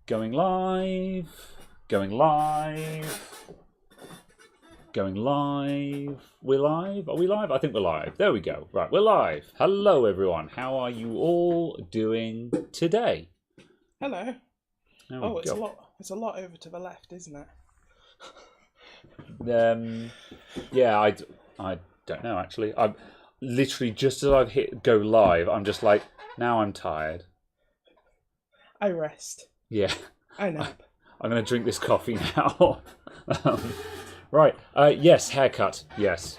Going live. Going live. Going live. We're live? Are we live? I think we're live. There we go. Right, we're live. Hello, everyone. How are you all doing today? Hello. It's a lot over to the left, isn't it? Yeah, I don't know, actually. I'm literally, just as I've hit go live, I'm just like, now I'm tired. I rest. Yeah. I nap. I'm going to drink this coffee now. Right. Yes, haircut. Yes.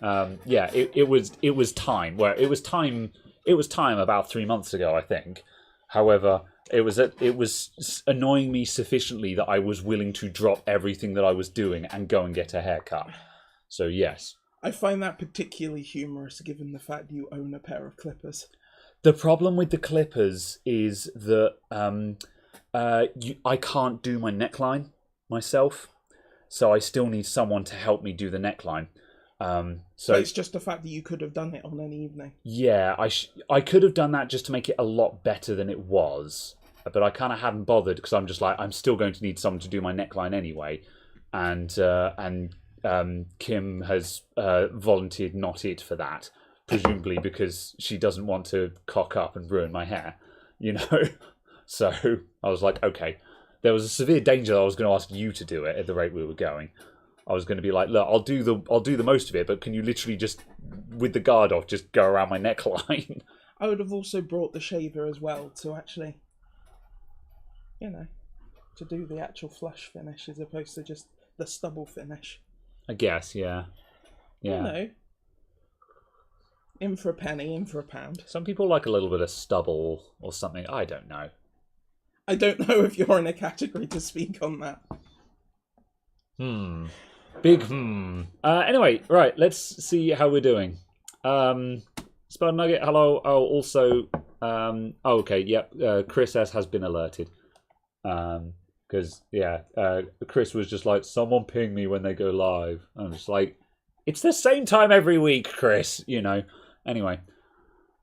Yeah, it was time. Well, it was time about 3 months ago, I think. However, it was annoying me sufficiently that I was willing to drop everything that I was doing and go and get a haircut. So, yes. I find that particularly humorous given the fact you own a pair of clippers. The problem with the clippers is that I can't do my neckline myself, so I still need someone to help me do the neckline. So it's just the fact that you could have done it on an evening. Yeah, I could have done that just to make it a lot better than it was, but I kind of hadn't bothered because I'm just like, I'm still going to need someone to do my neckline anyway, and Kim has volunteered not it for that, presumably because she doesn't want to cock up and ruin my hair, you know. So I was like, okay. There was a severe danger that I was going to ask you to do it at the rate we were going. I was going to be like, look, I'll do the most of it, but can you literally just, with the guard off, just go around my neckline? I would have also brought the shaver as well to actually, to do the actual flush finish as opposed to just the stubble finish. I guess, yeah. Yeah. In for a penny, in for a pound. Some people like a little bit of stubble or something. I don't know. I don't know if you're in a category to speak on that. Big anyway, right, let's see how we're doing. Spell Nugget, hello. Oh, also, okay, yep, Chris S has been alerted. Because, Chris was just like, someone ping me when they go live. I'm just like, it's the same time every week, Chris, Anyway,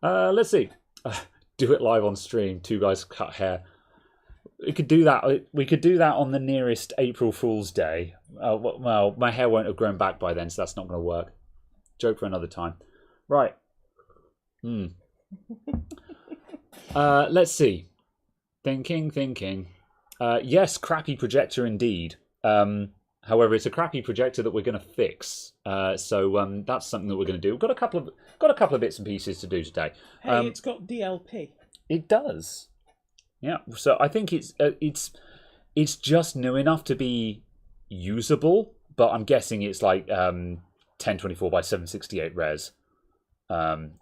let's see. Do it live on stream. 2 guys cut hair. We could do that. We could do that on the nearest April Fool's Day. Well, my hair won't have grown back by then, so that's not going to work. Joke for another time. Right. Let's see. Thinking. Yes, crappy projector indeed. However, it's a crappy projector that we're going to fix. So that's something that we're going to do. We've got a couple of bits and pieces to do today. Hey, it's got DLP. It does. Yeah, so I think it's just new enough to be usable, but I'm guessing it's like 1024 by 768 res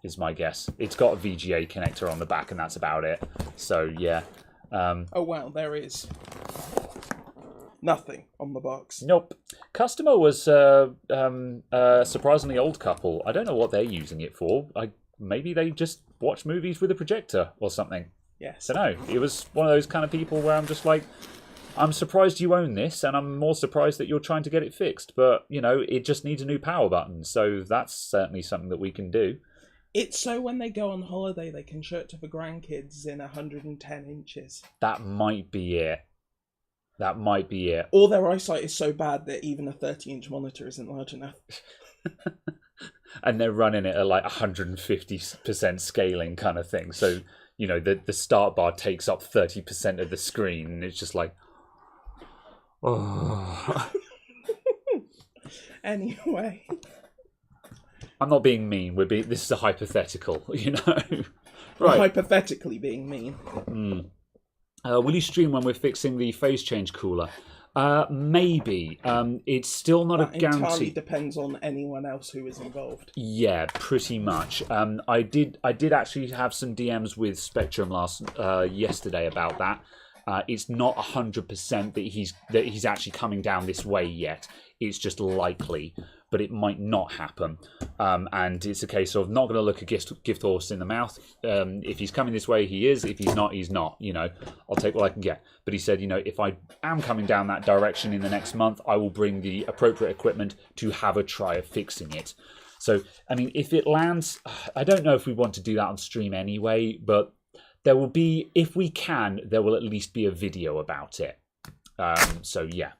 is my guess. It's got a VGA connector on the back, and that's about it. So yeah. Oh wow, there is nothing on the box. Nope. Customer was a surprisingly old couple. I don't know what they're using it for. Maybe they just watch movies with a projector or something. Yes. I don't know. It was one of those kind of people where I'm just like, I'm surprised you own this, and I'm more surprised that you're trying to get it fixed. But, it just needs a new power button, so that's certainly something that we can do. It's so when they go on holiday, they can show it to the grandkids in 110 inches. That might be it. Or their eyesight is so bad that even a 30-inch monitor isn't large enough. And they're running it at like 150% scaling kind of thing, so... the start bar takes up 30% of the screen, and it's just like, oh. Anyway, I'm not being mean. This is a hypothetical, Right. Hypothetically being mean. Will you stream when we're fixing the phase change cooler? Maybe. It's still not a guarantee. Entirely depends on anyone else who is involved. Yeah, pretty much. I did actually have some DMs with Spectrum yesterday about that. It's not 100% that he's actually coming down this way yet. It's just likely, but it might not happen. And it's a case of not going to look a gift horse in the mouth. If he's coming this way, he is. If he's not, he's not. I'll take what I can get. But he said, if I am coming down that direction in the next month, I will bring the appropriate equipment to have a try of fixing it. So, I mean, if it lands, I don't know if we want to do that on stream anyway, but there will be, if we can, there will at least be a video about it. So yeah.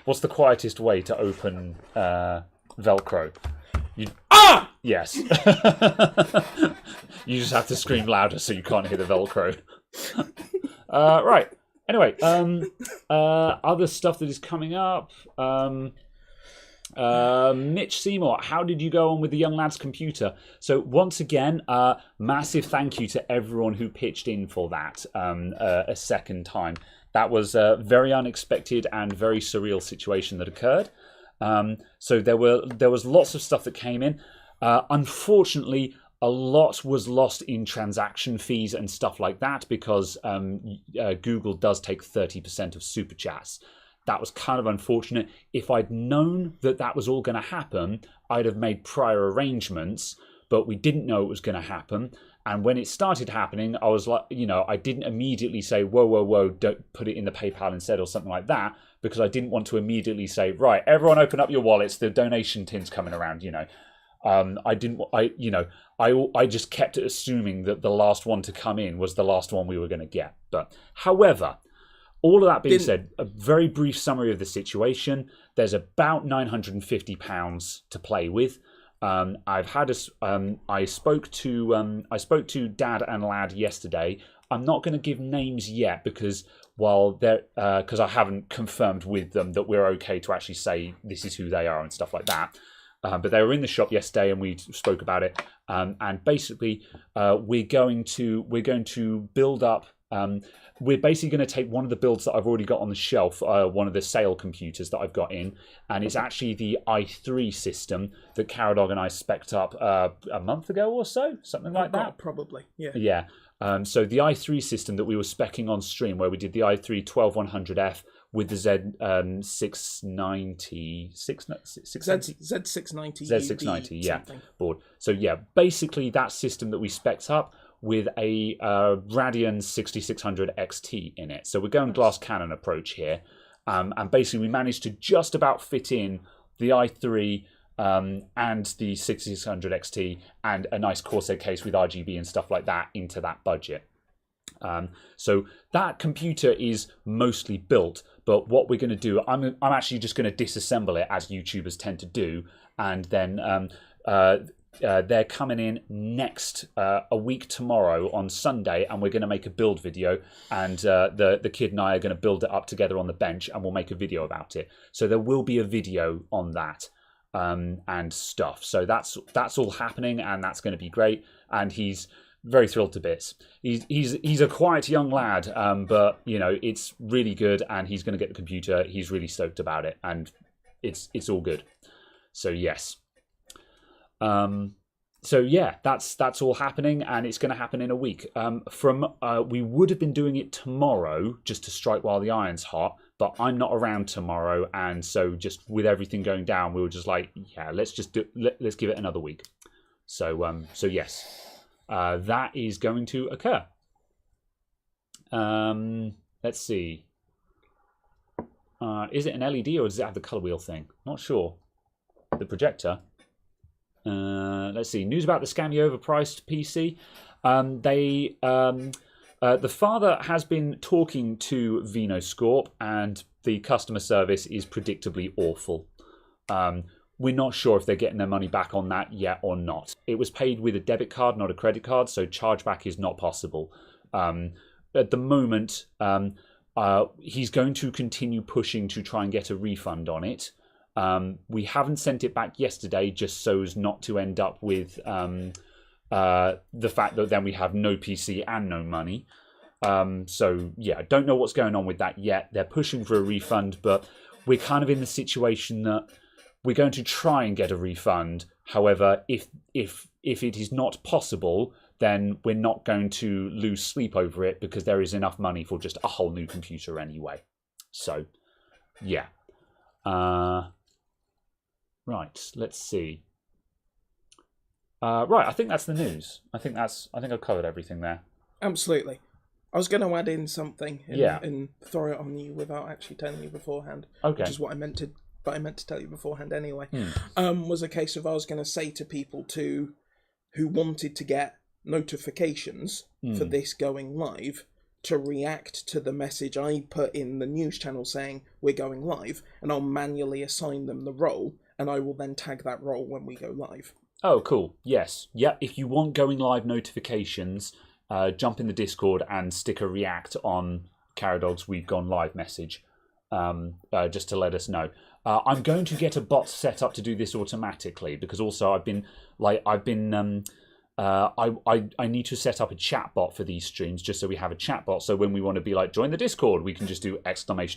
What's the quietest way to open Velcro? Yes. You just have to scream louder so you can't hear the Velcro. Right. Anyway, other stuff that is coming up. Mitch Seymour, how did you go on with the young lad's computer? So once again, massive thank you to everyone who pitched in for that a second time. That was a very unexpected and very surreal situation that occurred. So there was lots of stuff that came in. Unfortunately, a lot was lost in transaction fees and stuff like that because Google does take 30% of super chats. That was kind of unfortunate. If I'd known that that was all going to happen, I'd have made prior arrangements, but we didn't know it was going to happen. And when it started happening, I was like, I didn't immediately say, whoa, don't put it in the PayPal instead or something like that, because I didn't want to immediately say, right, everyone open up your wallets, the donation tin's coming around, I just kept assuming that the last one to come in was the last one we were going to get. But however, all of that being said, a very brief summary of the situation. There's about £950 to play with. I spoke to Dad and Lad yesterday. I'm not going to give names yet because because I haven't confirmed with them that we're okay to actually say this is who they are and stuff like that. But they were in the shop yesterday and we spoke about it. And basically, we're going to build up. We're basically going to take one of the builds that I've already got on the shelf, one of the sale computers that I've got in, and it's actually the i3 system that Caradog and I spec'd up a month ago or so, something like that. Probably, yeah. Yeah. So the i3 system that we were speccing on stream, where we did the i3 12100F with the Z690, Z690, yeah, board. So yeah, basically that system that we spec'd up with a Radeon 6600 XT in it. So we're going glass cannon approach here. And basically we managed to just about fit in the i3 and the 6600 XT and a nice Corsair case with RGB and stuff like that into that budget. So that computer is mostly built, but what we're going to do, I'm actually just going to disassemble it as YouTubers tend to do, and then they're coming in next a week tomorrow on Sunday, and we're going to make a build video, and the kid and I are going to build it up together on the bench, and we'll make a video about it. So there will be a video on that and stuff. So that's all happening, and that's going to be great. And he's very thrilled to bits. He's a quiet young lad, but it's really good, and he's going to get the computer. He's really stoked about it, and it's all good. So yes. So yeah, that's all happening, and it's going to happen in a week. We would have been doing it tomorrow just to strike while the iron's hot, but I'm not around tomorrow, and so just with everything going down, we were just like, yeah, let's give it another week. So yes, that is going to occur. Let's see. Is it an LED or does it have the color wheel thing? Not sure. The projector. Let's see. News about the scammy overpriced PC. The father has been talking to Vinoscorp, and the customer service is predictably awful. We're not sure if they're getting their money back on that yet or not. It was paid with a debit card, not a credit card, so chargeback is not possible. At the moment, he's going to continue pushing to try and get a refund on it. We haven't sent it back yesterday just so as not to end up with the fact that then we have no PC and no money. So yeah, I don't know what's going on with that yet. They're pushing for a refund, but we're kind of in the situation that we're going to try and get a refund. However, if it is not possible, then we're not going to lose sleep over it because there is enough money for just a whole new computer anyway. So yeah. Right, let's see. Right, I think that's the news. I think I've covered everything there. Absolutely. I was going to add in something and throw it on you without actually telling you beforehand. Okay. Which is what I meant to tell you beforehand anyway. Was a case of I was going to say to people who wanted to get notifications for this going live to react to the message I put in the news channel saying we're going live, and I'll manually assign them the role, and I will then tag that role when we go live. Oh, cool. Yes. Yeah, if you want going live notifications, jump in the Discord and stick a react on Caradog's We've Gone Live message, just to let us know. I'm going to get a bot set up to do this automatically, because also I need to set up a chat bot for these streams, just so we have a chat bot. So when we want to be like, join the Discord, we can just do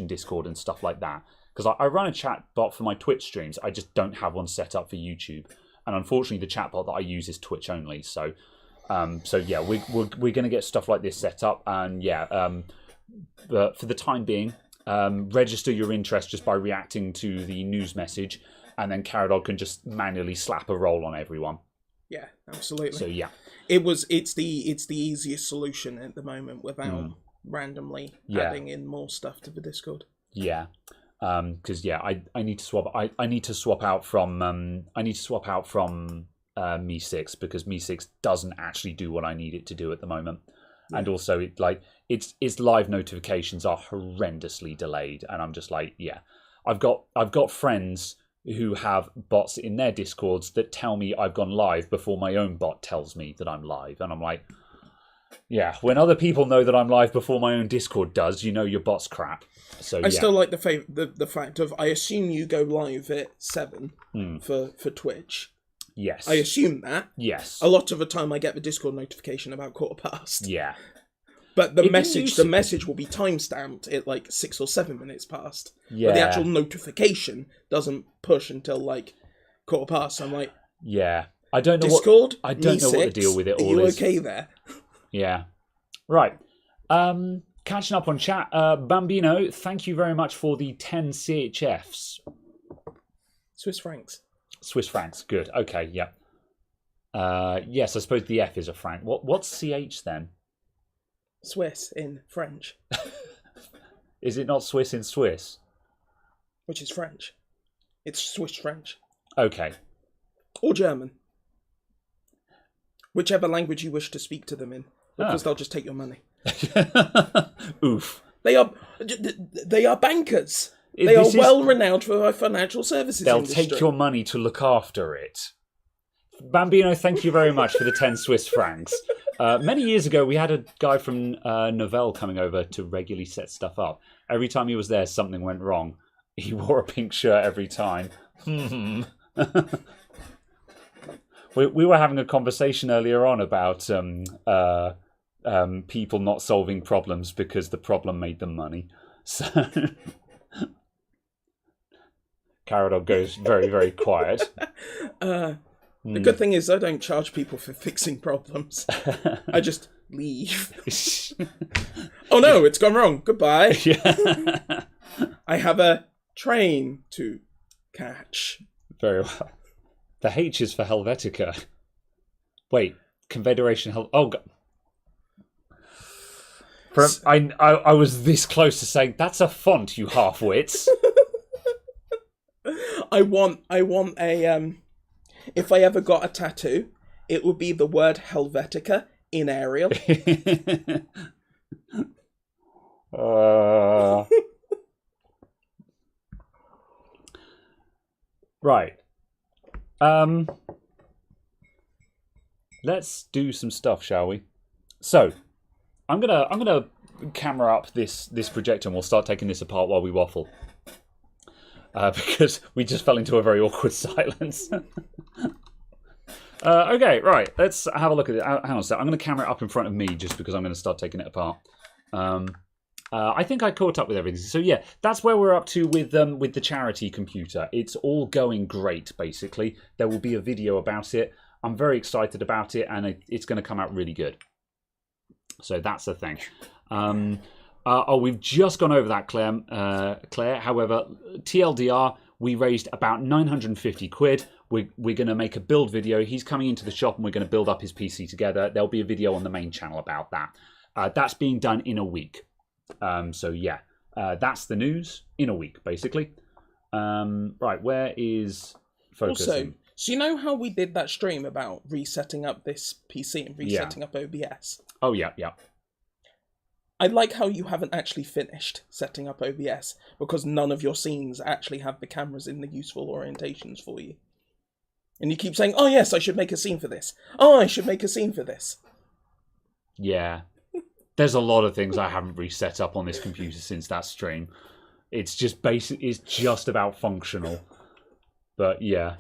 !Discord and stuff like that. Because I run a chat bot for my Twitch streams. I just don't have one set up for YouTube. And unfortunately, the chat bot that I use is Twitch only. So yeah, we're going to get stuff like this set up. And yeah, but for the time being, register your interest just by reacting to the news message. And then Caradog can just manually slap a role on everyone. Yeah, absolutely. So yeah, it's the easiest solution at the moment without randomly adding in more stuff to the Discord. Yeah, because yeah, I need to swap. I need to swap out from Me6, because Me6 doesn't actually do what I need it to do at the moment, and also its live notifications are horrendously delayed, and I'm just like, yeah, I've got friends who have bots in their Discords that tell me I've gone live before my own bot tells me that I'm live. And I'm like, yeah, when other people know that I'm live before my own Discord does, you know your bot's crap. So I still like the fact of, I assume you go live at 7 for Twitch. Yes. I assume that. Yes. A lot of the time I get the Discord notification about 15:15. Yeah. But the message will be timestamped at like 6 or 7 minutes past. Yeah. But the actual notification doesn't push until like 15:15. I'm like, yeah, I don't know Discord. I don't know what the deal with it all is. Are you okay there? Yeah. Right. Catching up on chat. Bambino, thank you very much for the 10 CHFs. Swiss francs. Swiss francs. Good. Okay. Yeah. Yes, I suppose the F is a franc. What's CH then? Swiss in French. Is it not Swiss in Swiss? Which is French. It's Swiss French. Okay. Or German. Whichever language you wish to speak to them in. Because they'll just take your money. Oof. They are bankers. They are well renowned for their financial services industry. They'll take your money to look after it. Bambino, thank you very much for the 10 Swiss francs. Many years ago, we had a guy from Novell coming over to regularly set stuff up. Every time he was there, something went wrong. He wore a pink shirt every time. We were having a conversation earlier on about people not solving problems because the problem made them money. So Caradog goes very, very quiet. The good thing is I don't charge people for fixing problems. I just leave. Oh no, it's gone wrong. Goodbye. Yeah. I have a train to catch. Very well. The H is for Helvetica. Wait, Confederation Oh, God. I was this close to saying, that's a font, you half-wits. I want a... If I ever got a tattoo, it would be the word Helvetica in Arial. Right. Let's do some stuff, shall we? So, I'm gonna camera up this projector, and we'll start taking this apart while we waffle. Because we just fell into a very awkward silence. Okay, right. Let's have a look at it. Hang on a sec. I'm going to camera it up in front of me just because I'm going to start taking it apart. I think I caught up with everything. So yeah, that's where we're up to with the charity computer. It's all going great, basically. There will be a video about it. I'm very excited about it, and it's going to come out really good. So that's the thing. We've just gone over that, Claire. However, TLDR, we raised about 950 quid. We're going to make a build video. He's coming into the shop, and we're going to build up his PC together. There'll be a video on the main channel about that. That's being done in a week. So yeah, that's the news in a week, basically. Right, where is focusing? Also, So you know how we did that stream about resetting up this PC and resetting up OBS? Oh, yeah, yeah. I like how you haven't actually finished setting up OBS, because none of your scenes actually have the cameras in the useful orientations for you. And you keep saying, oh yes, I should make a scene for this. Oh, I should make a scene for this. Yeah. There's a lot of things I haven't reset up on this computer since that stream. It's just basic. It's just about functional. But yeah.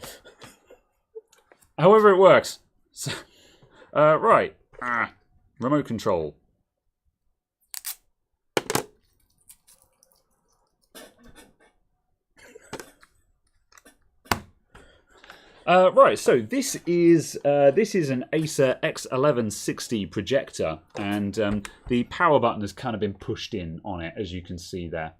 However, it works. So, right. Remote control. Right, so this is an Acer X1160 projector, and the power button has kind of been pushed in on it, as you can see there.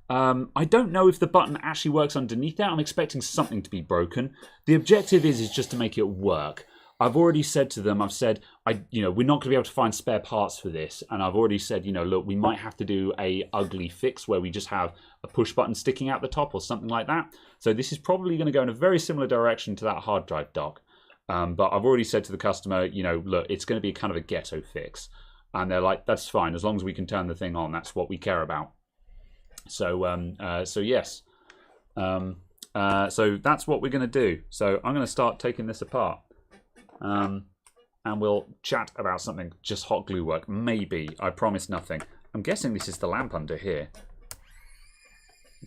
I don't know if the button actually works underneath that. I'm expecting something to be broken. The objective is just to make it work. I've already said to them, we're not going to be able to find spare parts for this, and I've already said, look, we might have to do a ugly fix where we just have a push button sticking out the top or something like that. So this is probably going to go in a very similar direction to that hard drive dock. But I've already said to the customer, look, it's going to be kind of a ghetto fix, and they're like, that's fine as long as we can turn the thing on. That's what we care about. So yes. So that's what we're going to do. So I'm going to start taking this apart. And we'll chat about something. Just hot glue work. Maybe. I promise nothing. I'm guessing this is the lamp under here.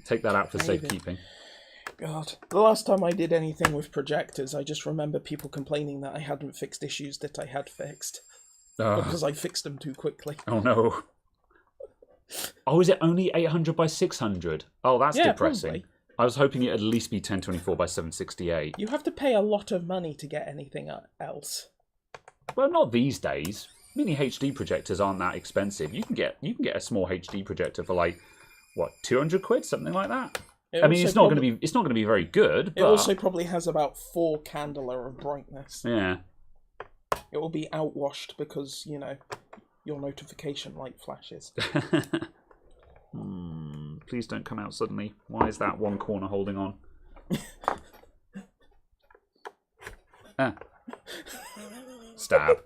Take that out for safekeeping. God. The last time I did anything with projectors, I just remember people complaining that I hadn't fixed issues that I had fixed. Because I fixed them too quickly. Oh no. Oh, is it only 800 by 600? Oh, that's depressing. Probably. I was hoping it'd at least be 1024 by 768. You have to pay a lot of money to get anything else. Well, not these days. Mini HD projectors aren't that expensive. You can get a small HD projector for like, what, 200 quid, something like that. I mean, it's not going to be very good. But... It also probably has about 4 candela of brightness. Yeah. It will be outwashed because your notification light flashes. Please don't come out suddenly. Why is that one corner holding on? Stab.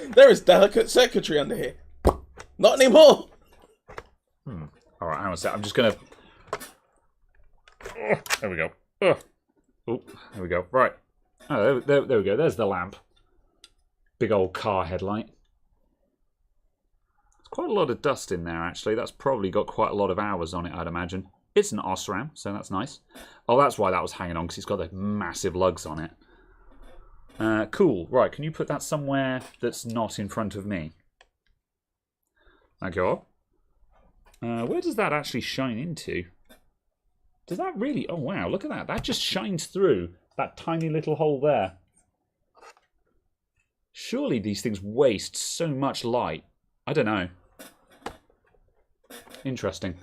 There is delicate circuitry under here. Not anymore. Alright, hang on a sec. I'm just going to... there we go. Oh, there we go. Right. Oh, there we go. There's the lamp. Big old car headlight. Quite a lot of dust in there, actually. That's probably got quite a lot of hours on it, I'd imagine. It's an Osram, so that's nice. Oh, that's why that was hanging on, because it's got those massive lugs on it. Cool. Right, can you put that somewhere that's not in front of me? Thank you. Where does that actually shine into? Does that really... Oh, wow, look at that. That just shines through that tiny little hole there. Surely these things waste so much light. I don't know. Interesting.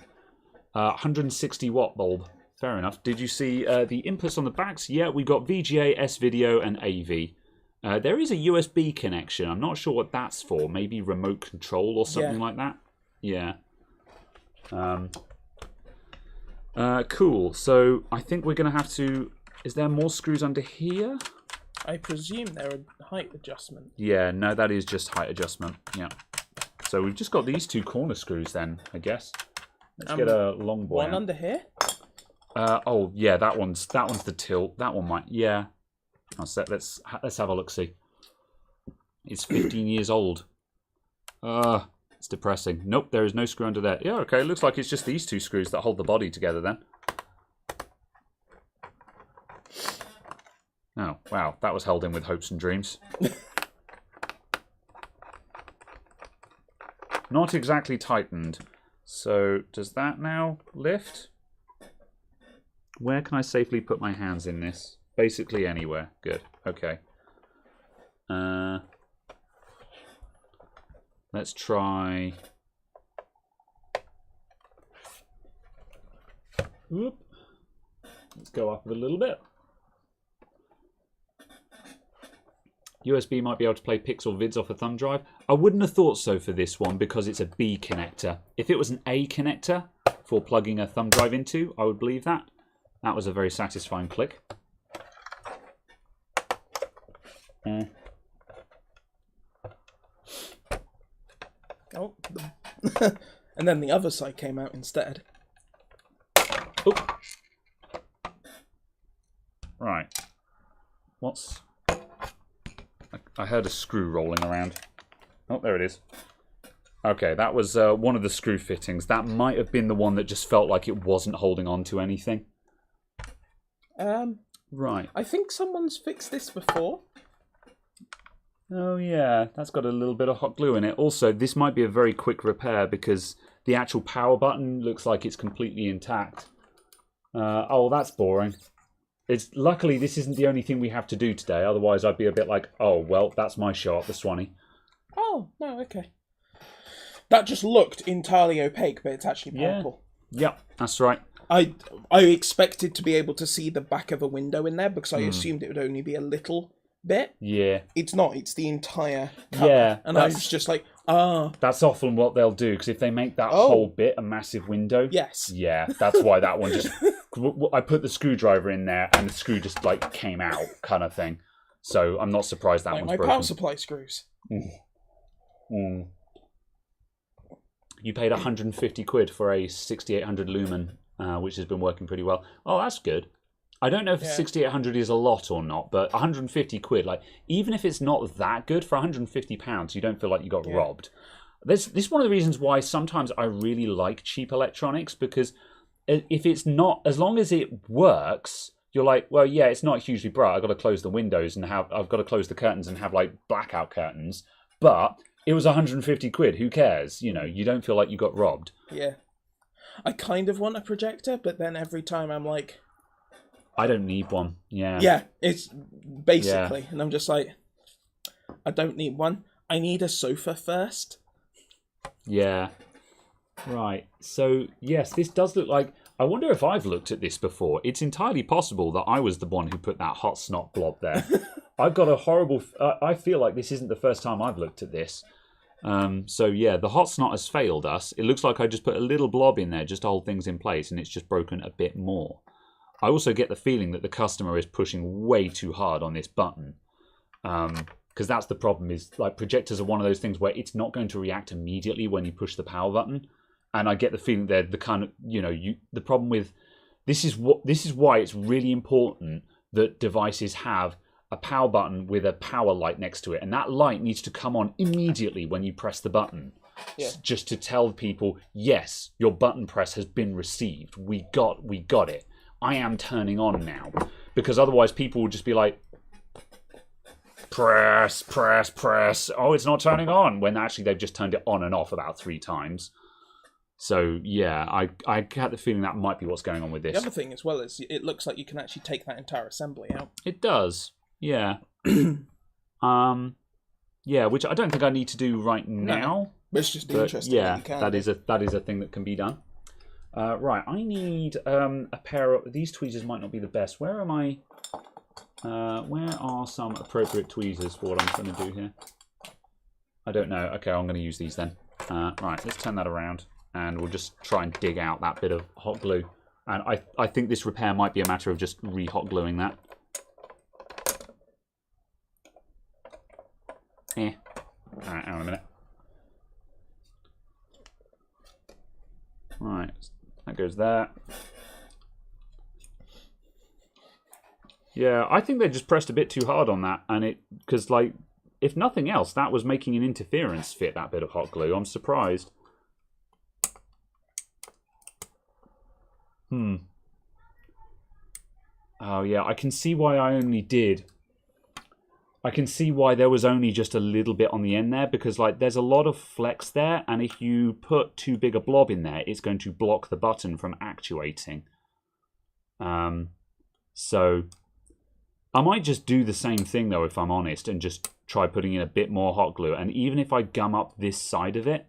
160 watt bulb. Fair enough. Did you see the inputs on the backs? Yeah, we got VGA, S-Video, and AV. There is a USB connection. I'm not sure what that's for. Maybe remote control or something like that. Yeah. Cool. So I think we're going to have to... Is there more screws under here? I presume they're a height adjustment. Yeah, no, that is just height adjustment. Yeah. So we've just got these 2 corner screws then, I guess. Let's get a long boy. One under here? Oh yeah, that one's the tilt. That one might, yeah. Let's have a look. See, it's 15 years old. It's depressing. Nope, there is no screw under there. Yeah, okay. Looks like it's just these 2 screws that hold the body together then. Oh wow, that was held in with hopes and dreams. Not exactly tightened. So, does that now lift? Where can I safely put my hands in this? Basically anywhere. Good. Okay. Let's try... Whoop. Let's go up a little bit. USB might be able to play pics or vids off a thumb drive. I wouldn't have thought so for this one because it's a B connector. If it was an A connector for plugging a thumb drive into, I would believe that. That was a very satisfying click. Oh, and then the other side came out instead. Oop. Right. What's... I heard a screw rolling around. Oh, there it is. Okay, that was one of the screw fittings. That might have been the one that just felt like it wasn't holding on to anything. Right. I think someone's fixed this before. Oh yeah, that's got a little bit of hot glue in it. Also, this might be a very quick repair because the actual power button looks like it's completely intact. Oh, that's boring. Luckily, this isn't the only thing we have to do today. Otherwise, I'd be a bit like, oh, well, that's my shot, the Swanee. Oh, no, okay. That just looked entirely opaque, but it's actually purple. Yeah, that's right. I expected to be able to see the back of a window in there because I assumed it would only be a little bit. Yeah. It's not. It's the entire cover. Yeah. And I was just like, That's often what they'll do, because if they make that whole bit a massive window... Yes. Yeah, that's why that one just... I put the screwdriver in there and the screw just, like, came out, kind of thing. So I'm not surprised that like one's my broken. power supply screws. You paid 150 quid for a 6800 lumen, which has been working pretty well. Oh, that's good. I don't know if 6800 is a lot or not, but 150 quid, like, even if it's not that good, for 150 pounds, you don't feel like you got robbed. This is one of the reasons why sometimes I really like cheap electronics, because if it's not, as long as it works, you're like, well, yeah, it's not hugely bright. I've got to close the windows and I've got to close the curtains and have like blackout curtains, but it was 150 quid. Who cares? You know, you don't feel like you got robbed. Yeah. I kind of want a projector, but then every time I'm like, I don't need one. Yeah. Yeah, it's basically. And I'm just like, I don't need one. I need a sofa first. Yeah. Right. So, yes, this does look like... I wonder if I've looked at this before. It's entirely possible that I was the one who put that hot snot blob there. I've got a horrible... I feel like this isn't the first time I've looked at this. So, yeah, the hot snot has failed us. It looks like I just put a little blob in there just to hold things in place, and it's just broken a bit more. I also get the feeling that the customer is pushing way too hard on this button. Because that's the problem, is like projectors are one of those things where it's not going to react immediately when you push the power button. And I get the feeling they're the kind of, you know, the problem with this is why it's really important that devices have a power button with a power light next to it, and that light needs to come on immediately when you press the button. Yeah. Just to tell people, yes, your button press has been received. We got it. I am turning on now, because otherwise people will just be like, press, press, press. Oh, it's not turning on, when actually they've just turned it on and off about 3 times. So, yeah, I get the feeling that might be what's going on with this. The other thing as well is it looks like you can actually take that entire assembly out. It does, yeah. Yeah, which I don't think I need to do right now. No, but it's just interesting. Yeah, that is a thing that can be done. Right, I need a pair of... These tweezers might not be the best. Where am I... where are some appropriate tweezers for what I'm trying to do here? I don't know. Okay, I'm going to use these then. Right, let's turn that around. And we'll just try and dig out that bit of hot glue. And I think this repair might be a matter of just re-hot gluing that. Alright, hang on a minute. Right, that goes there. Yeah, I think they just pressed a bit too hard on that, and because like, if nothing else, that was making an interference fit, that bit of hot glue. I'm surprised. Oh yeah, I can see why I can see why there was only just a little bit on the end there, because like there's a lot of flex there, and if you put too big a blob in there, it's going to block the button from actuating. So I might just do the same thing though, if I'm honest, and just try putting in a bit more hot glue. And even if I gum up this side of it,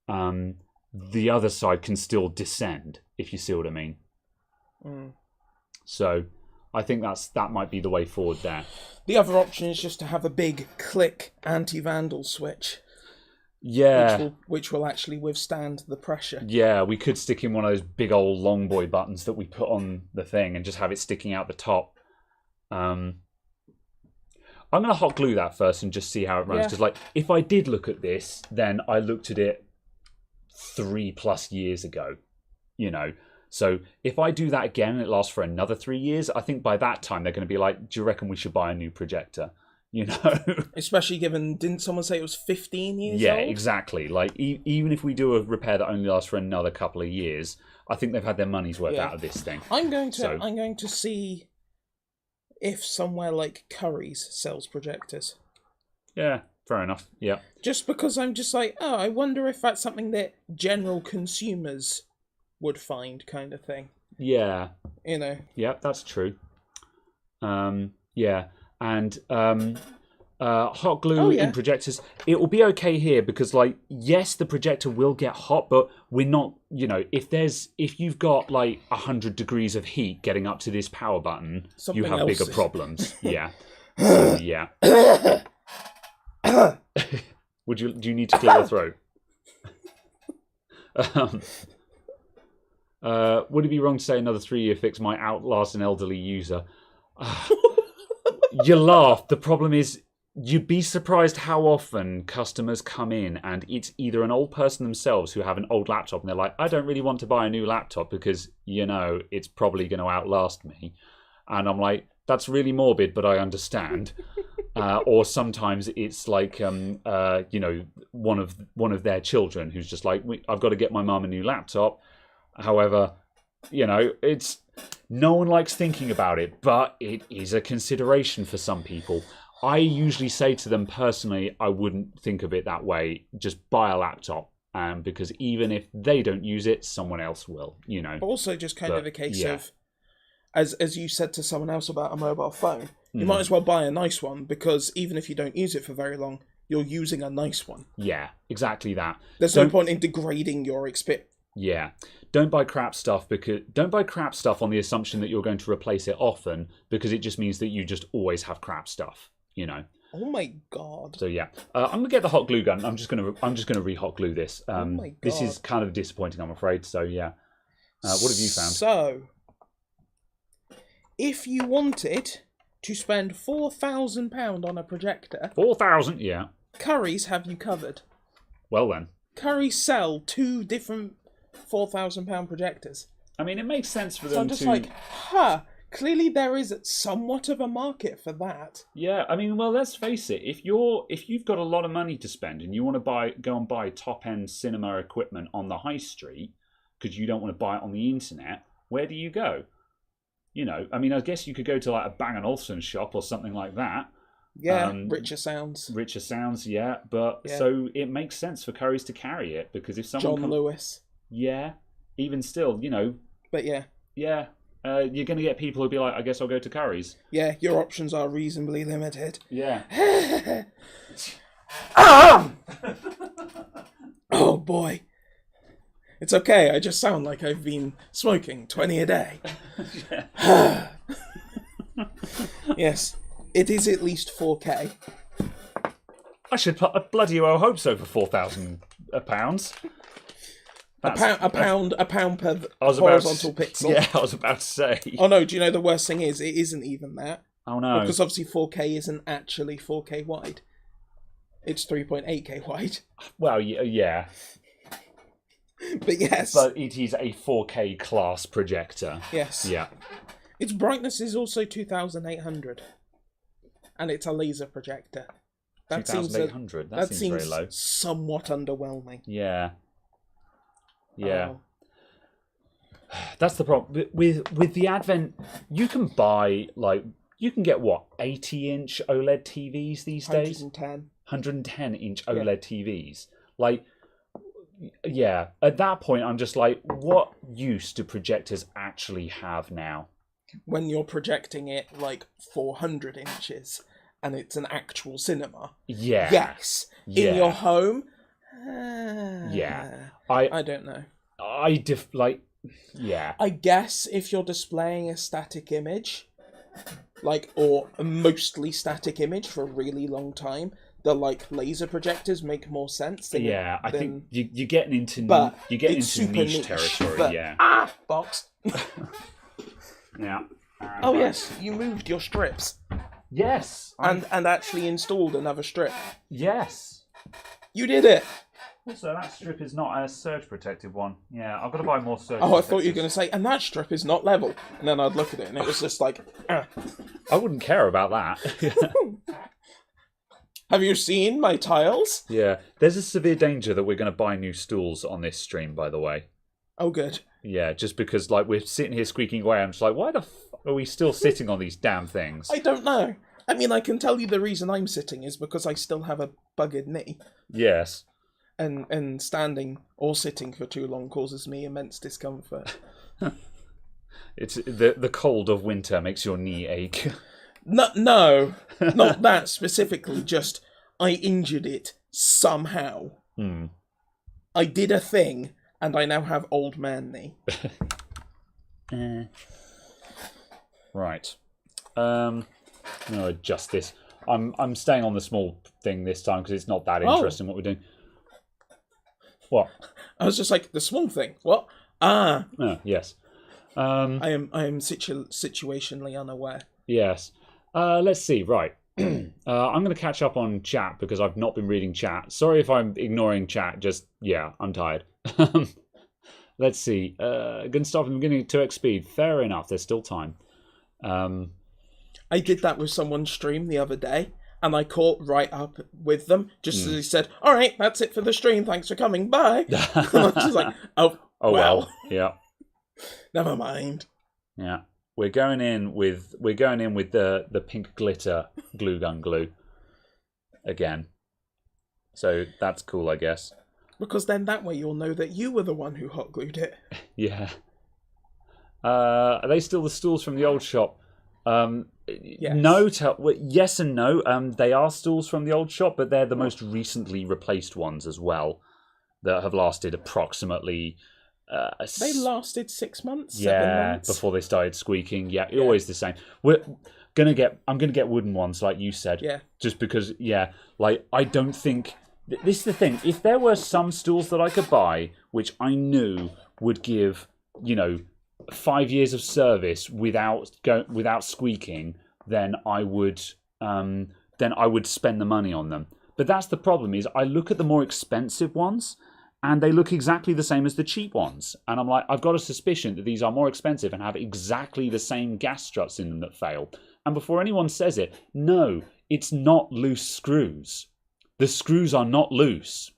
the other side can still descend, if you see what I mean. So I think that might be the way forward there. The other option is just to have a big click anti-vandal switch. Yeah. which will actually withstand the pressure. Yeah, we could stick in one of those big old long boy buttons that we put on the thing and just have it sticking out the top. I'm going to hot glue that first and just see how it runs. Because, like, if I did look at this, then I looked at it 3+ years ago, you know. So if I do that again and it lasts for another 3 years, I think by that time they're going to be like, do you reckon we should buy a new projector? You know? Especially given, didn't someone say it was 15 years old? Yeah, exactly. Like, even if we do a repair that only lasts for another couple of years, I think they've had their money's worth out of this thing. I'm going to see if somewhere like Curry's sells projectors. Yeah, fair enough. Yeah. Just because I'm just like, oh, I wonder if that's something that general consumers would find, kind of thing. Yeah. You know. Yeah, that's true. Yeah. And hot glue in projectors, it will be okay here because, like, yes, the projector will get hot, but we're not, you know, if you've got like 100 degrees of heat getting up to this power button, you have bigger problems. Yeah. So, yeah. Do you need to clear your throat? Would it be wrong to say another 3-year fix might outlast an elderly user? You laugh. The problem is, you'd be surprised how often customers come in and it's either an old person themselves who have an old laptop and they're like, I don't really want to buy a new laptop because, you know, it's probably going to outlast me. And I'm like, that's really morbid, but I understand. Or sometimes it's like, you know, one of their children who's just like, I've got to get my mum a new laptop. However, you know, no one likes thinking about it, but it is a consideration for some people. I usually say to them personally, I wouldn't think of it that way. Just buy a laptop, because even if they don't use it, someone else will. You know. Also, just kind of a case of, as you said to someone else about a mobile phone, you might as well buy a nice one because even if you don't use it for very long, you're using a nice one. Yeah, exactly that. There's no point in degrading your experience. Yeah. Don't buy crap stuff on the assumption that you're going to replace it often, because it just means that you just always have crap stuff, you know. Oh my god. So yeah, I'm gonna get the hot glue gun. I'm just gonna re-hot glue this. Oh my god. This is kind of disappointing, I'm afraid. So yeah. What have you found? So, if you wanted to spend £4,000 on a projector, 4,000, yeah. Curry's have you covered. Well then. Curry's sell 2 different £4,000 projectors. I mean, it makes sense for them so I'm just like, clearly there is somewhat of a market for that. Yeah, I mean, well, let's face it. If you've got a lot of money to spend and you want to go and buy top-end cinema equipment on the high street because you don't want to buy it on the internet, where do you go? You know, I mean, I guess you could go to like a Bang & Olufsen shop or something like that. Yeah, Richer Sounds, yeah. But so it makes sense for Curry's to carry it because if someone John Lewis. Yeah, even still, you know. But yeah. Yeah, you're going to get people who'll be like, I guess I'll go to Curry's. Yeah, your options are reasonably limited. Yeah. Oh boy. It's okay, I just sound like I've been smoking 20 a day. Yes, it is at least 4K. I should put a bloody well hope so for £4,000. A pound per horizontal pixel. Yeah, I was about to say. Oh no, do you know the worst thing is? It isn't even that. Oh no. Because obviously 4K isn't actually 4K wide. It's 3.8K wide. Well, yeah. But yes. But it is a 4K class projector. Yes. Yeah. Its brightness is also 2,800. And it's a laser projector. 2,800? That seems very low. Somewhat underwhelming. Yeah. Yeah. That's the problem. With the advent, you can buy, like, you can get, what, 80-inch OLED TVs these days? 110-inch OLED TVs. Like, yeah, at that point, I'm just like, what use do projectors actually have now? When you're projecting it, like, 400 inches, and it's an actual cinema. Yeah. Yes. Yeah. In your home? Yeah. I don't know. Yeah. I guess if you're displaying a static image, like, or a mostly static image for a really long time, the like laser projectors make more sense. Than I think you're getting into but niche territory. But, box. Yeah. Oh yes, you moved your strips. Yes. And actually installed another strip. Yes. You did it. Also, that strip is not a surge protected one. Yeah, I've got to buy more surge. Oh, I thought you were going to say, and that strip is not level. And then I'd look at it, and it was just like, I wouldn't care about that. Have you seen my tiles? Yeah, there's a severe danger that we're going to buy new stools on this stream, by the way. Oh, good. Yeah, just because like we're sitting here squeaking away, I'm just like, why the fuck are we still sitting on these damn things? I don't know. I mean, I can tell you the reason I'm sitting is because I still have a buggered knee. Yes. And standing or sitting for too long causes me immense discomfort. It's the cold of winter makes your knee ache. No, not that specifically. Just I injured it somehow. I did a thing, and I now have old man knee. Right. I'm gonna adjust this. I'm staying on the small thing this time because it's not that interesting what we're doing. What? I was just like, the small thing. What? Ah. Oh, yes. I am situationally unaware. Yes. Let's see. Right. I'm going to catch up on chat because I've not been reading chat. Sorry if I'm ignoring chat. Just, I'm tired. Let's see. Going to start from the beginning at 2x speed. Fair enough. There's still time. I did that with someone's stream the other day. And I caught right up with them, just as he said, all right, that's it for the stream. Thanks for coming. Bye. I was just like, oh well. Yeah. Never mind. Yeah. We're going in with the pink glitter glue gun glue again. So that's cool, I guess. Because then that way you'll know that you were the one who hot glued it. Yeah. Are they still the stools from the old shop? Yes. No, yes and no. They are stools from the old shop, but they're the most recently replaced ones as well that have lasted approximately. They lasted 6 months. Yeah, 7 months before they started squeaking. Yeah, always the same. I'm gonna get wooden ones, like you said. Yeah. Just because, like I don't think this is the thing. If there were some stools that I could buy, which I knew would give 5 years of service without squeaking, then I would spend the money on them. But that's the problem. Is I look at the more expensive ones, and they look exactly the same as the cheap ones, and I'm like, I've got a suspicion that these are more expensive and have exactly the same gas struts in them that fail. And before anyone says it, no, it's not loose screws. The screws are not loose.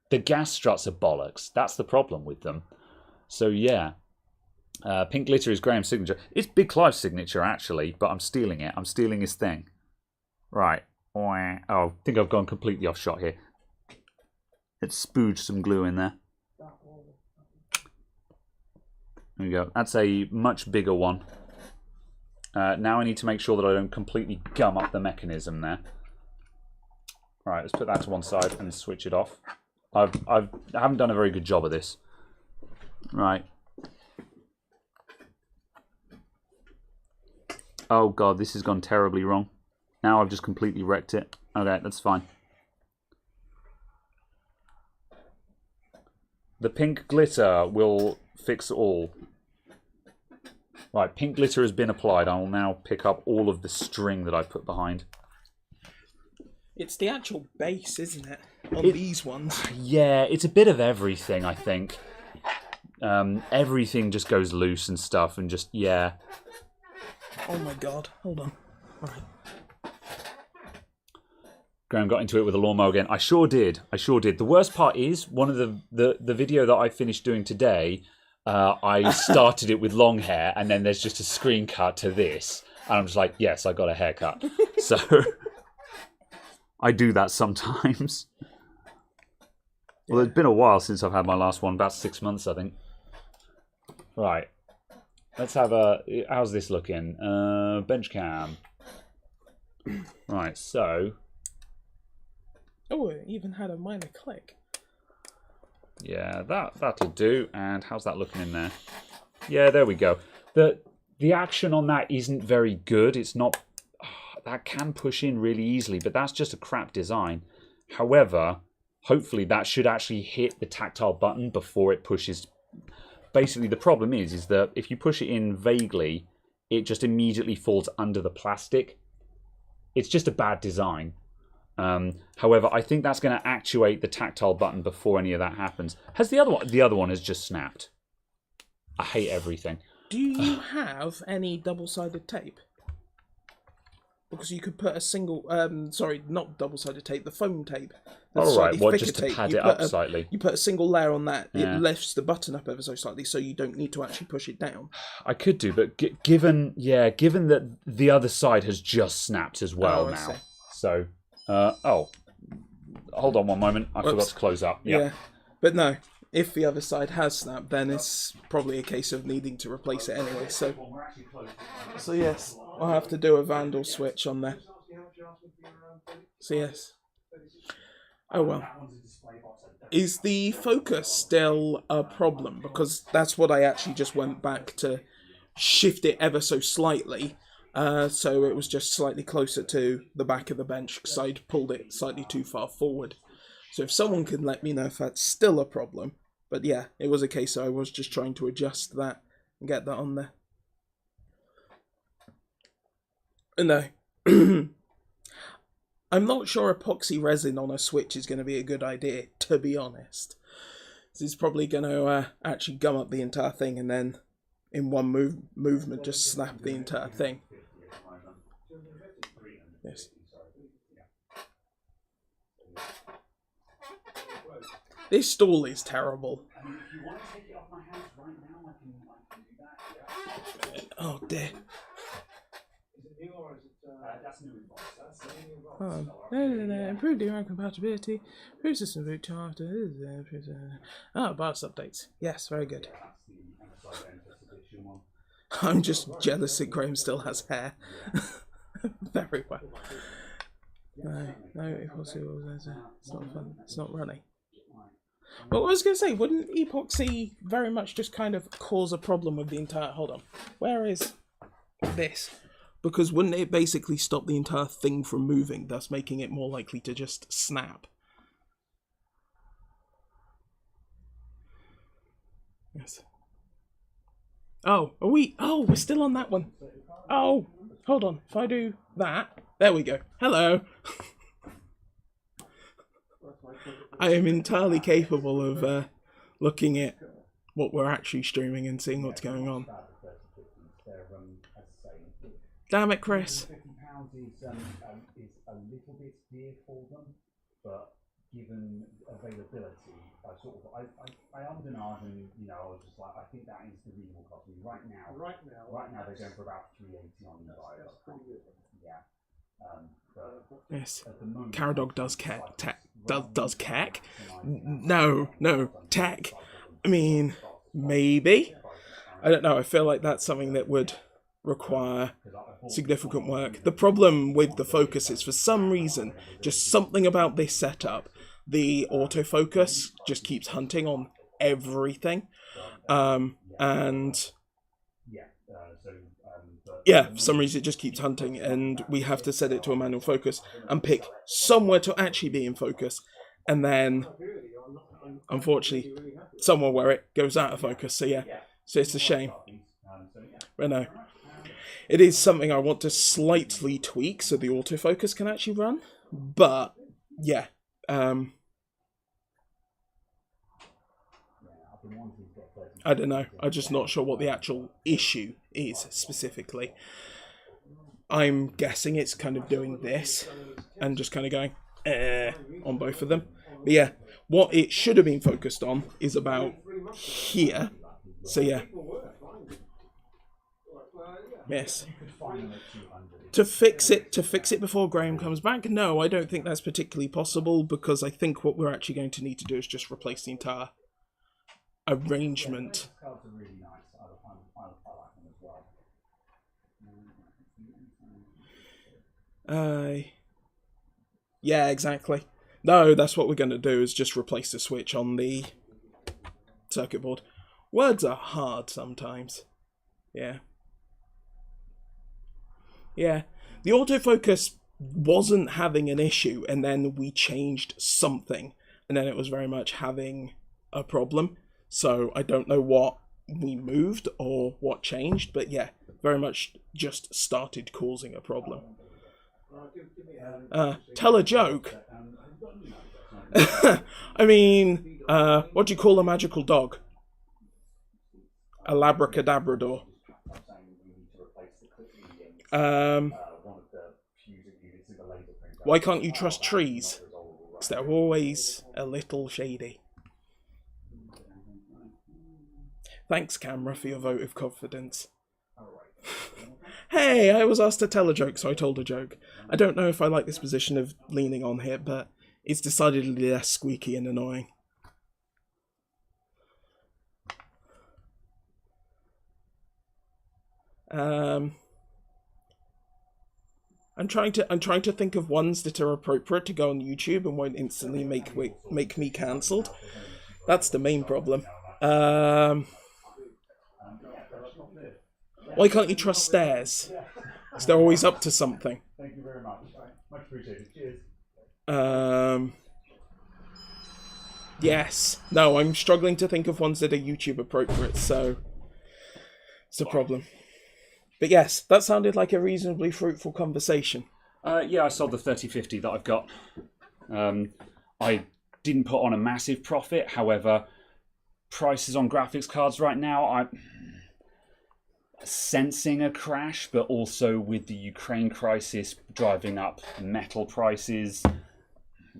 The gas struts are bollocks. That's the problem with them. So yeah. Pink glitter is Graham's signature. It's Big Clive's signature, actually, but I'm stealing it. I'm stealing his thing. Right. Oh, I think I've gone completely off shot here. Let's spooge some glue in there. There we go. That's a much bigger one. Now I need to make sure that I don't completely gum up the mechanism there. Right, let's put that to one side and switch it off. I haven't done a very good job of this. Right. Oh god, this has gone terribly wrong. Now I've just completely wrecked it. Okay, that's fine. The pink glitter will fix all. Right, pink glitter has been applied. I will now pick up all of the string that I put behind. It's the actual base, isn't it? On these ones. Yeah, it's a bit of everything, I think. Everything just goes loose and stuff, and just, yeah. Oh my god, hold on. Right. Graham got into it with a lawnmower again. I sure did. The worst part is, one of the video that I finished doing today, I started it with long hair, and then there's just a screen cut to this. And I'm just like, yes, I got a haircut. So, I do that sometimes. Well, it's been a while since I've had my last one, about 6 months, I think. Right. Let's have a... How's this looking? Bench cam. Right, so... Oh, it even had a minor click. Yeah, that'll do. And how's that looking in there? Yeah, there we go. The action on that isn't very good. It's not... that can push in really easily, but that's just a crap design. However, hopefully that should actually hit the tactile button before it pushes. Basically, the problem is that if you push it in vaguely, it just immediately falls under the plastic. It's just a bad design. However, I think that's going to actuate the tactile button before any of that happens. Has the other one? The other one has just snapped. I hate everything. Do you have any double-sided tape? Because you could put a single, sorry, not double-sided tape, the foam tape. All right, what, just to pad it up slightly? You put a single layer on that, it lifts the button up ever so slightly, so you don't need to actually push it down. I could do, but given that the other side has just snapped as well now. So, hold on one moment. I forgot to close up. Yeah, but no. If the other side has snapped, then it's probably a case of needing to replace it anyway. So yes, I'll have to do a Vandal switch on there. So yes. Oh well. Is the focus still a problem? Because that's what I actually just went back to shift it ever so slightly. So it was just slightly closer to the back of the bench because I'd pulled it slightly too far forward. So if someone can let me know if that's still a problem. But yeah, it was a case I was just trying to adjust that and get that on there. No. I'm not sure epoxy resin on a switch is going to be a good idea, to be honest. This is probably going to actually gum up the entire thing and then in one movement just snap the entire thing. Yes. This stall is terrible. Oh dear. Improved DRM compatibility. Improved system boot time after. BIOS updates. Yes, very good. I'm just jealous that Graham still has hair. Very well. No, it's not fun. It's not running. But what I was going to say, wouldn't epoxy very much just kind of cause a problem with the entire... Hold on. Where is this? Because wouldn't it basically stop the entire thing from moving, thus making it more likely to just snap? Yes. Oh, are we... Oh, we're still on that one. Oh, hold on. If I do that... There we go. Hello. I am entirely capable of looking at what we're actually streaming and seeing what's going on. Damn it, Chris. £50 is a little bit dear for them, but given availability, I ummed and ahed, and I was just like, I think that is the reasonable cost. Right now they're going for about £3.80 on eBay. That's pretty good. Yeah. Yes. Caradog does does cack? No, tech. I mean, maybe. I don't know. I feel like that's something that would require significant work. The problem with the focus is, for some reason, just something about this setup, the autofocus just keeps hunting on everything. And yeah, for some reason it just keeps hunting, and we have to set it to a manual focus and pick somewhere to actually be in focus, and then unfortunately somewhere where it goes out of focus. So yeah, so it's a shame. But no, it is something I want to slightly tweak so the autofocus can actually run. But yeah, I don't know. I'm just not sure what the actual issue is specifically. I'm guessing it's kind of doing this and just kind of going on both of them. But yeah, what it should have been focused on is about here. So yeah. Yes. To fix it before Graham comes back? No, I don't think that's particularly possible, because I think what we're actually going to need to do is just replace the entire arrangement. Yeah, exactly. No, that's what we're going to do, is just replace the switch on the circuit board. Words are hard sometimes. Yeah. Yeah. The autofocus wasn't having an issue, and then we changed something, and then it was very much having a problem. So I don't know what we moved or what changed, but yeah, very much just started causing a problem. Tell a joke. I mean, what do you call a magical dog? A labracadabrador. Why can't you trust trees? Because they're always a little shady. Thanks, camera, for your vote of confidence. Hey, I was asked to tell a joke, so I told a joke. I don't know if I like this position of leaning on here, but it's decidedly less squeaky and annoying. I'm trying to think of ones that are appropriate to go on YouTube and won't instantly make me cancelled. That's the main problem. Why can't you trust stairs? Because they're always up to something. Thank you very much. Much appreciated. Cheers. Yes. No, I'm struggling to think of ones that are YouTube appropriate, so it's a problem. But yes, that sounded like a reasonably fruitful conversation. Yeah, I sold the 3050 that I've got. I didn't put on a massive profit. However, prices on graphics cards right now, I'm sensing a crash, but also with the Ukraine crisis driving up metal prices,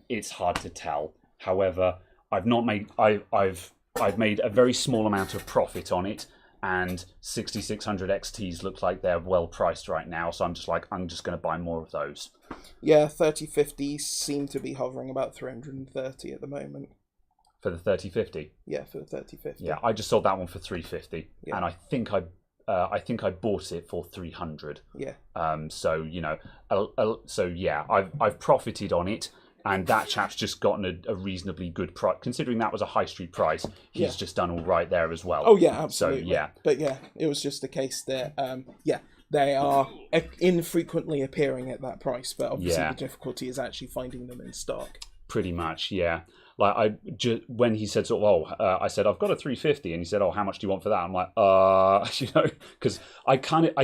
it's hard to tell. However, I've made a very small amount of profit on it, and 6600 XTs look like they're well priced right now, so I'm just going to buy more of those. Yeah, 3050s seem to be hovering about 330 at the moment. For the 3050? Yeah, for the 3050. Yeah, I just sold that one for 350, yeah. And I think I bought it for 300. Yeah. So you know, so yeah, I've profited on it, and that chap's just gotten a reasonably good price, considering that was a high street price. He's just done all right there as well. Oh yeah, absolutely. So yeah, but yeah, it was just the case that they are infrequently appearing at that price, but obviously the difficulty is actually finding them in stock. Pretty much, yeah. Like when he said sort of, I said I've got a 350, and he said, oh, how much do you want for that? I'm like, you know, because I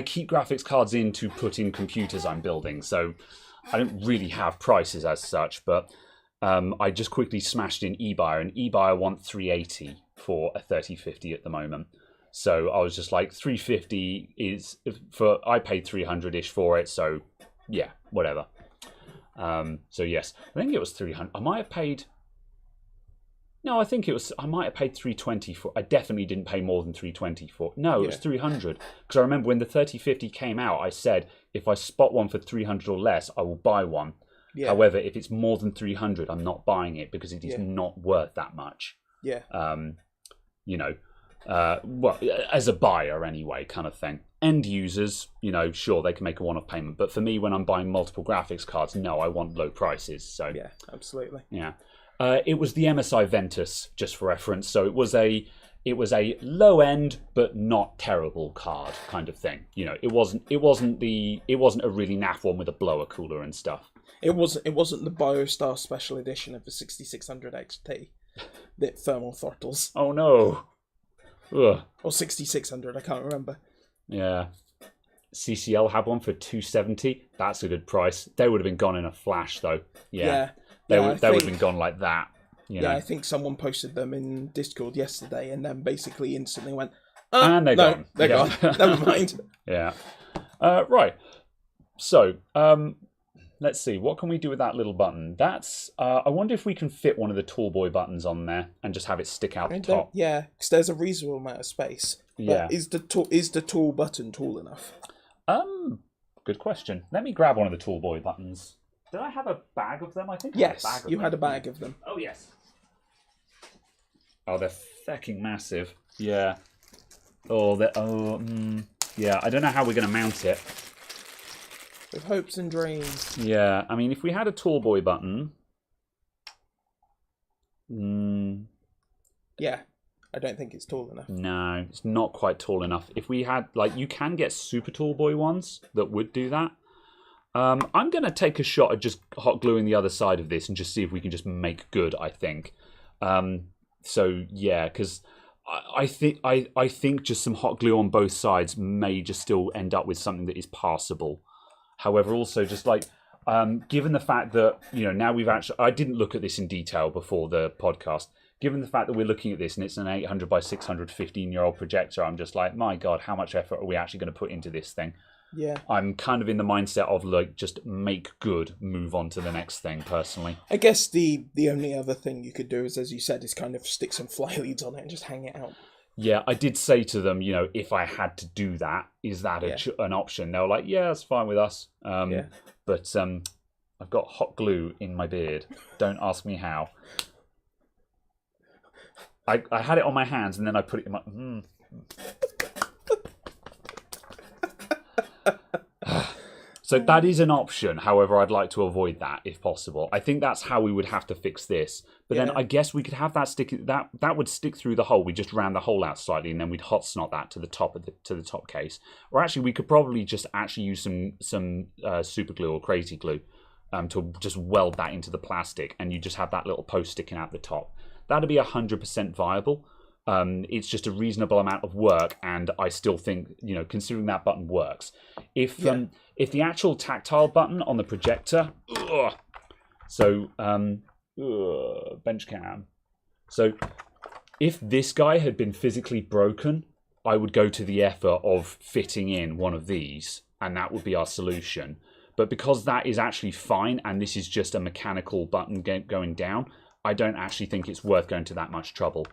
keep graphics cards in to put in computers I'm building, so I don't really have prices as such. But I just quickly smashed in eBuyer, and eBuyer want 380 for a 3050 at the moment. So I was just like, 350 is I paid 300-ish for it, so yeah, whatever. So yes, I think it was 300. I might have paid. No, I think it was. I might have paid 320 for. I definitely didn't pay more than 320 for. No, it was 300. Because I remember when the 3050 came out, I said if I spot one for 300 or less, I will buy one. Yeah. However, if it's more than 300, I'm not buying it because it is not worth that much. Yeah. You know, well, as a buyer anyway, kind of thing. End users, you know, sure, they can make a one-off payment, but for me, when I'm buying multiple graphics cards, no, I want low prices. So yeah, absolutely. Yeah. It was the MSI Ventus, just for reference. So it was a low end but not terrible card kind of thing. You know, it wasn't a really naff one with a blower cooler and stuff. It wasn't the BioStar Special Edition of the 6600 XT that thermal throttles. Oh no. Ugh. Or 6600, I can't remember. Yeah. CCL had one for 270. That's a good price. They would have been gone in a flash though. Yeah. They would have been gone like that. You know? I think someone posted them in Discord yesterday and then basically instantly went, and they're gone. They're gone. Never mind. Yeah. Right. So, let's see. What can we do with that little button? That's. I wonder if we can fit one of the tall boy buttons on there and just have it stick out the top. Yeah, because there's a reasonable amount of space. But is the tall button tall enough? Good question. Let me grab one of the tall boy buttons. Did I have a bag of them? I think yes, you had a bag of them. Oh, yes. Oh, they're fucking massive. Yeah. Oh, yeah, I don't know how we're going to mount it. With hopes and dreams. Yeah, I mean, if we had a tall boy button... Yeah, I don't think it's tall enough. No, it's not quite tall enough. If we had, like, you can get super tall boy ones that would do that. I'm going to take a shot at just hot gluing the other side of this and just see if we can just make good, I think. So, yeah, because I think just some hot glue on both sides may just still end up with something that is passable. However, also just like, given the fact that, now we've actually... I didn't look at this in detail before the podcast. Given the fact that we're looking at this and it's an 800 by 600 15-year-old projector, I'm just like, my God, how much effort are we actually going to put into this thing? Yeah. I'm kind of in the mindset of like just make good, move on to the next thing personally. I guess the only other thing you could do is, as you said, is kind of stick some fly leads on it and just hang it out. Yeah, I did say to them, if I had to do that, is that an option? They were like, yeah, that's fine with us. But I've got hot glue in my beard. Don't ask me how. I had it on my hands and then I put it in my... So that is an option. However, I'd like to avoid that if possible. I think that's how we would have to fix this. But then I guess we could have that stick. That would stick through the hole. We just ran the hole out slightly, and then we'd hot snot that to the top of the top case. Or actually, we could probably just actually use some super glue or crazy glue to just weld that into the plastic, and you just have that little post sticking out the top. That'd be 100% viable. It's just a reasonable amount of work, and I still think, considering that button works. If the actual tactile button on the projector, bench cam. So if this guy had been physically broken, I would go to the effort of fitting in one of these, and that would be our solution. But because that is actually fine, and this is just a mechanical button going down, I don't actually think it's worth going to that much trouble.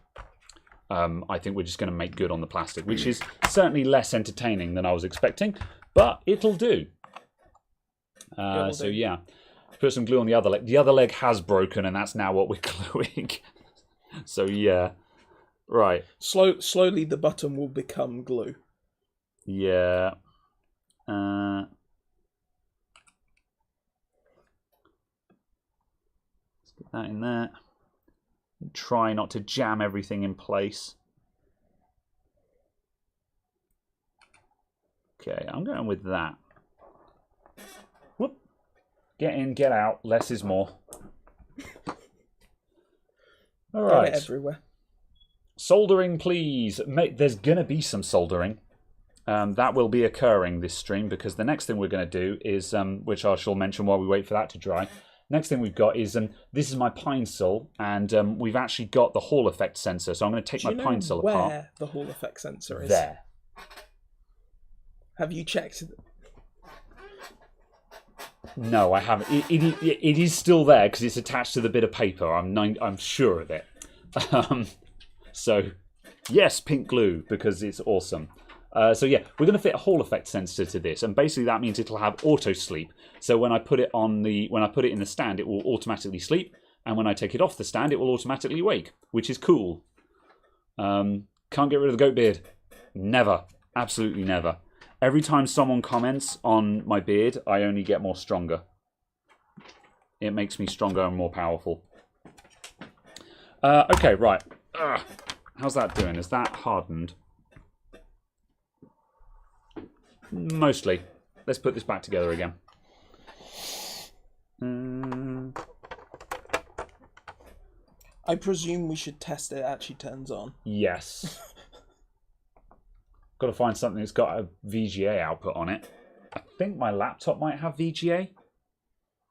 I think we're just going to make good on the plastic, which is certainly less entertaining than I was expecting, but it'll do. So yeah, put some glue on the other leg. The other leg has broken, and that's now what we're gluing. So yeah, right. Slowly, the button will become glue. Yeah. Let's get that in there. Try not to jam everything in place. Okay, I'm going with that. Whoop. Get in, get out. Less is more. All right. Everywhere. Soldering, please. There's going to be some soldering. That will be occurring this stream, because the next thing we're going to do is, which I shall mention while we wait for that to dry. Next thing we've got is, this is my pine sol, and we've actually got the Hall effect sensor. So I'm going to take my pine sol apart. Where the Hall effect sensor is? There. Have you checked? No, I haven't. It is still there because it's attached to the bit of paper. I'm sure of it. So yes, pink glue, because it's awesome. So yeah, we're going to fit a Hall effect sensor to this, and basically that means it'll have auto sleep. So when I put it in the stand, it will automatically sleep, and when I take it off the stand, it will automatically wake, which is cool. Can't get rid of the goat beard. Never, absolutely never. Every time someone comments on my beard, I only get more stronger. It makes me stronger and more powerful. Okay, right. How's that doing? Is that hardened? Mostly. Let's put this back together again. I presume we should test it actually turns on. Yes. Got to find something that's got a VGA output on it. I think my laptop might have VGA,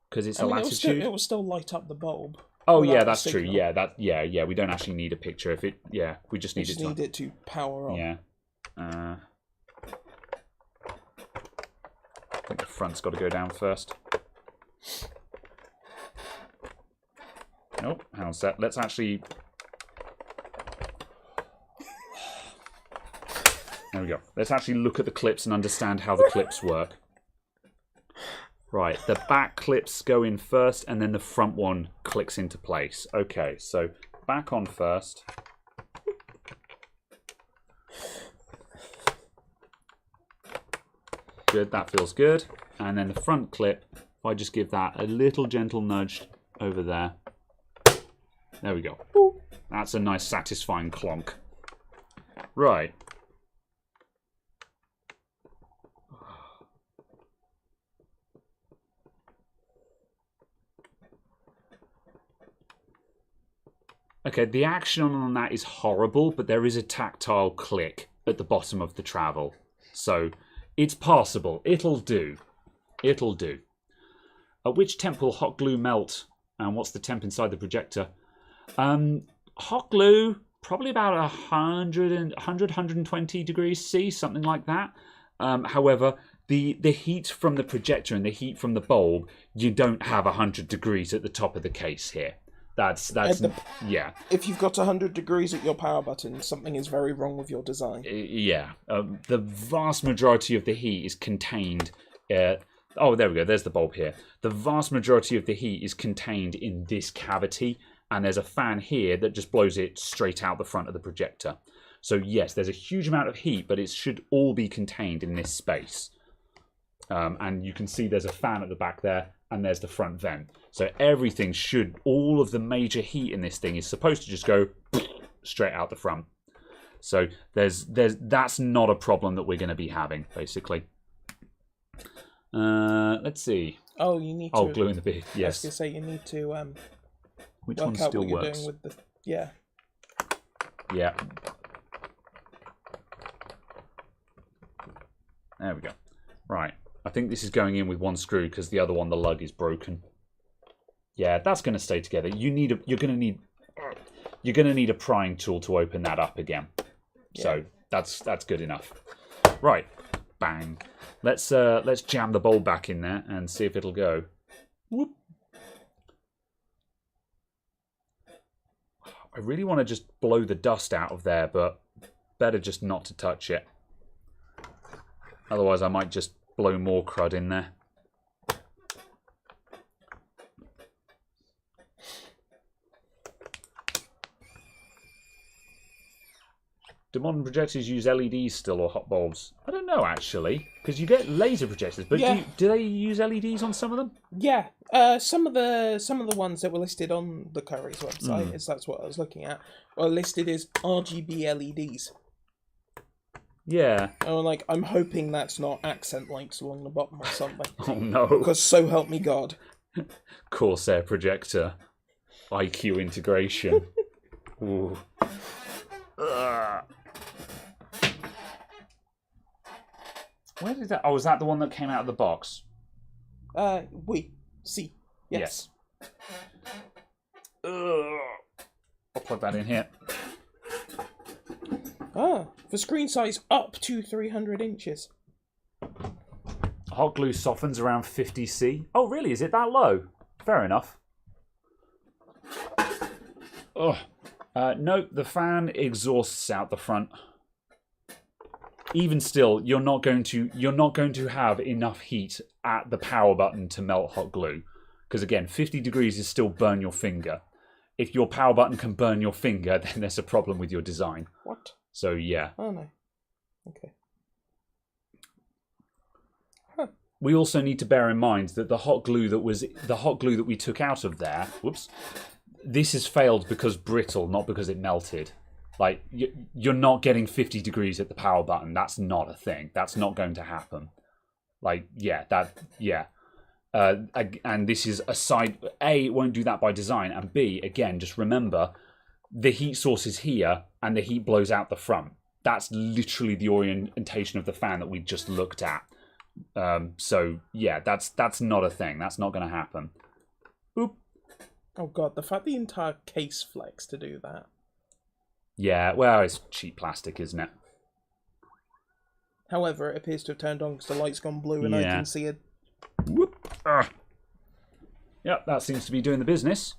because it's a latitude. It will still light up the bulb. Oh yeah, that's true. Yeah, yeah. We don't actually need a picture if it. Yeah, we just need it to power on. Yeah. I think the front's got to go down first. Nope. How's that? Let's actually. There we go. Let's actually look at the clips and understand how the clips work. Right, the back clips go in first, and then the front one clicks into place. Okay, so back on first. Good, that feels good. And then the front clip, if I just give that a little gentle nudge over there. There we go. That's a nice satisfying clonk. Right. Okay, the action on that is horrible, but there is a tactile click at the bottom of the travel. So it's passable. It'll do. It'll do. At which temp will hot glue melt? And what's the temp inside the projector? Hot glue, probably about 120 degrees C, something like that. However, the heat from the projector and the heat from the bulb, you don't have 100 degrees at the top of the case here. That's yeah. If you've got 100 degrees at your power button, something is very wrong with your design. Yeah. The vast majority of the heat is contained... oh, there we go. There's the bulb here. The vast majority of the heat is contained in this cavity, and there's a fan here that just blows it straight out the front of the projector. So yes, there's a huge amount of heat, but it should all be contained in this space. And you can see there's a fan at the back there, and there's the front vent. So everything should, all of the major heat in this thing is supposed to just go straight out the front. So that's not a problem that we're going to be having, basically. Let's see. Oh, you need to... Oh, glue in the bit, yes. I was going to say, you need to Which work one out still what you're works? doing with the... Yeah. Yeah. There we go. Right. I think this is going in with one screw because the other one, the lug, is broken. Yeah, that's going to stay together. You're going to need a prying tool to open that up again. Yeah. So that's good enough. Right. Bang. Let's jam the bulb back in there and see if it'll go. Whoop. I really want to just blow the dust out of there, but better just not to touch it. Otherwise, I might just blow more crud in there. Do modern projectors use LEDs still or hot bulbs? I don't know, actually, because you get laser projectors, but yeah. do they use LEDs on some of them? Yeah, some of the ones that were listed on the Curry's website, is that's what I was looking at, are listed as RGB LEDs. Yeah. Oh, like, I'm hoping that's not accent lights along the bottom or something. Oh no. Because so help me God. Corsair projector. IQ integration. Ooh. Where did that... Oh, was that the one that came out of the box? Oui. Si. Yes. I'll plug that in here. Ah, for screen size up to 300 inches. Hot glue softens around 50C. Oh, really? Is it that low? Fair enough. Oh, no, the fan exhausts out the front. Even still, you're not going to have enough heat at the power button to melt hot glue, because again, 50 degrees is still burn your finger. If your power button can burn your finger, then there's a problem with your design. What? So yeah. Oh no. Okay. Huh. We also need to bear in mind that the hot glue that we took out of there. Whoops. This has failed because brittle, not because it melted. Like, you're not getting 50 degrees at the power button. That's not a thing. That's not going to happen. Like, yeah, and this is a side... A, it won't do that by design. And B, again, just remember, the heat source is here, and the heat blows out the front. That's literally the orientation of the fan that we just looked at. So, yeah, that's not a thing. That's not going to happen. Boop. Oh, God, the fact the entire case flex to do that. Yeah, well, it's cheap plastic, isn't it? However, it appears to have turned on because the light's gone blue and I can see it. Whoop. Yep, that seems to be doing the business.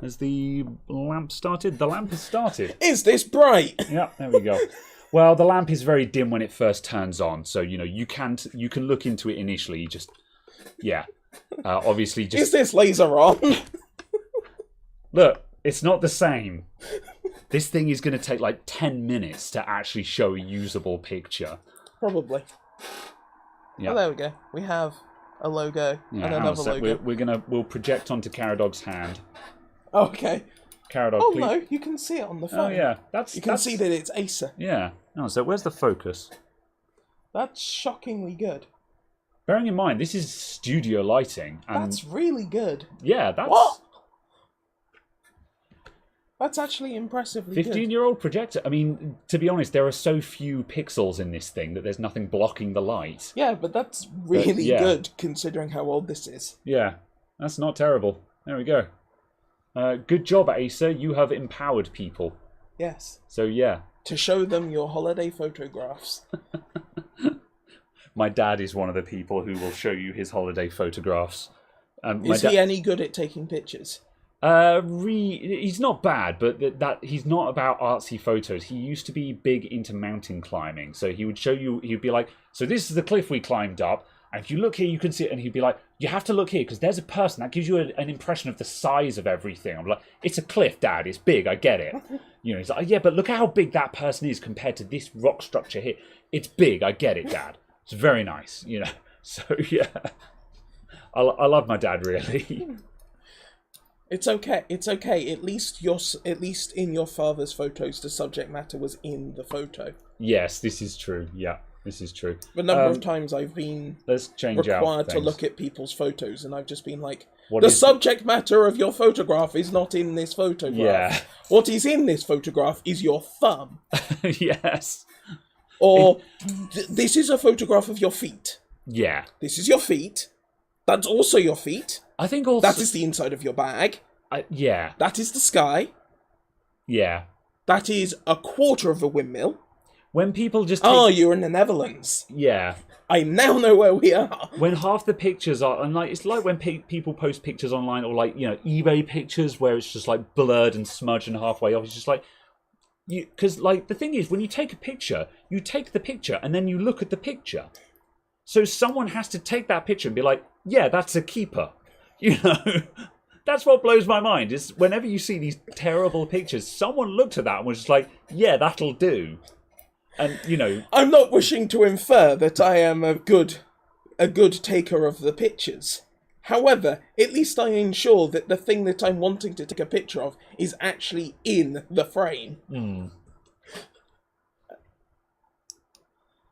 Has the lamp started? The lamp has started. Is this bright? Yep, there we go. Well, the lamp is very dim when it first turns on, so you can look into it initially. You just, obviously just. Is this laser on? Look, it's not the same. This thing is going to take like 10 minutes to actually show a usable picture. Probably. Yeah. Oh, there we go. We have a logo and another logo. We'll project onto Caradog's hand. Okay. Caradog, oh please. No, you can see it on the phone. Oh yeah, you can see that it's Acer. Yeah. Oh, so where's the focus? That's shockingly good. Bearing in mind, this is studio lighting. And that's really good. yeah, that's. What? That's actually impressively good. 15-year-old projector. I mean, to be honest, there are so few pixels in this thing that there's nothing blocking the light. Yeah, but that's really yeah. good considering how old this is. Yeah, that's not terrible. There we go. Good job, Asa. You have empowered people. Yes. So, yeah. To show them your holiday photographs. My dad is one of the people who will show you his holiday photographs. Is he any good at taking pictures? He's not bad, but that he's not about artsy photos. He used to be big into mountain climbing, so he would show you. He'd be like, "So this is the cliff we climbed up, and if you look here, you can see it." And he'd be like, "You have to look here because there's a person that gives you an impression of the size of everything." I'm like, "It's a cliff, Dad. It's big. I get it." You know, he's like, "Yeah, but look how big that person is compared to this rock structure here. It's big. I get it, Dad. It's very nice." You know, so yeah, I love my dad really. It's okay. It's okay. At least in your father's photos, the subject matter was in the photo. Yes, this is true. Yeah, this is true. The number of times I've been required to look at people's photos, and I've just been like, the subject matter of your photograph is not in this photograph. Yeah. What is in this photograph is your thumb. Yes. Or this is a photograph of your feet. Yeah. This is your feet. That's also your feet. I think also... That is the inside of your bag. Yeah. That is the sky. Yeah. That is a quarter of a windmill. When people just Oh, you're in the Netherlands. Yeah. I now know where we are. When half the pictures are... And like, it's like when people post pictures online, or like, you know, eBay pictures where it's just like blurred and smudged and halfway off. It's just like... Because like, the thing is, when you take a picture, you take the picture and then you look at the picture. So someone has to take that picture and be like, yeah, that's a keeper. You know, that's what blows my mind, is whenever you see these terrible pictures, someone looked at that and was just like, yeah, that'll do. And, you know... I'm not wishing to infer that I am a good taker of the pictures. However, at least I ensure that the thing that I'm wanting to take a picture of is actually in the frame.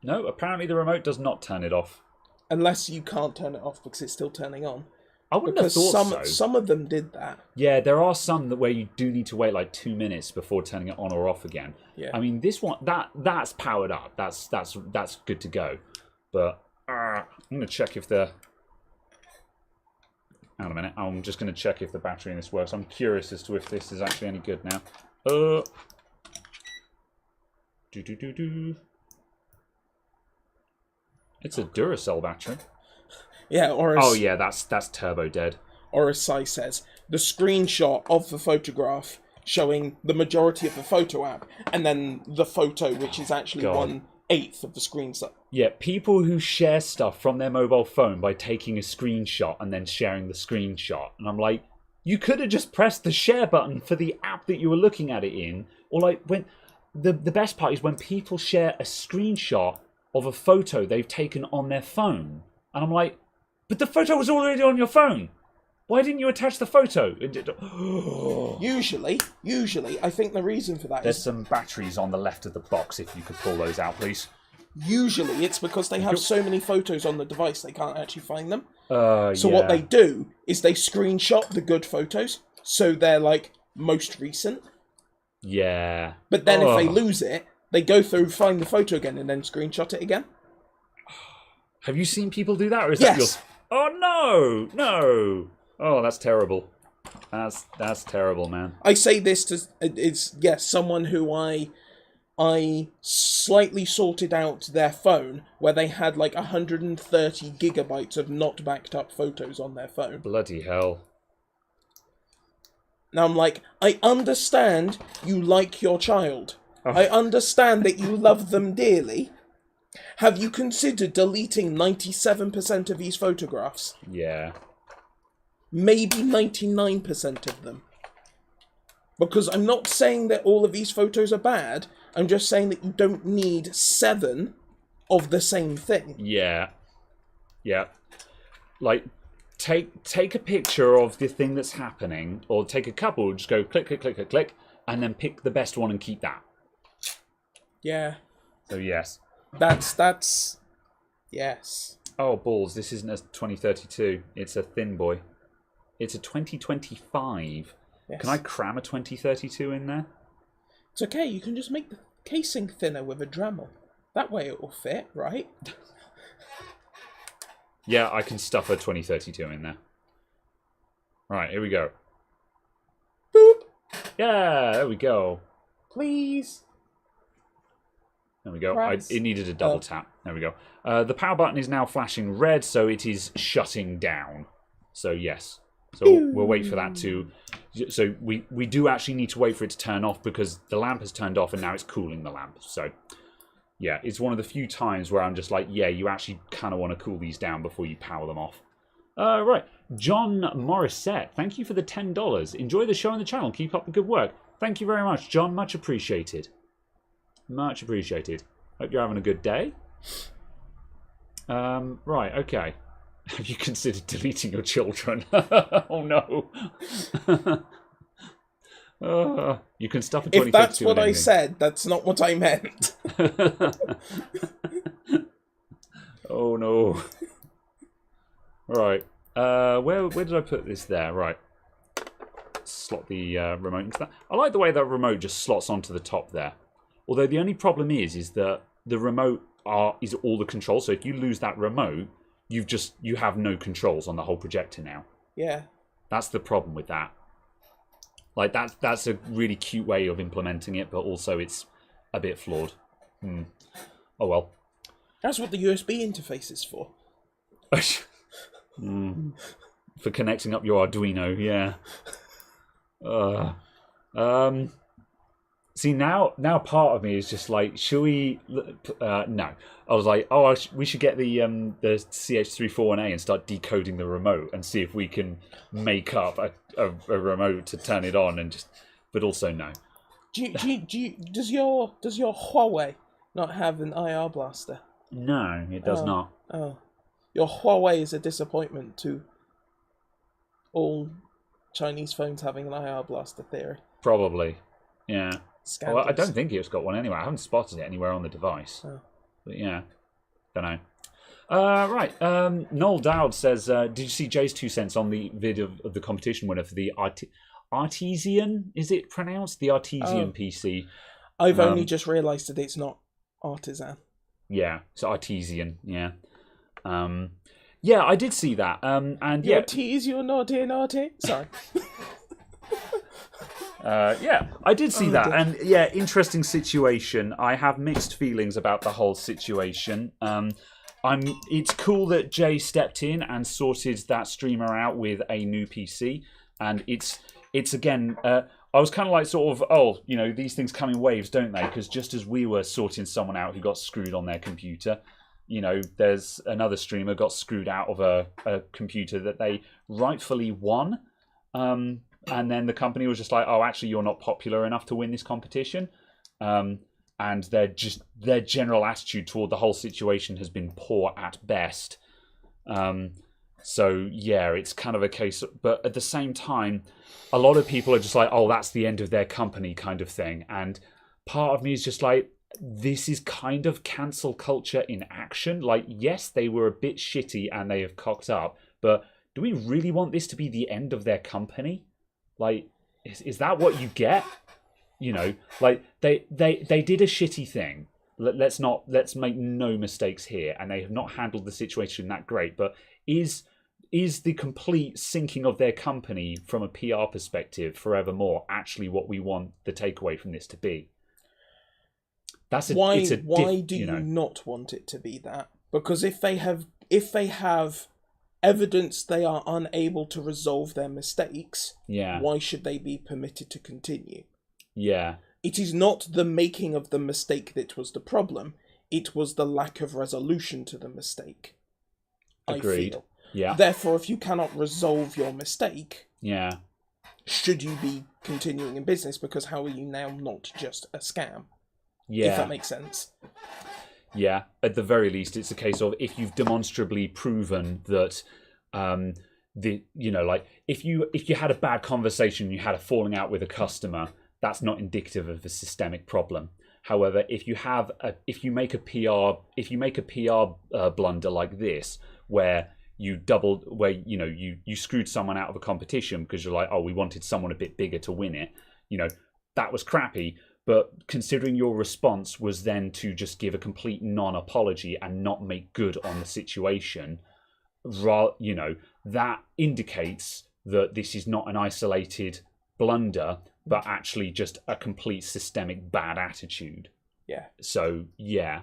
No, apparently the remote does not turn it off. Unless you can't turn it off because it's still turning on. I wouldn't have thought so. Some of them did that. Yeah, there are some where you do need to wait like 2 minutes before turning it on or off again. Yeah. I mean, this one that's powered up. That's good to go. But I'm gonna check if the. Hang on a minute. I'm just gonna check if the battery in this works. I'm curious as to if this is actually any good now. It's a Duracell battery. Yeah, or oh yeah, that's turbo dead. Or as Sai says, the screenshot of the photograph showing the majority of the photo app, and then the photo, which is actually 1/8 of the screenshot. Yeah, people who share stuff from their mobile phone by taking a screenshot and then sharing the screenshot. And I'm like, you could have just pressed the share button for the app that you were looking at it in. Or like, when the best part is when people share a screenshot of a photo they've taken on their phone. And I'm like, but the photo was already on your phone. Why didn't you attach the photo? Usually, I think the reason for that There's some batteries on the left of the box, if you could pull those out, please. Usually, it's because they have so many photos on the device, they can't actually find them. So yeah. what they do is they screenshot the good photos, so they're, like, most recent. Yeah. But then if they lose it, they go through, find the photo again, and then screenshot it again. Have you seen people do that? Or is yes. that your... Oh, no! Oh, that's terrible. That's terrible, man. I say this to... It's, yes, someone who I slightly sorted out their phone where they had like 130 gigabytes of not backed up photos on their phone. Bloody hell. Now I'm like, I understand you like your child. I understand that you love them dearly. Have you considered deleting 97% of these photographs? Yeah. Maybe 99% of them. Because I'm not saying that all of these photos are bad. I'm just saying that you don't need 7 of the same thing. Yeah. Yeah. Like, take a picture of the thing that's happening, or take a couple, just go click, click, click, click, click, and then pick the best one and keep that. Yeah. So, yes. That's... Yes. Oh, balls, this isn't a 2032. It's a thin boy. It's a 2025. Yes. Can I cram a 2032 in there? It's okay, you can just make the casing thinner with a Dremel. That way it will fit, right? Yeah, I can stuff a 2032 in there. Right, here we go. Boop! Yeah, there we go. Please. There we go. Press. It needed a double tap. There we go. The power button is now flashing red, so it is shutting down. So yes. So we'll wait for that to... So we do actually need to wait for it to turn off because the lamp has turned off and now it's cooling the lamp. So yeah, it's one of the few times where I'm just like, yeah, you actually kind of want to cool these down before you power them off. Right. John Morissette, thank you for the $10. Enjoy the show and the channel. Keep up the good work. Thank you very much, John. Much appreciated. Much appreciated. Hope you're having a good day. Right, okay. Have you considered deleting your children? Oh no. You can stuff a 2032 If that's what in I anything. said, that's not what I meant. Oh no. Right. Where did I put this there? Right. Slot the remote into that. I like the way that remote just slots onto the top there. Although the only problem is that the remote is all the controls. So if you lose that remote, you have no controls on the whole projector now. Yeah. That's the problem with that. Like that's a really cute way of implementing it, but also it's a bit flawed. Oh well. That's what the USB interface is for. For connecting up your Arduino, yeah. See, now part of me is just like, should we... no. I was like, we should get the CH341A and start decoding the remote and see if we can make up a remote to turn it on and just... But also, no. Does your Huawei not have an IR blaster? No, it does not. Oh. Your Huawei is a disappointment to all Chinese phones having an IR blaster theory. Probably. Yeah. Well, I don't Scandalous. think it's got one anyway. I haven't spotted it anywhere on the device. Oh. But yeah, don't know. Right. Noel Dowd says, did you see Jay's 2 cents on the video of the competition winner for the Artesian? Is it pronounced? The Artesian PC. I've only just realised that it's not Artisan. Yeah, it's Artesian. Yeah. Yeah, I did see that. And yeah. Your tease, you're naughty. Sorry. Yeah, I did see that, and yeah, interesting situation. I have mixed feelings about the whole situation. It's cool that Jay stepped in and sorted that streamer out with a new PC, and it's again. I was kind of like sort of, these things come in waves, don't they? Because just as we were sorting someone out who got screwed on their computer, there's another streamer got screwed out of a computer that they rightfully won. And then the company was just like, oh, actually, you're not popular enough to win this competition. And their general attitude toward the whole situation has been poor at best. So, yeah, it's kind of a case. But at the same time, a lot of people are just like, oh, that's the end of their company kind of thing. And part of me is just like, this is kind of cancel culture in action. Like, yes, they were a bit shitty and they have cocked up. But do we really want this to be the end of their company? Like, is that what you get? Like they did a shitty thing. Let's make no mistakes here, and they have not handled the situation that great. But is the complete sinking of their company from a PR perspective forevermore actually what we want the takeaway from this to be? Why do you not want it to be that? Because if they have evidence they are unable to resolve their mistakes, why should they be permitted to continue? Yeah. It is not the making of the mistake that was the problem. It was the lack of resolution to the mistake. Agreed. I feel. Yeah. Therefore, if you cannot resolve your mistake, should you be continuing in business? Because how are you now not just a scam? Yeah. If that makes sense. Yeah, at the very least, it's a case of if you've demonstrably proven that, if you had a bad conversation, you had a falling out with a customer, that's not indicative of a systemic problem. However, if you make a PR blunder like this, where you doubled, where you screwed someone out of a competition because you're like, oh, we wanted someone a bit bigger to win it. That was crappy. But considering your response was then to just give a complete non-apology and not make good on the situation, that indicates that this is not an isolated blunder, but actually just a complete systemic bad attitude. Yeah. So, yeah.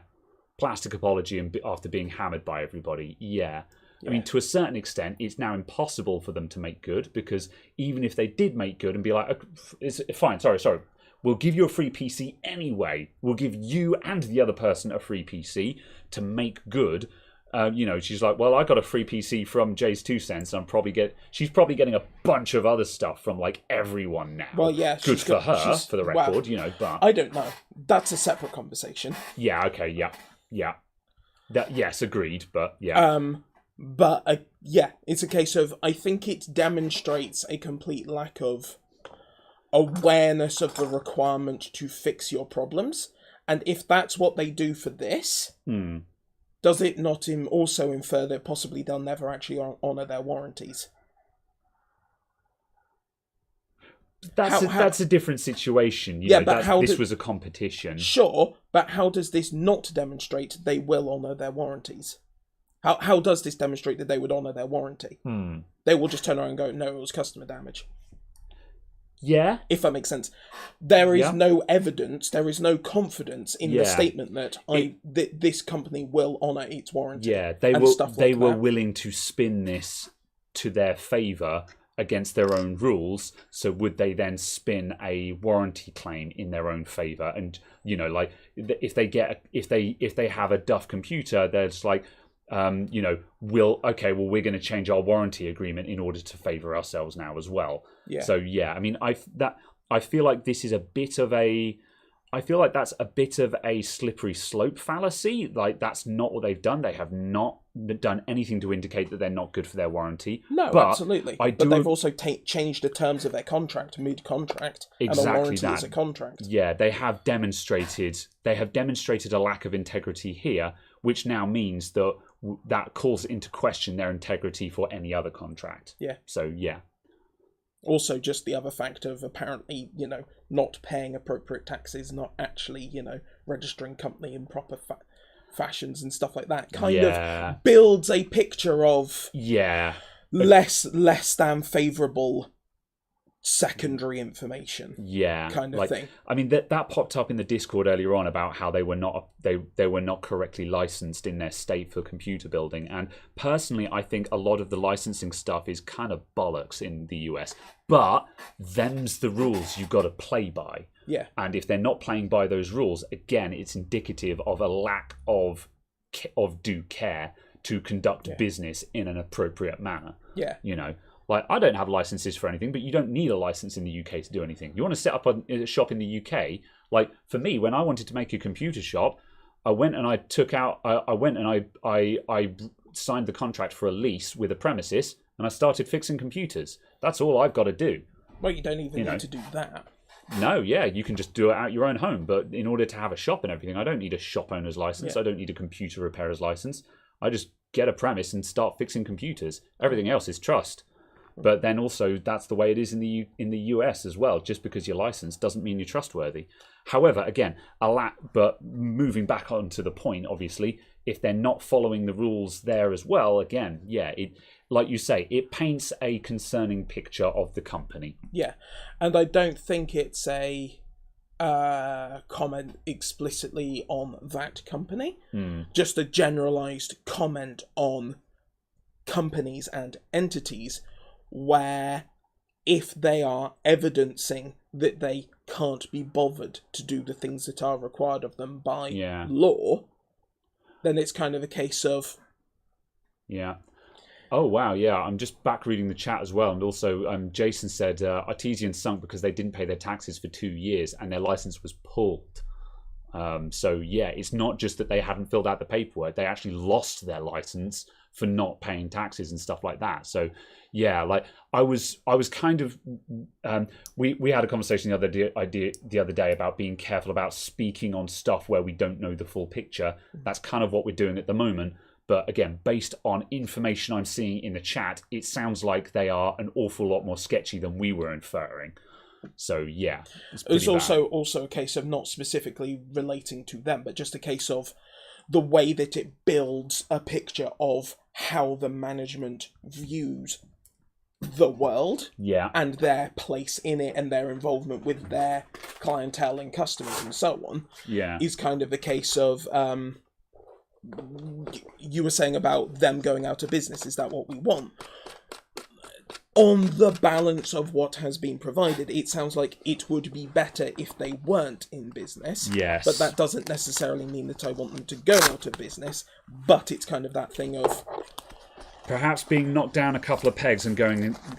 Plastic apology and after being hammered by everybody, yeah. I mean, to a certain extent, it's now impossible for them to make good, because even if they did make good and be like, it's fine, sorry, we'll give you a free PC anyway. We'll give you and the other person a free PC to make good. She's like, well, I got a free PC from Jay's 2 cents. And she's probably getting a bunch of other stuff from like everyone now. Well, yeah, good for her, for the record, but I don't know. That's a separate conversation. Yeah. Okay. Yeah. Yes, agreed. But yeah. It's a case of, I think it demonstrates a complete lack of awareness of the requirement to fix your problems. And if that's what they do for this, does it not also infer that possibly they'll never actually honour their warranties? That's a different situation. This was a competition. Sure, but how does this not demonstrate they will honour their warranties? How does this demonstrate that they would honour their warranty? They will just turn around and go, no, it was customer damage. Yeah. If that makes sense. There is no evidence, there is no confidence in the statement that this company will honour its warranty. Yeah, they were willing to spin this to their favour against their own rules. So would they then spin a warranty claim in their own favour? And if they have a duff computer, they're just like, we're going to change our warranty agreement in order to favour ourselves now as well. Yeah. So yeah, I mean, I feel like this is that's a bit of a slippery slope fallacy. Like, that's not what they've done. They have not done anything to indicate that they're not good for their warranty. No, absolutely. But they've also changed the terms of their contract mid-contract, exactly, and a warranty is a contract. Yeah, they have demonstrated a lack of integrity here, which now means that calls into question their integrity for any other contract. Yeah. So yeah. Also, just the other fact of apparently, not paying appropriate taxes, not actually, registering company in proper fashions and stuff like that, kind of builds a picture of less than favourable secondary information. Yeah, kind of thing. I mean, that popped up in the Discord earlier on about how they were not correctly licensed in their state for computer building. And personally, I think a lot of the licensing stuff is kind of bollocks in the US. But them's the rules you've got to play by. Yeah. And if they're not playing by those rules, again, it's indicative of a lack of due care to conduct business in an appropriate manner. Yeah. Like, I don't have licenses for anything, but you don't need a license in the UK to do anything. You want to set up a shop in the UK? Like, for me, when I wanted to make a computer shop, I went and I signed the contract for a lease with a premises, and I started fixing computers. That's all I've got to do. Well, you don't even need to do that. No, yeah, you can just do it out your own home. But in order to have a shop and everything, I don't need a shop owner's license. I don't need a computer repairer's license. I just get a premise and start fixing computers. Everything else is trust. But then also, that's the way it is in the US as well. Just because you're licensed doesn't mean you're trustworthy. However, again, but moving back onto the point, obviously, if they're not following the rules there as well, again, like you say, it paints a concerning picture of the company. Yeah, and I don't think it's a comment explicitly on that company. Just a generalized comment on companies and entities where, if they are evidencing that they can't be bothered to do the things that are required of them by law, then it's kind of a case of... Yeah. Oh, wow, yeah. I'm just back reading the chat as well. And also, Jason said Artesian sunk because they didn't pay their taxes for 2 years and their license was pulled. So, yeah, it's not just that they hadn't filled out the paperwork. They actually lost their license for not paying taxes and stuff like that. So, yeah, like I was kind of we had a conversation the other day about being careful about speaking on stuff where we don't know the full picture. That's kind of what we're doing at the moment. But again, based on information I'm seeing in the chat, it sounds like they are an awful lot more sketchy than we were inferring. So yeah, it's also a case of not specifically relating to them, but just a case of the way that it builds a picture of how the management views the world, and their place in it, and their involvement with their clientele and customers and so on. Is kind of a case of you were saying about them going out of business. Is that what we want? On the balance of what has been provided, it sounds like it would be better if they weren't in business. Yes. But that doesn't necessarily mean that I want them to go out of business. But it's kind of that thing of perhaps being knocked down a couple of pegs and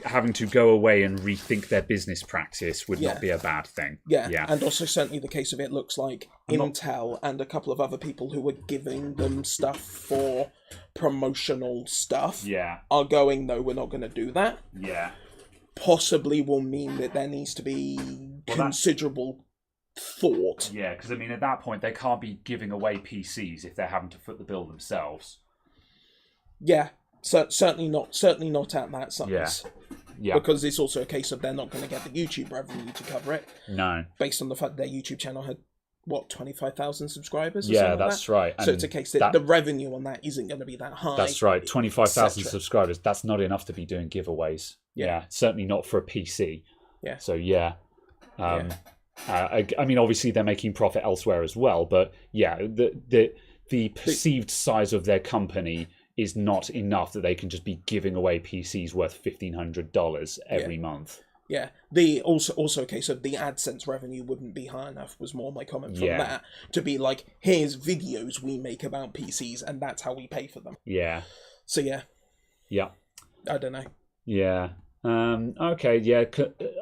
having to go away and rethink their business practice would not be a bad thing. Yeah, and also certainly the case of it looks like Intel and a couple of other people who were giving them stuff for promotional stuff are going, no, we're not going to do that. Possibly will mean that there needs to be considerable thought. Yeah, because I mean, at that point, they can't be giving away PCs if they're having to foot the bill themselves. Yeah. So, certainly not at that size. Yeah. Because it's also a case of they're not going to get the YouTube revenue to cover it. No. Based on the fact their YouTube channel had, 25,000 subscribers? Or yeah, that's right. So it's a case that the revenue on that isn't going to be that high. That's right. 25,000 subscribers. That's not enough to be doing giveaways. Yeah. Certainly not for a PC. Yeah. So, I mean, obviously they're making profit elsewhere as well, but yeah, the perceived size of their company is not enough that they can just be giving away PCs worth $1,500 every month. Yeah. The also a case of the AdSense revenue wouldn't be high enough was more my comment from that. To be like, here's videos we make about PCs and that's how we pay for them. Yeah. So yeah. Yeah. I don't know. Yeah. Okay, yeah.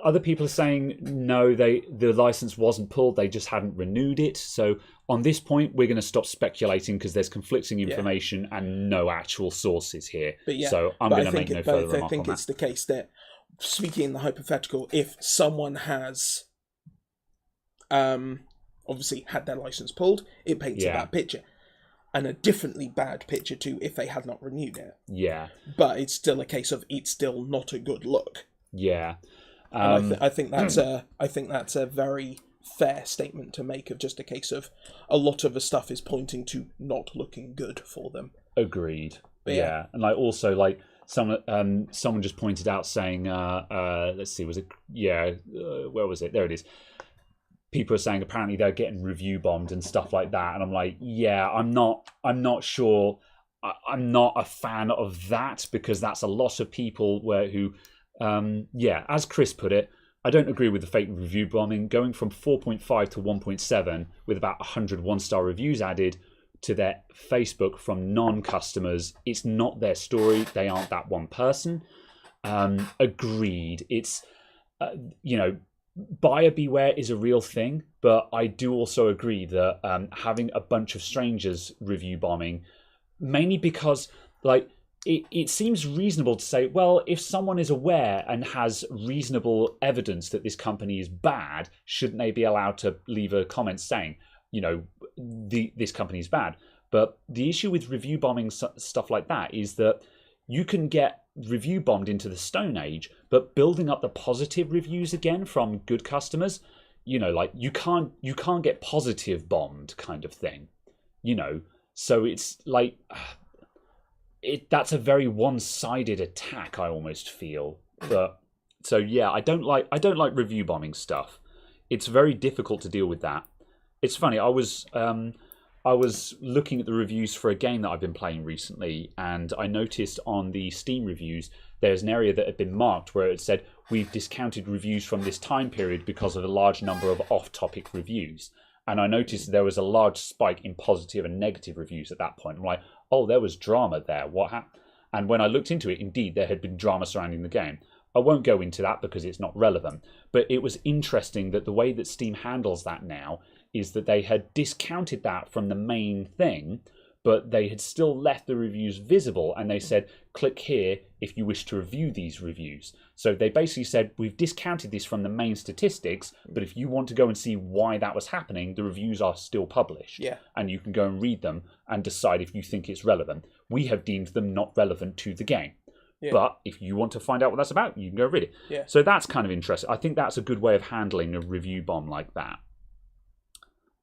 Other people are saying no, the license wasn't pulled, they just hadn't renewed it. So on this point, we're going to stop speculating because there's conflicting information and no actual sources here. So I'm going to make no further remark on that. I think it's the case that, speaking in the hypothetical, if someone has obviously had their license pulled, it paints a bad picture. And a differently bad picture too if they had not renewed it. Yeah. But it's still a case of it's still not a good look. Yeah. I think that's a very fair statement to make, of just a case of a lot of the stuff is pointing to not looking good for them. Agreed. Yeah. And someone just pointed out saying let's see, was it where was it? There it is. People are saying apparently they're getting review bombed and stuff like that, and I'm like, I'm not sure. I'm not a fan of that, because that's a lot of people who, as Chris put it, I don't agree with the fake review bombing. Going from 4.5 to 1.7 with about 100 one-star reviews added to their Facebook from non-customers, it's not their story. They aren't that one person. Agreed. It's buyer beware is a real thing, but I do also agree that having a bunch of strangers review bombing, mainly because it seems reasonable to say, well, if someone is aware and has reasonable evidence that this company is bad, shouldn't they be allowed to leave a comment saying, this company is bad? But the issue with review bombing stuff like that is that you can get review bombed into the Stone Age, but building up the positive reviews again from good customers, you can't get positive bombed kind of thing, so it's like that's a very one-sided attack, I almost feel. But so I don't like review bombing stuff. It's very difficult to deal with that. It's funny, I was looking at the reviews for a game that I've been playing recently, and I noticed on the Steam reviews there's an area that had been marked where it said, we've discounted reviews from this time period because of a large number of off-topic reviews. And I noticed there was a large spike in positive and negative reviews at that point. I'm like, oh, there was drama there. What happened? And when I looked into it, indeed, there had been drama surrounding the game. I won't go into that because it's not relevant, but it was interesting that the way that Steam handles that now is that they had discounted that from the main thing, but they had still left the reviews visible, and they said, click here if you wish to review these reviews. So they basically said, we've discounted this from the main statistics, but if you want to go and see why that was happening, the reviews are still published. Yeah. And you can go and read them and decide if you think it's relevant. We have deemed them not relevant to the game. Yeah. But if you want to find out what that's about, you can go read it. Yeah. So that's kind of interesting. I think that's a good way of handling a review bomb like that.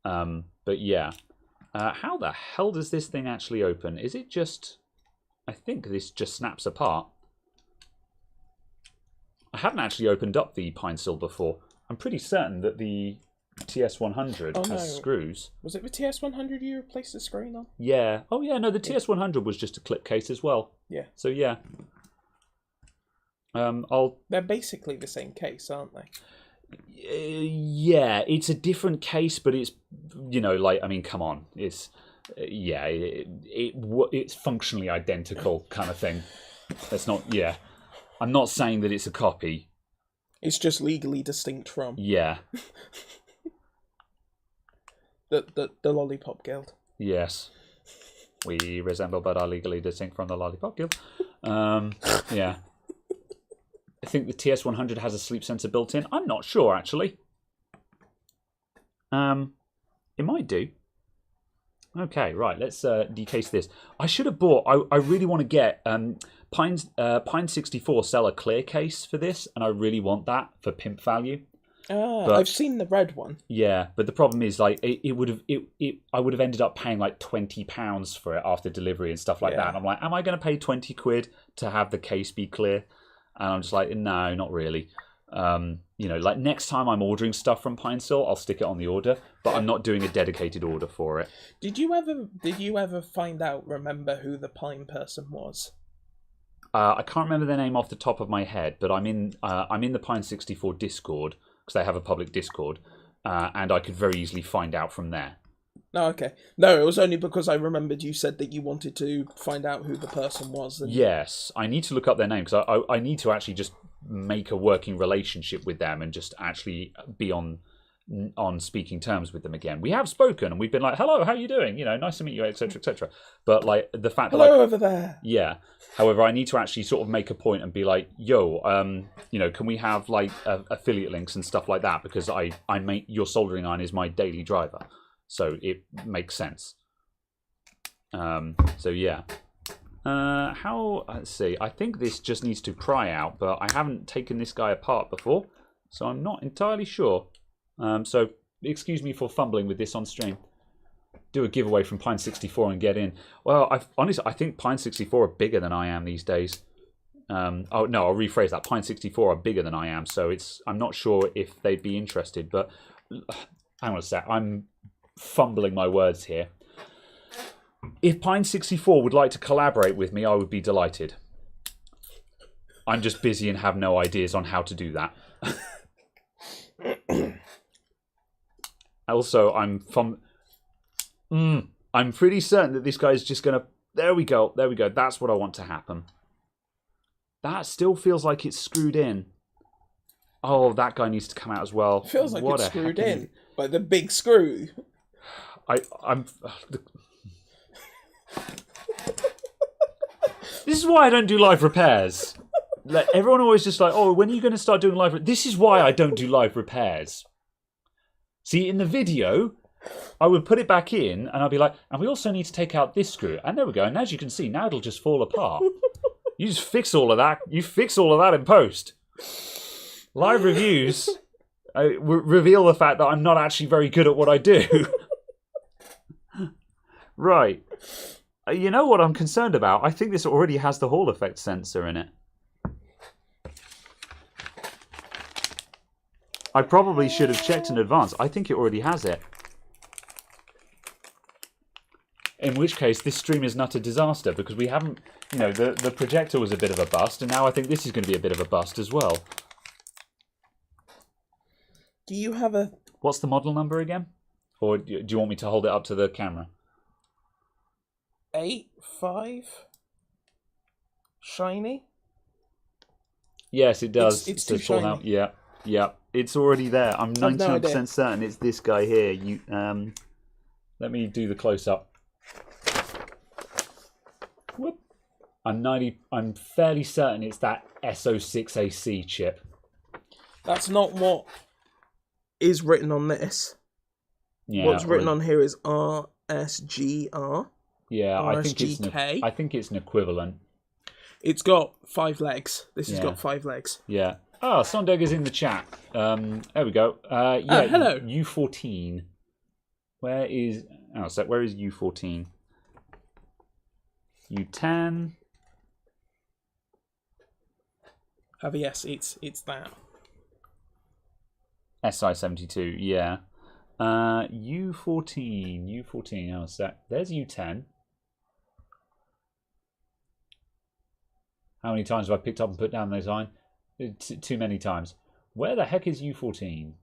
But yeah. How the hell does this thing actually open? Is it just... I think this just snaps apart. I haven't actually opened up the Pine Sill before. I'm pretty certain that the TS100 has screws. Was it the TS100 you replaced the screen on? Yeah. Oh yeah, no, the TS100 was just a clip case as well. Yeah. So yeah. They're basically the same case, aren't they? Yeah, it's a different case, but it's, you know, like, I mean, come on, it's, yeah, it's functionally identical kind of thing. That's not, yeah. I'm not saying that it's a copy. It's just legally distinct from. Yeah. The Lollipop Guild. Yes. We resemble but are legally distinct from the Lollipop Guild. Yeah. I think the TS100 has a sleep sensor built in. I'm not sure, actually. It might do. Okay, right. Let's decase this. I should have bought... I really want to get... Pine 64 sell a clear case for this, and I really want that for pimp value. I've seen the red one. Yeah, but the problem is, like, I would have ended up paying like £20 for it after delivery and stuff like that. And I'm like, am I going to pay 20 quid to have the case be clear? And I'm just like, no, not really. You know, like next time I'm ordering stuff from Pine Sill, I'll stick it on the order, but I'm not doing a dedicated order for it. Did you ever remember who the Pine person was? I can't remember their name off the top of my head, but I'm in the Pine 64 Discord because they have a public Discord, and I could very easily find out from there. No, okay. No, it was only because I remembered you said that you wanted to find out who the person was. And... Yes, I need to look up their name because I need to actually just make a working relationship with them and just actually be on speaking terms with them again. We have spoken and we've been like, hello, how are you doing? You know, nice to meet you, etc., etc. But like the fact that hello over there. Yeah. However, I need to actually sort of make a point and be like, yo, you know, can we have like affiliate links and stuff like that? Because I make your soldering iron is my daily driver. So it makes sense. So yeah. Let's see. I think this just needs to pry out, but I haven't taken this guy apart before, so I'm not entirely sure. So excuse me for fumbling with this on stream. Do a giveaway from Pine 64 and get in. Well, honestly, I think Pine 64 are bigger than I am these days. Oh no, I'll rephrase that. Pine 64 are bigger than I am, so I'm not sure if they'd be interested. But hang on a sec. I'm fumbling my words here. If Pine 64 would like to collaborate with me, I would be delighted. I'm just busy and have no ideas on how to do that. Also, I'm pretty certain that this guy's just gonna... There we go. That's what I want to happen. That still feels like it's screwed in. Oh, that guy needs to come out as well. It feels like it's screwed in. Like the big screw. This is why I don't do live repairs. Like, everyone always just like, oh, when are you going to start doing live repairs? This is why I don't do live repairs. See, in the video, I would put it back in, and I'd be like, and we also need to take out this screw. And there we go. And as you can see, now it'll just fall apart. You just fix all of that. You fix all of that in post. Live reviews reveal the fact that I'm not actually very good at what I do. Right. You know what I'm concerned about? I think this already has the Hall effect sensor in it. I probably should have checked in advance. I think it already has it. In which case, this stream is not a disaster because we haven't... You know, the projector was a bit of a bust, and now I think this is going to be a bit of a bust as well. Do you have a... What's the model number again? Or do you want me to hold it up to the camera? 8.5 shiny. Yes, it does. It's too shiny. Out. Yeah. It's already there. I'm 99% certain it's this guy here. Let me do the close up. Whoop. I'm fairly certain it's that SO6AC chip. That's not what is written on this. Yeah, What's written on here is RSGR. Yeah, RSGK. I think it's an equivalent. It's got 5 legs. This has got 5 legs. Yeah. Oh, Sondegger's in the chat. There we go. Hello. U14. Where is... Oh, so where is U14? U10. Yes, it's that. SI72, yeah. U14. Oh, so there's U10. How many times have I picked up and put down those lines? Too many times. Where the heck is U14?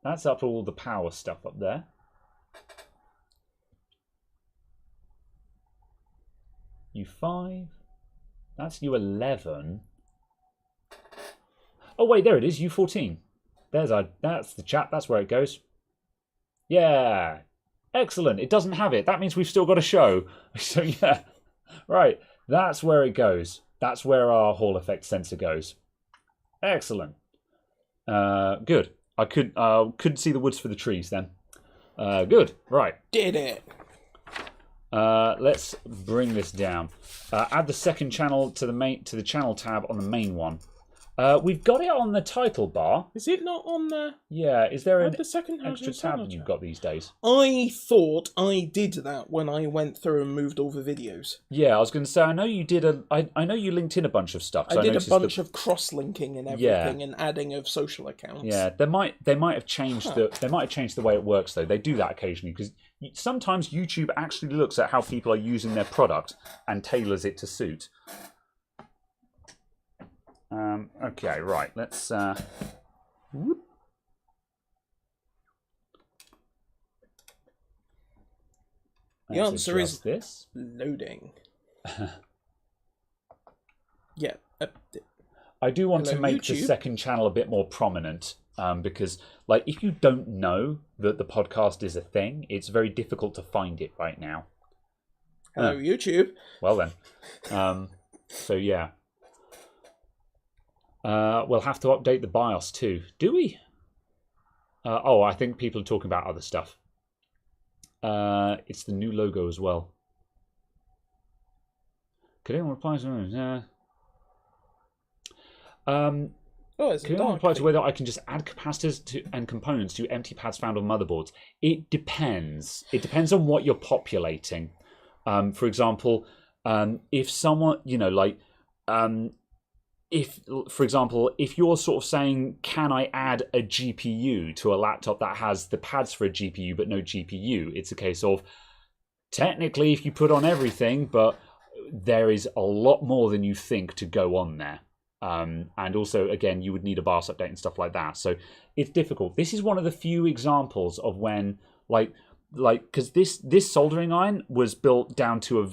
That's up all the power stuff up there. U5. That's U11. Oh wait, there it is. U14. That's the chat. That's where it goes. Yeah, excellent. It doesn't have it. That means we've still got a show. So yeah, right. That's where it goes. That's where our Hall effect sensor goes. Excellent. Good. I couldn't see the woods for the trees then. Good. Right. Did it. Let's bring this down. Add the second channel to the channel tab on the main one. We've got it on the title bar. Is it not on the... Yeah, is there an the second extra tab you've got these days? I thought I did that when I went through and moved all the videos. Yeah, I was going to say, I know you did I know you linked in a bunch of stuff. I did a bunch of cross-linking and everything, and adding of social accounts. Yeah, they might have changed the way it works though. They do that occasionally because sometimes YouTube actually looks at how people are using their product and tailors it to suit. Okay, right. Let's. Whoop. The answer is this loading. Yeah. I do want to make YouTube. the second channel a bit more prominent because, like, if you don't know that the podcast is a thing, it's very difficult to find it right now. Hello, YouTube. Well then. So yeah. We'll have to update the BIOS too. Do we? I think people are talking about other stuff. It's the new logo as well. Could anyone reply to can anyone reply to whether I can just add capacitors and components to empty pads found on motherboards? It depends. It depends on what you're populating. For example, if someone, if you're sort of saying, can I add a GPU to a laptop that has the pads for a GPU but no GPU? It's a case of, technically, if you put on everything, but there is a lot more than you think to go on there. And also, again, you would need a BIOS update and stuff like that. So it's difficult. This is one of the few examples of when, because this soldering iron was built down to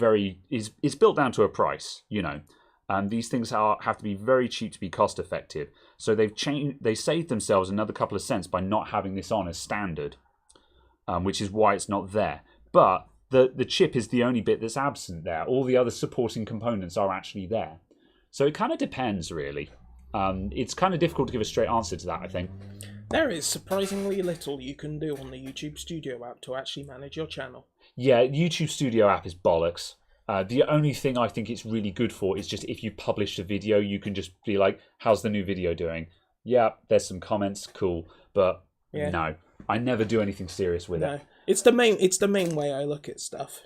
it's built down to a price, These things have to be very cheap to be cost effective. So they saved themselves another couple of cents by not having this on as standard, which is why it's not there. But the chip is the only bit that's absent there. All the other supporting components are actually there. So it kind of depends, really. It's kind of difficult to give a straight answer to that, I think. There is surprisingly little you can do on the YouTube Studio app to actually manage your channel. Yeah, YouTube Studio app is bollocks. The only thing I think it's really good for is just if you published a video, you can just be like, how's the new video doing? Yeah, there's some comments, cool. But no, I never do anything serious with it. It's the main way I look at stuff.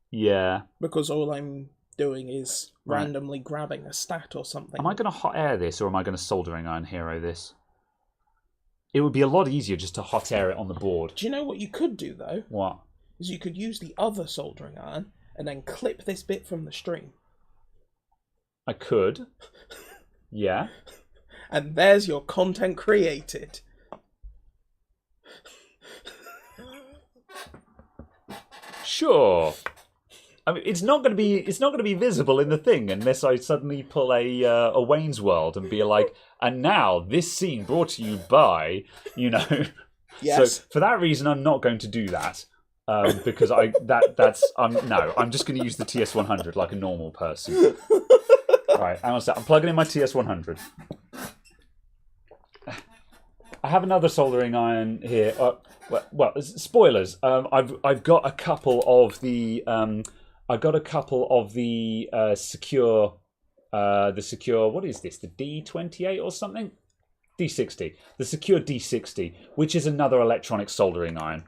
Yeah. Because all I'm doing is randomly grabbing a stat or something. Am I going to hot air this or am I going to soldering iron hero this? It would be a lot easier just to hot air it on the board. Do you know what you could do, though? What? Is you could use the other soldering iron and then clip this bit from the string. I could. Yeah. And there's your content created. Sure. I mean, it's not going to be visible in the thing unless I suddenly pull a Wayne's World and be like, and now this scene brought to you by, Yes. So for that reason, I'm not going to do that. because I'm just going to use the TS100 like a normal person. Right, hang on a sec. I'm plugging in my TS100. I have another soldering iron here. Well, spoilers. I've got a couple of the secure. The secure. What is this? The D28 or something? D60. The secure D60, which is another electronic soldering iron.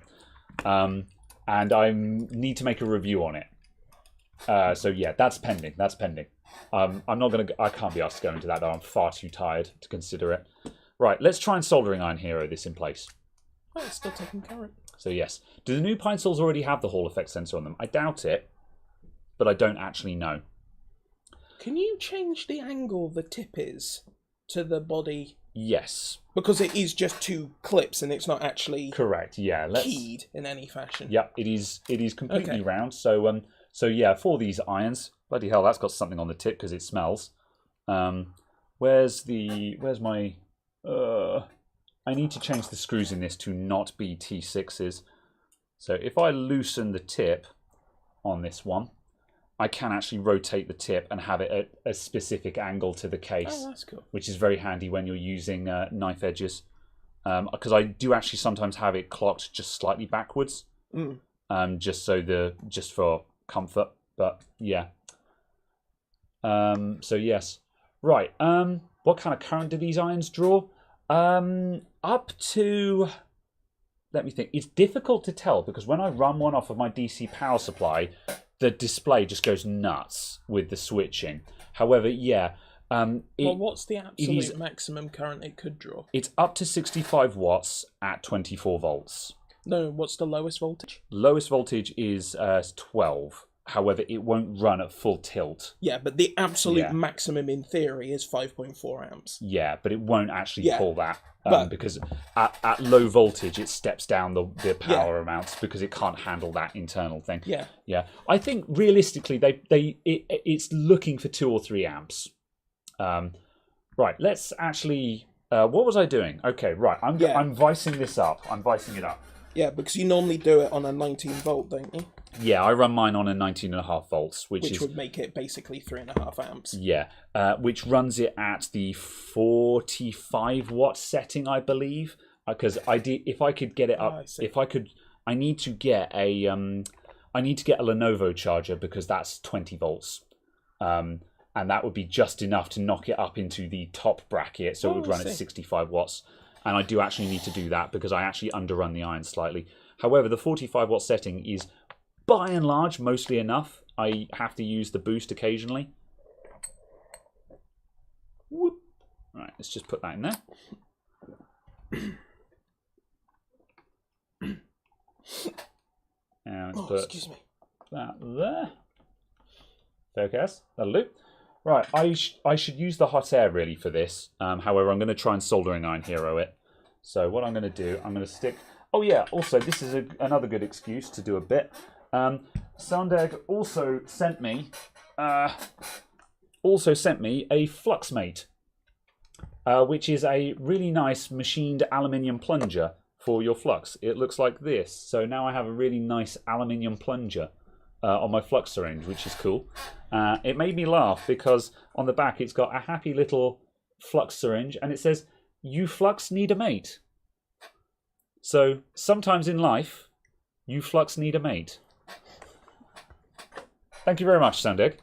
And I need to make a review on it. So yeah, that's pending. That's pending. I'm not gonna. I can't be asked to go into that though. I'm far too tired to consider it. Right, let's try and soldering iron hero this in place. Oh, it's still taking current. So yes, do the new pine soles already have the Hall effect sensor on them? I doubt it, but I don't actually know. Can you change the angle the tip is to the body? Yes. Because it is just two clips and it's not actually correct. Yeah, keyed in any fashion. Yep, it is. It is completely round. So so yeah, for these irons, bloody hell, that's got something on the tip because it smells. Where's my? I need to change the screws in this to not be T6s. So if I loosen the tip on this one, I can actually rotate the tip and have it at a specific angle to the case. Oh, that's cool. Which is very handy when you're using knife edges. Because I do actually sometimes have it clocked just slightly backwards. Just for comfort. But yeah. So yes. Right. What kind of current do these irons draw? Up to... Let me think. It's difficult to tell because when I run one off of my DC power supply, the display just goes nuts with the switching. However, yeah. Well, what's the absolute maximum current it could draw? It's up to 65 watts at 24 volts. No, what's the lowest voltage? Lowest voltage is 12. However, it won't run at full tilt. Yeah, but the absolute maximum in theory is 5.4 amps. Yeah, but it won't actually pull that because at low voltage it steps down the power amounts because it can't handle that internal thing. Yeah, yeah. I think realistically it's looking for 2 or 3 amps. Right, let's actually. What was I doing? Okay, right. I'm vicing this up. I'm vicing it up. Yeah, because you normally do it on a 19 volt, don't you? Yeah, I run mine on a 19.5 volts, which would make it basically 3.5 amps. Yeah, which runs it at the 45 watt setting, I believe. Because if I could get it up, I need to get a Lenovo charger because that's 20 volts, and that would be just enough to knock it up into the top bracket, so it would run at 65 watts. And I do actually need to do that because I actually underrun the iron slightly. However, the 45 watt setting is by and large mostly enough. I have to use the boost occasionally. Whoop. Right, let's just put that in there. And let's put excuse me. That there. Focus. That'll do. Right, I should use the hot air really for this. However, I'm going to try and soldering iron hero it. So what I'm going to do, I'm going to stick... Oh yeah, also this is another good excuse to do a bit. Soundegg also sent me a Fluxmate, which is a really nice machined aluminium plunger for your flux. It looks like this. So now I have a really nice aluminium plunger on my flux syringe, which is cool. It made me laugh because on the back it's got a happy little flux syringe and it says, "You flux need a mate." So sometimes in life, you flux need a mate. Thank you very much, Soundegg.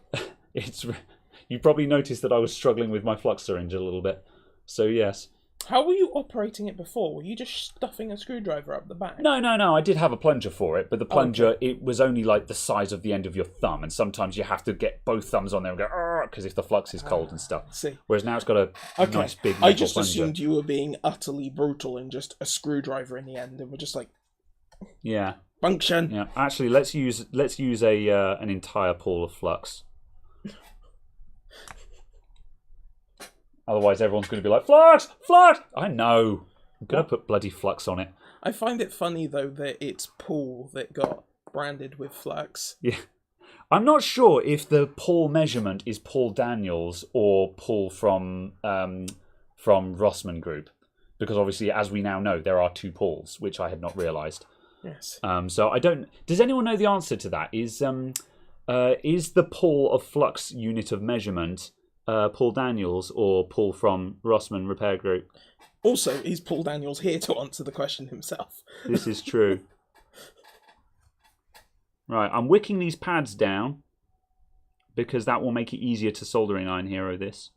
You probably noticed that I was struggling with my flux syringe a little bit. So yes. How were you operating it before? Were you just stuffing a screwdriver up the back? No. I did have a plunger for it, but the plunger, it was only like the size of the end of your thumb, and sometimes you have to get both thumbs on there and go, because if the flux is cold and stuff. See. Whereas now it's got a nice big metal I just plunger. assumed you were being utterly brutal and just a screwdriver in the end, and we're just like... Yeah. Function. Yeah. Actually, let's use an entire pool of flux. Otherwise, everyone's going to be like, flux! Flux! I know. I'm going to put bloody flux on it. I find it funny, though, that it's Paul that got branded with flux. Yeah. I'm not sure if the Paul measurement is Paul Daniels or Paul from Rossmann Group. Because obviously, as we now know, there are 2 Pauls, which I had not realised. Yes. So I don't. Does anyone know the answer to that? Is the Paul of Flux unit of measurement Paul Daniels or Paul from Rossmann Repair Group? Also, is Paul Daniels here to answer the question himself? This is true. Right, I'm wicking these pads down because that will make it easier to soldering iron hero this.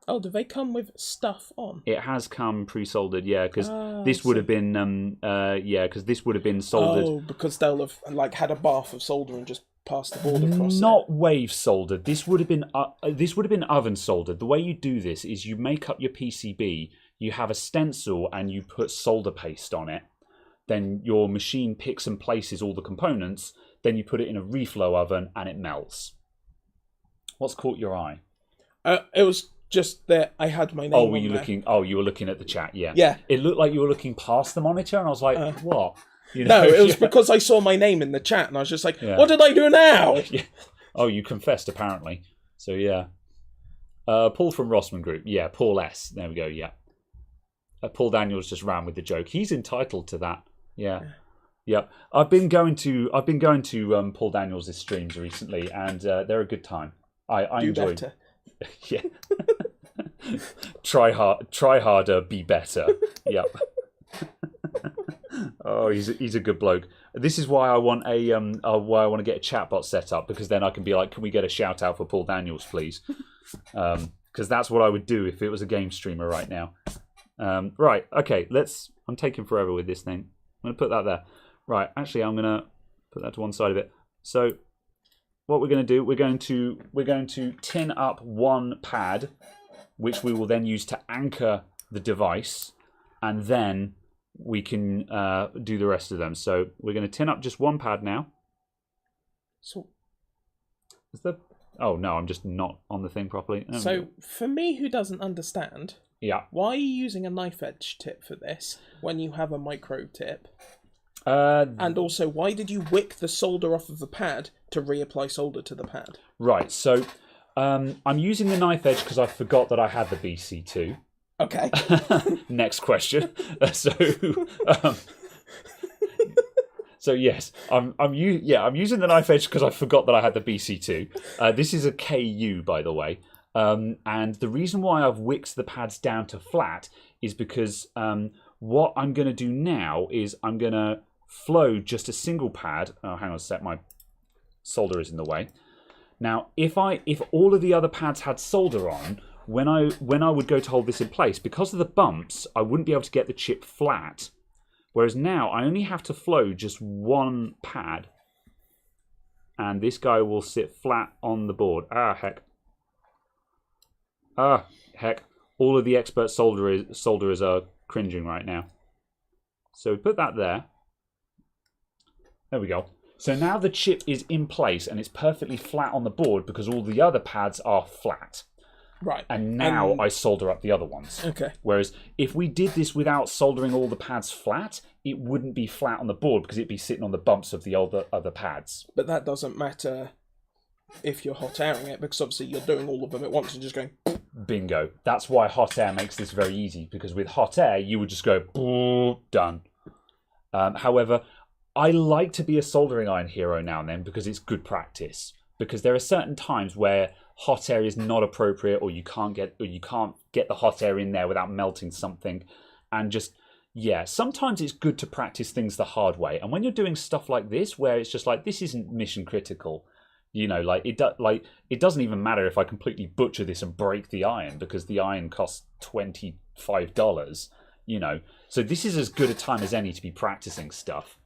Oh, do they come with stuff on? It has come pre-soldered, yeah, because this would have been, because this would have been soldered. Oh, because they'll have had a bath of solder and just passed the board across. Not wave soldered. This would have been oven soldered. The way you do this is you make up your PCB. You have a stencil and you put solder paste on it. Then your machine picks and places all the components. Then you put it in a reflow oven and it melts. What's caught your eye? It was just that I had my name. Oh, were you looking? Oh, you were looking at the chat. Yeah. Yeah. It looked like you were looking past the monitor, and I was like, "What?" No, it was because I saw my name in the chat, and I was just like, "What did I do now?" Yeah. Oh, you confessed apparently. So yeah. Paul from Rossmann Group. Yeah, Paul S. There we go. Yeah. Paul Daniels just ran with the joke. He's entitled to that. Yeah. Yep. I've been going to Paul Daniels' streams recently, and they're a good time. I enjoy. Better. Yeah. Try harder, be better. Yep. Oh, he's a good bloke. This is why I want to get a chatbot set up, because then I can be like, can we get a shout out for Paul Daniels, please? Because that's what I would do if it was a game streamer right now. Right. Okay. I'm taking forever with this thing. I'm gonna put that there. Right. Actually, I'm gonna put that to one side of it. So, what we're going to do, we're going to tin up one pad, which we will then use to anchor the device, and then we can do the rest of them. So we're going to tin up just one pad now. So, oh no, I'm just not on the thing properly. So for me, who doesn't understand, why are you using a knife edge tip for this when you have a micro tip? And also, why did you wick the solder off of the pad to reapply solder to the pad? Right, so I'm using the knife edge because I forgot that I had the BC2. Okay. Next question. So yes, I'm using the knife edge because I forgot that I had the BC2. This is a KU, by the way. And the reason why I've wicked the pads down to flat is because what I'm going to do now is I'm going to flow just a single pad. Oh, hang on a sec, my solder is in the way. Now, if all of the other pads had solder on, when I would go to hold this in place, because of the bumps, I wouldn't be able to get the chip flat. Whereas now, I only have to flow just one pad, and this guy will sit flat on the board. Ah, heck. Ah, heck. All of the expert solderers are cringing right now. So we put that there. There we go. So now the chip is in place and it's perfectly flat on the board because all the other pads are flat. Right. And now I solder up the other ones. Okay. Whereas if we did this without soldering all the pads flat, it wouldn't be flat on the board because it'd be sitting on the bumps of the other pads. But that doesn't matter if you're hot airing it, because obviously you're doing all of them at once and just going... Bingo. That's why hot air makes this very easy, because with hot air, you would just go, done. However, I like to be a soldering iron hero now and then because it's good practice. Because there are certain times where hot air is not appropriate, or you can't get the hot air in there without melting something, and just sometimes it's good to practice things the hard way. And when you're doing stuff like this, where it's just like, this isn't mission critical, you know, it doesn't even matter if I completely butcher this and break the iron, because the iron costs $25, you know. So this is as good a time as any to be practicing stuff.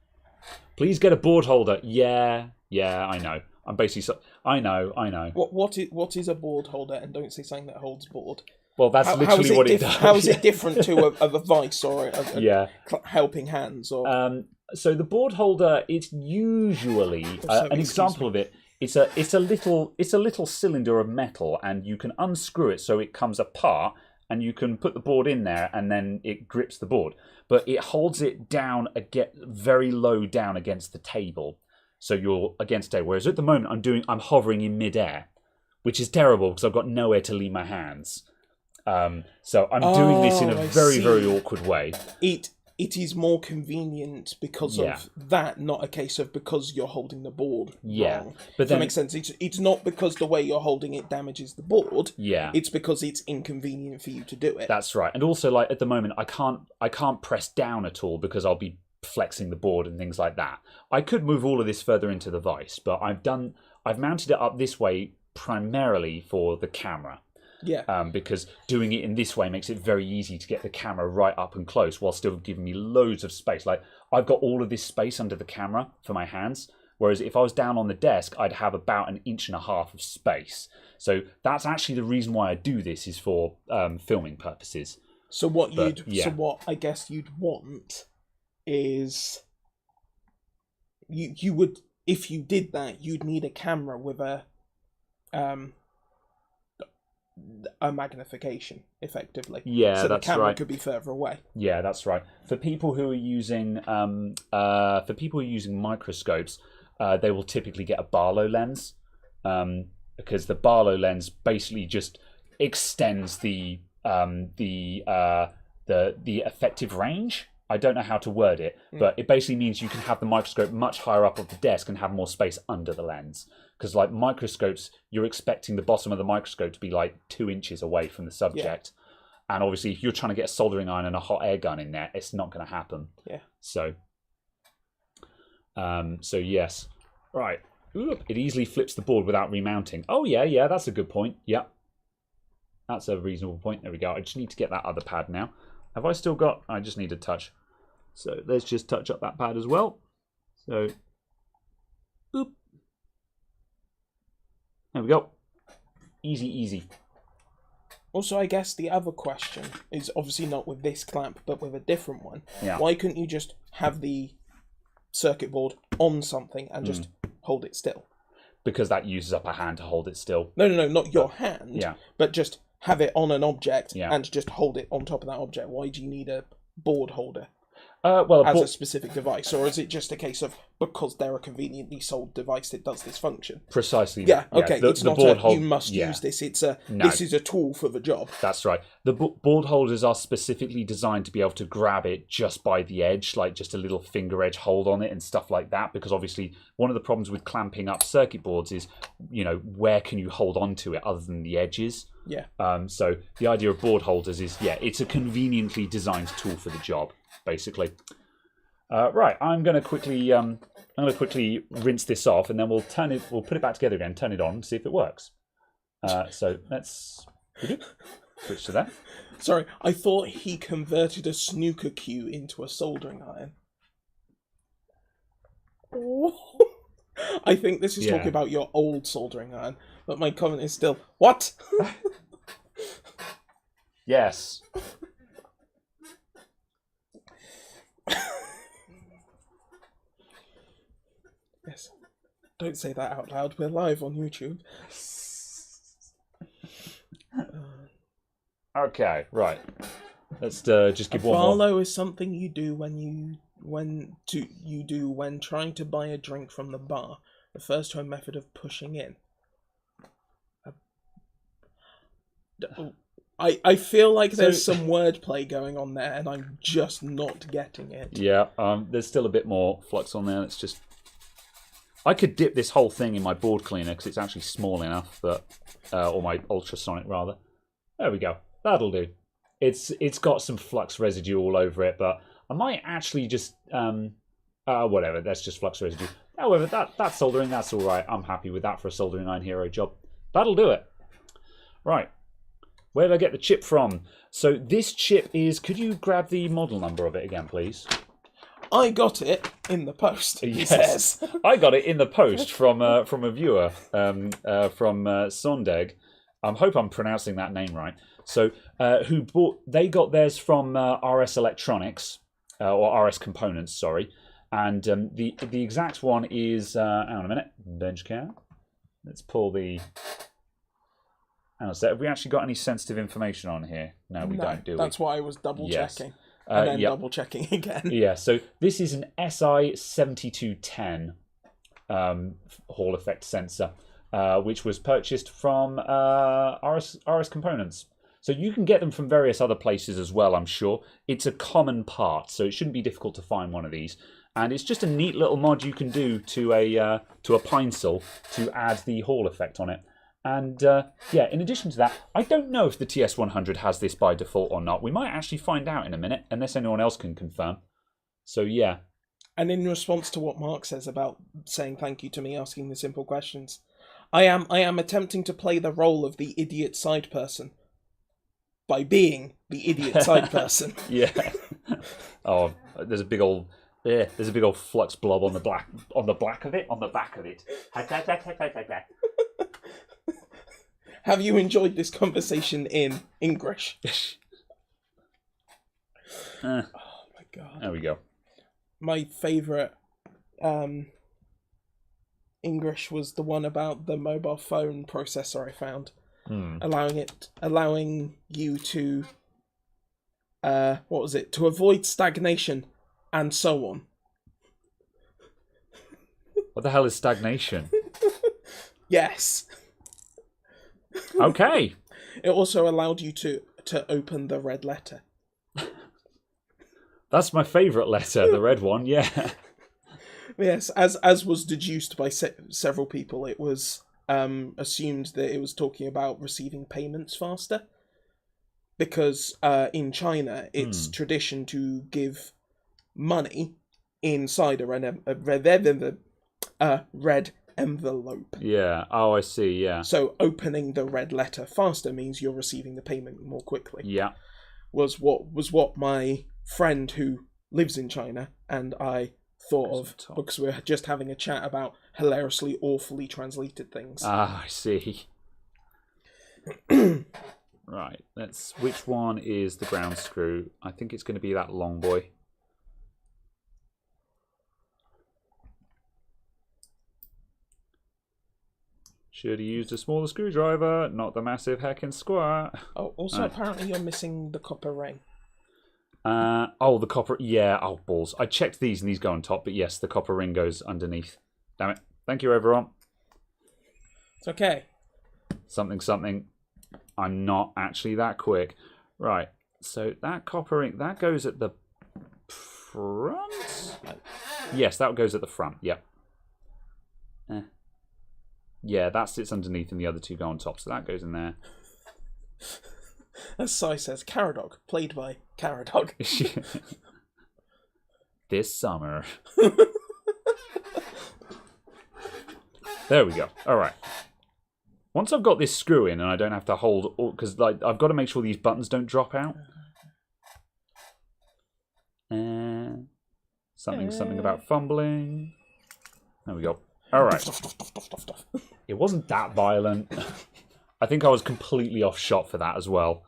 Please get a board holder. Yeah, I know. I'm basically I know. What is a board holder? And don't say something that holds board. Well, that's literally what it does. How is it different to a vice or a helping hands? Or so the board holder, it's usually an example of it. It's a little cylinder of metal, and you can unscrew it so it comes apart, and you can put the board in there, and then it grips the board. But it holds it down, very low down against the table, so you're against the table. Whereas at the moment, I'm hovering in midair, which is terrible because I've got nowhere to leave my hands. So I'm doing this in a very awkward way. it is more convenient because of that, not a case of because you're holding the board wrong. But that makes sense. It's not because the way you're holding it damages the board. Yeah. It's because it's inconvenient for you to do it. That's right. And also, like, at the moment, I can't press down at all because I'll be flexing the board and things like that. I could move all of this further into the vise, but I've mounted it up this way primarily for the camera. Yeah. Because doing it in this way makes it very easy to get the camera right up and close while still giving me loads of space. Like, I've got all of this space under the camera for my hands, whereas if I was down on the desk, I'd have about 1.5 inches of space. So that's actually the reason why I do this, is for filming purposes. So what I guess you'd want is you would, if you did that, you'd need a camera with a magnification, effectively. Yeah, so that's the camera right. could be further away. Yeah, that's right. For people who are using microscopes, they will typically get a Barlow lens, because the Barlow lens basically just extends the effective range. I don't know how to word it, but it basically means you can have the microscope much higher up of the desk and have more space under the lens. Because, like, microscopes, you're expecting the bottom of the microscope to be like 2 inches away from the subject. Yeah. And obviously, if you're trying to get a soldering iron and a hot air gun in there, it's not going to happen. Yeah. So yes. Right. Oop, it easily flips the board without remounting. Oh, yeah, that's a good point. Yep. That's a reasonable point. There we go. I just need to get that other pad now. Have I still got... I just need a touch. So let's just touch up that pad as well. So, oop. There we go. Easy. Also, I guess the other question is obviously not with this clamp, but with a different one. Yeah. Why couldn't you just have the circuit board on something and just hold it still? Because that uses up a hand to hold it still. No, not your hand. Yeah. But just have it on an object Yeah. and just hold it on top of that object. Why do you need a board holder? A specific device, or is it just a case of because they're a conveniently sold device that does this function? Precisely. Yeah, okay. The it's not board you must use this. It's this is a tool for the job. That's right. The board holders are specifically designed to be able to grab it just by the edge, like just a little finger edge hold on it and stuff like that. Because obviously, one of the problems with clamping up circuit boards is, where can you hold on to it other than the edges? Yeah. So the idea of board holders is, it's a conveniently designed tool for the job, basically. Right, I'm going to quickly rinse this off, and then we'll put it back together again, turn it on, and see if it works. So let's switch to that. Sorry, I thought he converted a snooker cue into a soldering iron. I think this is talking about your old soldering iron, but my comment is still, what? Yes. Yes. Don't say that out loud. We're live on YouTube. Okay, right. Let's just give one more. Barlow is something you do when trying to buy a drink from the bar. Refers to a method of pushing in. I feel like there's some wordplay going on there, and I'm just not getting it. Yeah, there's still a bit more flux on there. Let's just... I could dip this whole thing in my board cleaner because it's actually small enough, but or my ultrasonic rather. There we go. That'll do. It's got some flux residue all over it, but I might actually just whatever. That's just flux residue. However, that soldering, that's all right. I'm happy with that for a soldering iron hero job. That'll do it. Right. Where did I get the chip from? So this chip is... Could you grab the model number of it again, please? I got it in the post. Yes, I got it in the post from a viewer from Sondeg. I hope I'm pronouncing that name right. So, they got theirs from RS Electronics or RS Components, sorry. And the exact one is hang on a minute, bench cam. Let's pull the. Hang on a sec. Have we actually got any sensitive information on here? No, we don't. Do we? That's why I was double checking. Yes. And then double checking again. Yeah, so this is an SI 7210 Hall effect sensor, which was purchased from RS Components. So you can get them from various other places as well, I'm sure. It's a common part, so it shouldn't be difficult to find one of these. And it's just a neat little mod you can do to a pine saw to add the Hall effect on it. And yeah, in addition to that, I don't know if the TS100 has this by default or not. We might actually find out in a minute, unless anyone else can confirm. So yeah. And in response to what Mark says about saying thank you to me asking the simple questions, I am attempting to play the role of the idiot side person by being the idiot side person. Yeah. Oh, there's a big old flux blob on the back of it. Have you enjoyed this conversation in English? Oh my god. There we go. My favourite English was the one about the mobile phone processor I found. Allowing you to to avoid stagnation and so on. What the hell is stagnation? Yes. Okay. It also allowed you to open the red letter. That's my favourite letter, the red one, yeah. Yes, as was deduced by several people, it was assumed that it was talking about receiving payments faster. Because in China, it's tradition to give money inside a red envelope. Yeah. Oh, I see. Yeah. So opening the red letter faster means you're receiving the payment more quickly. Yeah. Was what my friend who lives in China and I thought of because we're just having a chat about hilariously awfully translated things. Ah, I see. Right. Which one is the ground screw? I think it's going to be that long boy. Should have used a smaller screwdriver, not the massive heckin' squat. Oh, also apparently you're missing the copper ring. The copper. Yeah, oh, balls. I checked these and these go on top, but yes, the copper ring goes underneath. Damn it. Thank you, everyone. It's okay. Something. I'm not actually that quick. Right, so that copper ring, that goes at the front? Yes, that goes at the front, yep. Yeah, that sits underneath and the other two go on top, so that goes in there. As Sai says, Caradog, played by Caradog. This summer. There we go. All right. Once I've got this screw in and I don't have to hold, because I've got to make sure these buttons don't drop out. Something about fumbling. There we go. All right. It wasn't that violent. I think I was completely off shot for that as well.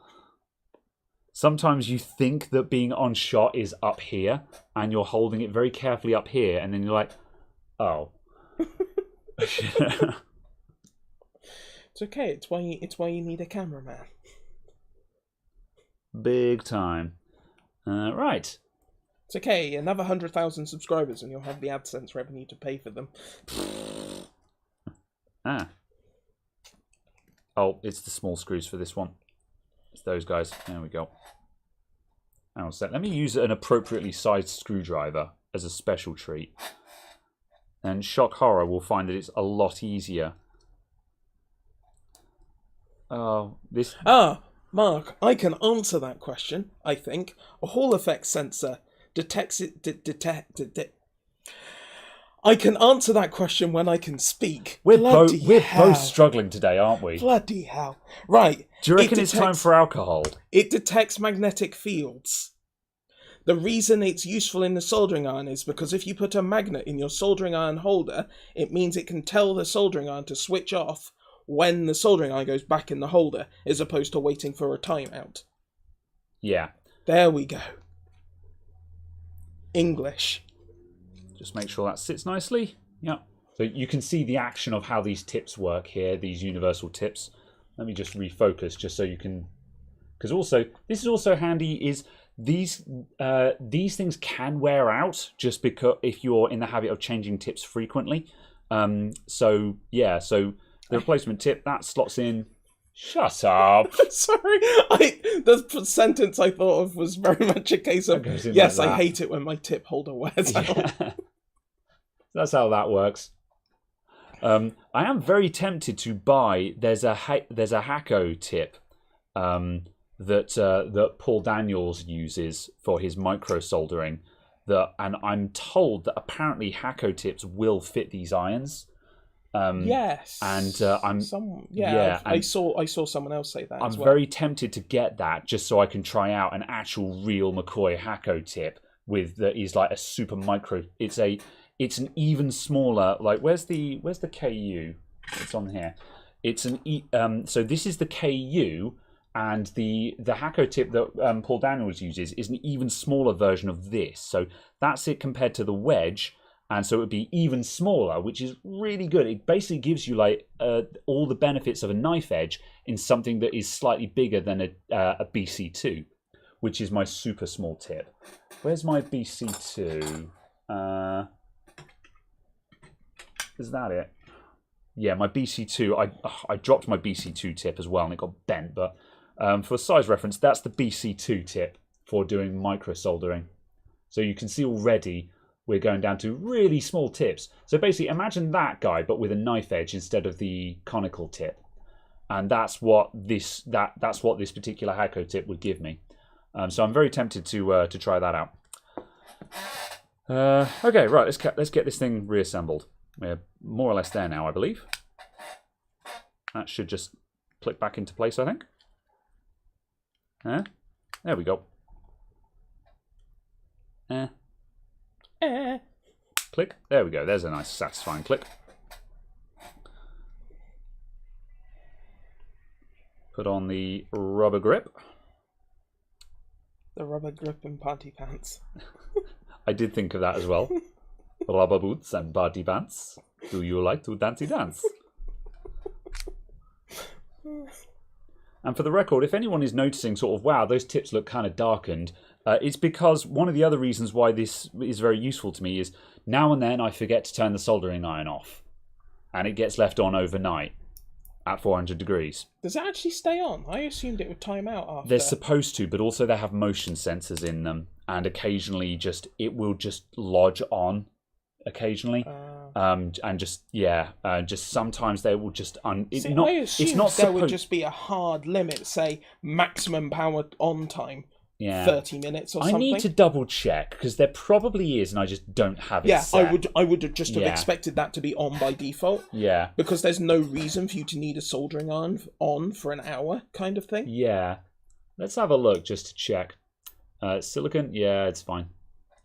Sometimes you think that being on shot is up here, and you're holding it very carefully up here, and then you're like, oh. It's okay. It's why you need a cameraman. Big time. Right. It's okay. Another 100,000 subscribers, and you'll have the AdSense revenue to pay for them. Oh, it's the small screws for this one. It's those guys. There we go. Hang on a sec. Let me use an appropriately sized screwdriver as a special treat. And shock horror will find that it's a lot easier. Mark, I can answer that question, I think. A Hall effect sensor detects it... I can answer that question when I can speak. We're both struggling today, aren't we? Bloody hell. Right. Do you reckon it's time for alcohol? It detects magnetic fields. The reason it's useful in the soldering iron is because if you put a magnet in your soldering iron holder, it means it can tell the soldering iron to switch off when the soldering iron goes back in the holder, as opposed to waiting for a timeout. Yeah. There we go. English. Just make sure that sits nicely. Yeah. So you can see the action of how these tips work here, these universal tips. Let me just refocus just so you can... Because also, this is also handy, is these things can wear out just because if you're in the habit of changing tips frequently. So, yeah, so the replacement tip, that slots in Shut up. Sorry, the sentence I thought of was very much a case of, yes, like I hate it when my tip holder wears out. That's how that works. I am very tempted to buy. There's a Hacko tip that Paul Daniels uses for his micro soldering. And I'm told that apparently Hacko tips will fit these irons. Yes, and I saw someone else say that. I'm very tempted to get that just so I can try out an actual real McCoy Hacko tip that is like a super micro. It's an even smaller. Like where's the KU? It's on here. It's so this is the KU, and the Hacko tip that Paul Daniels uses is an even smaller version of this. So that's it compared to the wedge. And so it would be even smaller, which is really good. It basically gives you like all the benefits of a knife edge in something that is slightly bigger than a BC2, which is my super small tip. Where's my BC2? Is that it? Yeah, my BC2. I dropped my BC2 tip as well, and it got bent. But for size reference, that's the BC2 tip for doing micro soldering. So you can see already we're going down to really small tips. So basically, imagine that guy, but with a knife edge instead of the conical tip, and that's what this particular Hacko tip would give me. So I'm very tempted to try that out. Okay, right. Let's get this thing reassembled. We're more or less there now, I believe. That should just click back into place, I think. There we go. Click. There we go. There's a nice satisfying click. Put on the rubber grip. The rubber grip and party pants. I did think of that as well. Rubber boots and party pants. Do you like to dancey dance? And for the record, if anyone is noticing sort of, wow, those tips look kind of darkened, it's because one of the other reasons why this is very useful to me is now and then I forget to turn the soldering iron off. And it gets left on overnight at 400 degrees. Does it actually stay on? I assumed it would time out after. They're supposed to, but also they have motion sensors in them. And occasionally it will just lodge on occasionally. And just sometimes they will just... I assumed there would just be a hard limit, say maximum power on time. Yeah. 30 minutes or something. I need to double check because there probably is, and I just don't have it set. I would have just have expected that to be on by default. Yeah. Because there's no reason for you to need a soldering iron on for an hour, kind of thing. Yeah. Let's have a look just to check. Silicon, yeah, it's fine.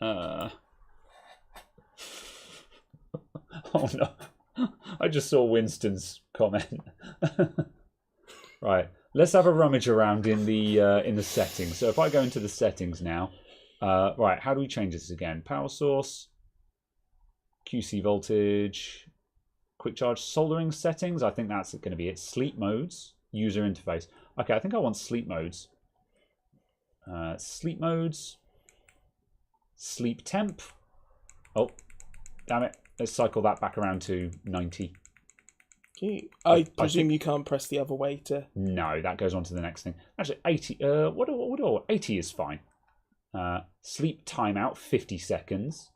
Oh no! I just saw Winston's comment. Right. Let's have a rummage around in the settings. So if I go into the settings now, right, how do we change this again? Power source, QC voltage, quick charge soldering settings. I think that's going to be it. Sleep modes, user interface. Okay, I think I want sleep modes. Sleep modes, sleep temp. Oh, damn it. Let's cycle that back around to 90. I presume you can't press the other way to... No, that goes on to the next thing. Actually, 80. What do I want? 80 is fine. Sleep timeout, 50 seconds.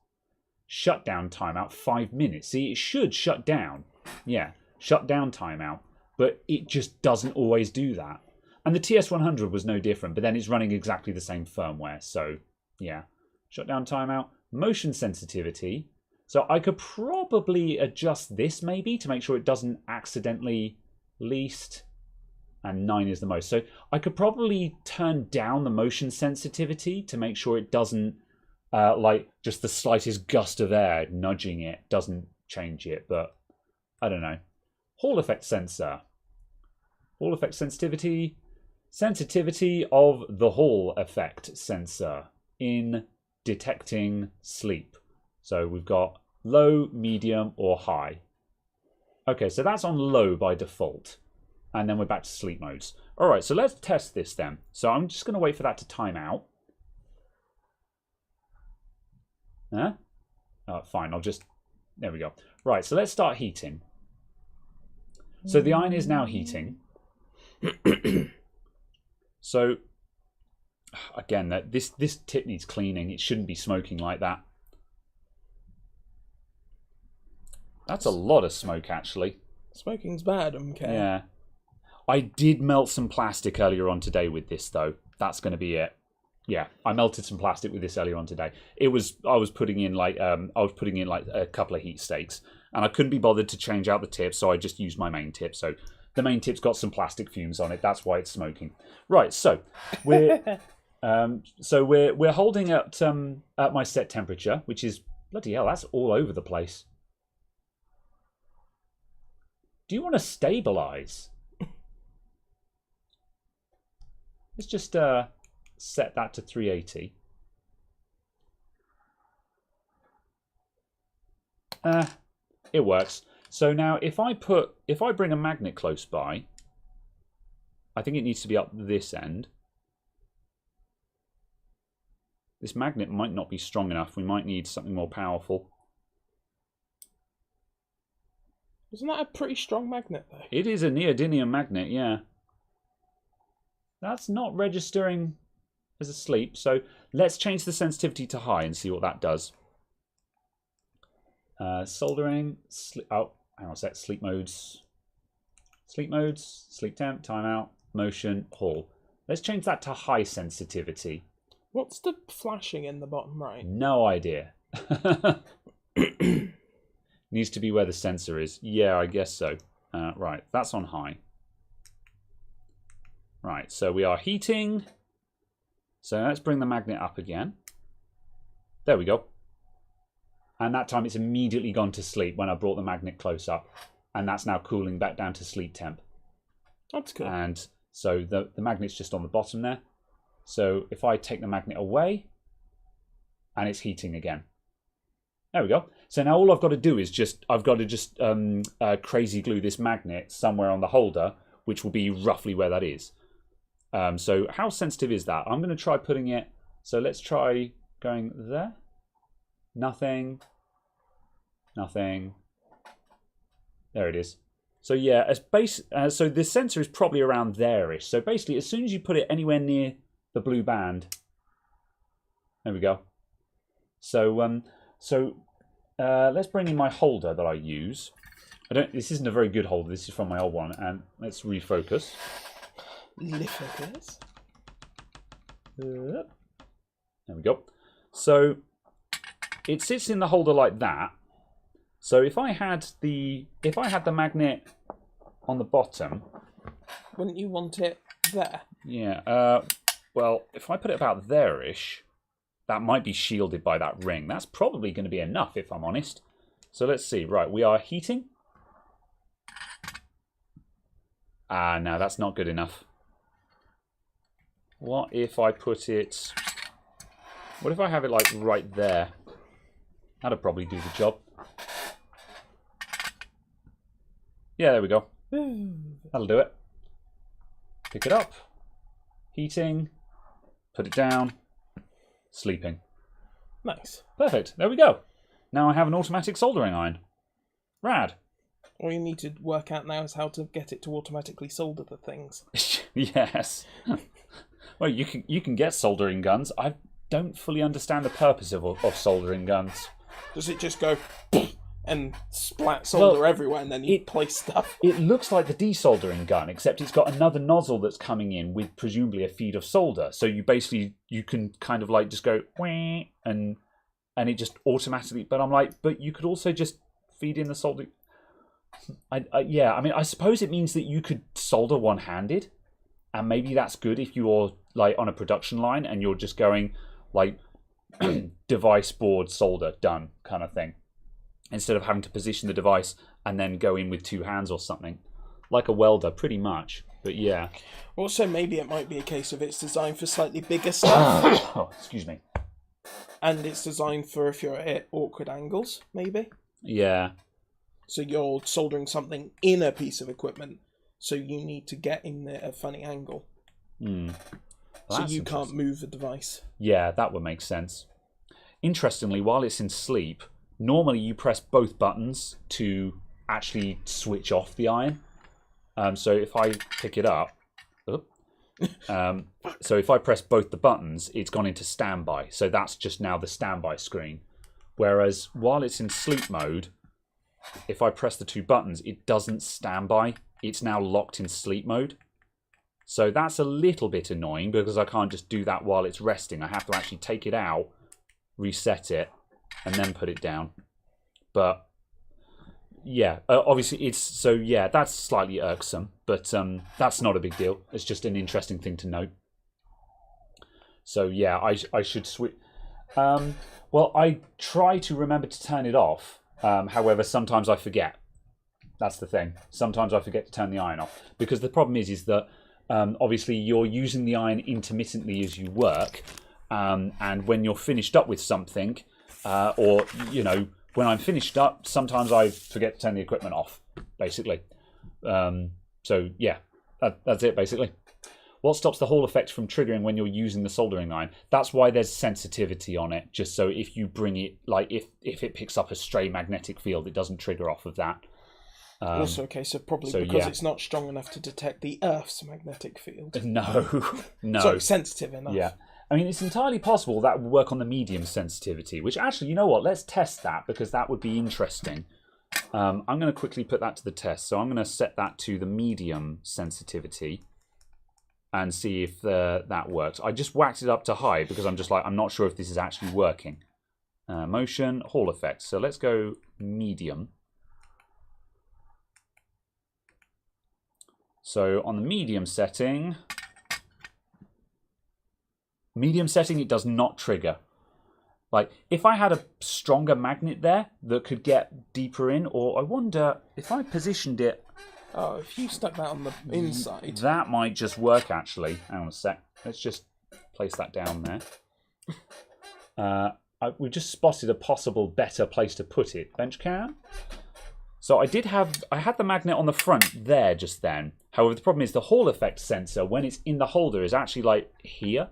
Shutdown timeout, 5 minutes. See, it should shut down. Yeah, shutdown timeout. But it just doesn't always do that. And the TS100 was no different, but then it's running exactly the same firmware. So, yeah. Shutdown timeout. Motion sensitivity. So I could probably adjust this maybe to make sure it doesn't accidentally least. And 9 is the most. So I could probably turn down the motion sensitivity to make sure it doesn't, like just the slightest gust of air nudging it doesn't change it. But I don't know. Hall effect sensor. Hall effect sensitivity. Sensitivity of the Hall effect sensor in detecting sleep. So we've got low, medium, or high. Okay, so that's on low by default. And then we're back to sleep modes. All right, so let's test this then. So I'm just going to wait for that to time out. Huh? Oh, fine, I'll just... There we go. Right, so let's start heating. So the iron is now heating. So, again, this tip needs cleaning. It shouldn't be smoking like that. That's a lot of smoke, actually. Smoking's bad, okay. Yeah. I did melt some plastic earlier on today with this, though. That's going to be it. Yeah, I melted some plastic with this earlier on today. I was putting in like a couple of heat stakes, and I couldn't be bothered to change out the tip, so I just used my main tip. So the main tip's got some plastic fumes on it. That's why it's smoking. Right. So we're we're holding at my set temperature, which is bloody hell. That's all over the place. Do you want to stabilize? Let's just set that to 380. It works. So now if I bring a magnet close by, I think it needs to be up this end. This magnet might not be strong enough. We might need something more powerful. Isn't that a pretty strong magnet, though? It is a neodymium magnet, yeah. That's not registering as a sleep, so let's change the sensitivity to high and see what that does. Soldering, oh, hang on a sec, sleep modes, sleep temp, timeout, motion, hall. Let's change that to high sensitivity. What's the flashing in the bottom right? No idea. Needs to be where the sensor is. Yeah, I guess so. Right, that's on high. Right, so we are heating. So let's bring the magnet up again. There we go. And that time it's immediately gone to sleep when I brought the magnet close up. And that's now cooling back down to sleep temp. That's good. And so the magnet's just on the bottom there. So if I take the magnet away, and it's heating again. There we go. So now all I've got to do is I've got to just crazy glue this magnet somewhere on the holder, which will be roughly where that is. So how sensitive is that? I'm going to try putting it. So let's try going there. Nothing. Nothing. There it is. So yeah, so this sensor is probably around there-ish. So basically, as soon as you put it anywhere near the blue band, there we go. So let's bring in my holder that I use. This isn't a very good holder. This is from my old one, and let's refocus. Refocus. There we go. So it sits in the holder like that. So if I had the magnet on the bottom, wouldn't you want it there? Yeah. Well, if I put it about there-ish, that might be shielded by that ring. That's probably going to be enough, if I'm honest. So let's see. Right, we are heating. No, that's not good enough. What if I put it... What if I have it like right there? That'll probably do the job. Yeah, there we go. That'll do it. Pick it up. Heating. Put it down. Sleeping. Nice. Perfect. There we go. Now I have an automatic soldering iron. Rad. All you need to work out now is how to get it to automatically solder the things. Yes. Well, you can get soldering guns. I don't fully understand the purpose of soldering guns. Does it just go and splat solder everywhere and then you place stuff? It looks like the desoldering gun, except it's got another nozzle that's coming in with presumably a feed of solder. So you can kind of like just go wah, and it just automatically. But I'm like, but you could also just feed in the solder. Yeah, I mean, I suppose it means that you could solder one-handed, and maybe that's good if you're like on a production line and you're just going like device board solder done kind of thing, instead of having to position the device and then go in with two hands or something, like a welder, pretty much. But yeah. Also, maybe it might be a case of it's designed for slightly bigger stuff. Oh, excuse me. And it's designed for if you're at awkward angles, maybe. Yeah. So you're soldering something in a piece of equipment, so you need to get in there at a funny angle. Well, so you can't move the device. Yeah, that would make sense. Interestingly, while it's in sleep, normally you press both buttons to actually switch off the iron. So if I pick it up, So if I press both the buttons, it's gone into standby. So that's just now the standby screen. Whereas while it's in sleep mode, if I press the two buttons, it doesn't standby. It's now locked in sleep mode. So that's a little bit annoying because I can't just do that while it's resting. I have to actually take it out, reset it, and then put it down. But yeah, obviously it's so yeah, that's slightly irksome, but that's not a big deal. It's just an interesting thing to note. So yeah, I should switch. Well, I try to remember to turn it off. However, sometimes I forget. That's the thing. Sometimes I forget to turn the iron off because the problem is that obviously you're using the iron intermittently as you work, and when you're finished up with something, or you know. When I'm finished up, sometimes I forget to turn the equipment off, basically. So, yeah, that's it, basically. What stops the Hall effect from triggering when you're using the soldering iron? That's why there's sensitivity on it, just so if you bring it, like, if it picks up a stray magnetic field, it doesn't trigger off of that. Also a case of probably because it's not strong enough to detect the Earth's magnetic field. No. Sorry, sensitive enough. Yeah. I mean, it's entirely possible that would work on the medium sensitivity, which actually, you know what? Let's test that because that would be interesting. I'm going to quickly put that to the test. So I'm going to set that to the medium sensitivity and see if that works. I just whacked it up to high because I'm just like, I'm not sure if this is actually working. Motion, Hall effect. So let's go medium. So on the medium setting... it does not trigger. Like, if I had a stronger magnet there that could get deeper in, or I wonder if I positioned it... Oh, if you stuck that on the inside... That might just work, actually. Hang on a sec. Let's just place that down there. We just spotted a possible better place to put it. Bench cam? So I had the magnet on the front there just then. However, the problem is the Hall effect sensor, when it's in the holder, is actually, like, here.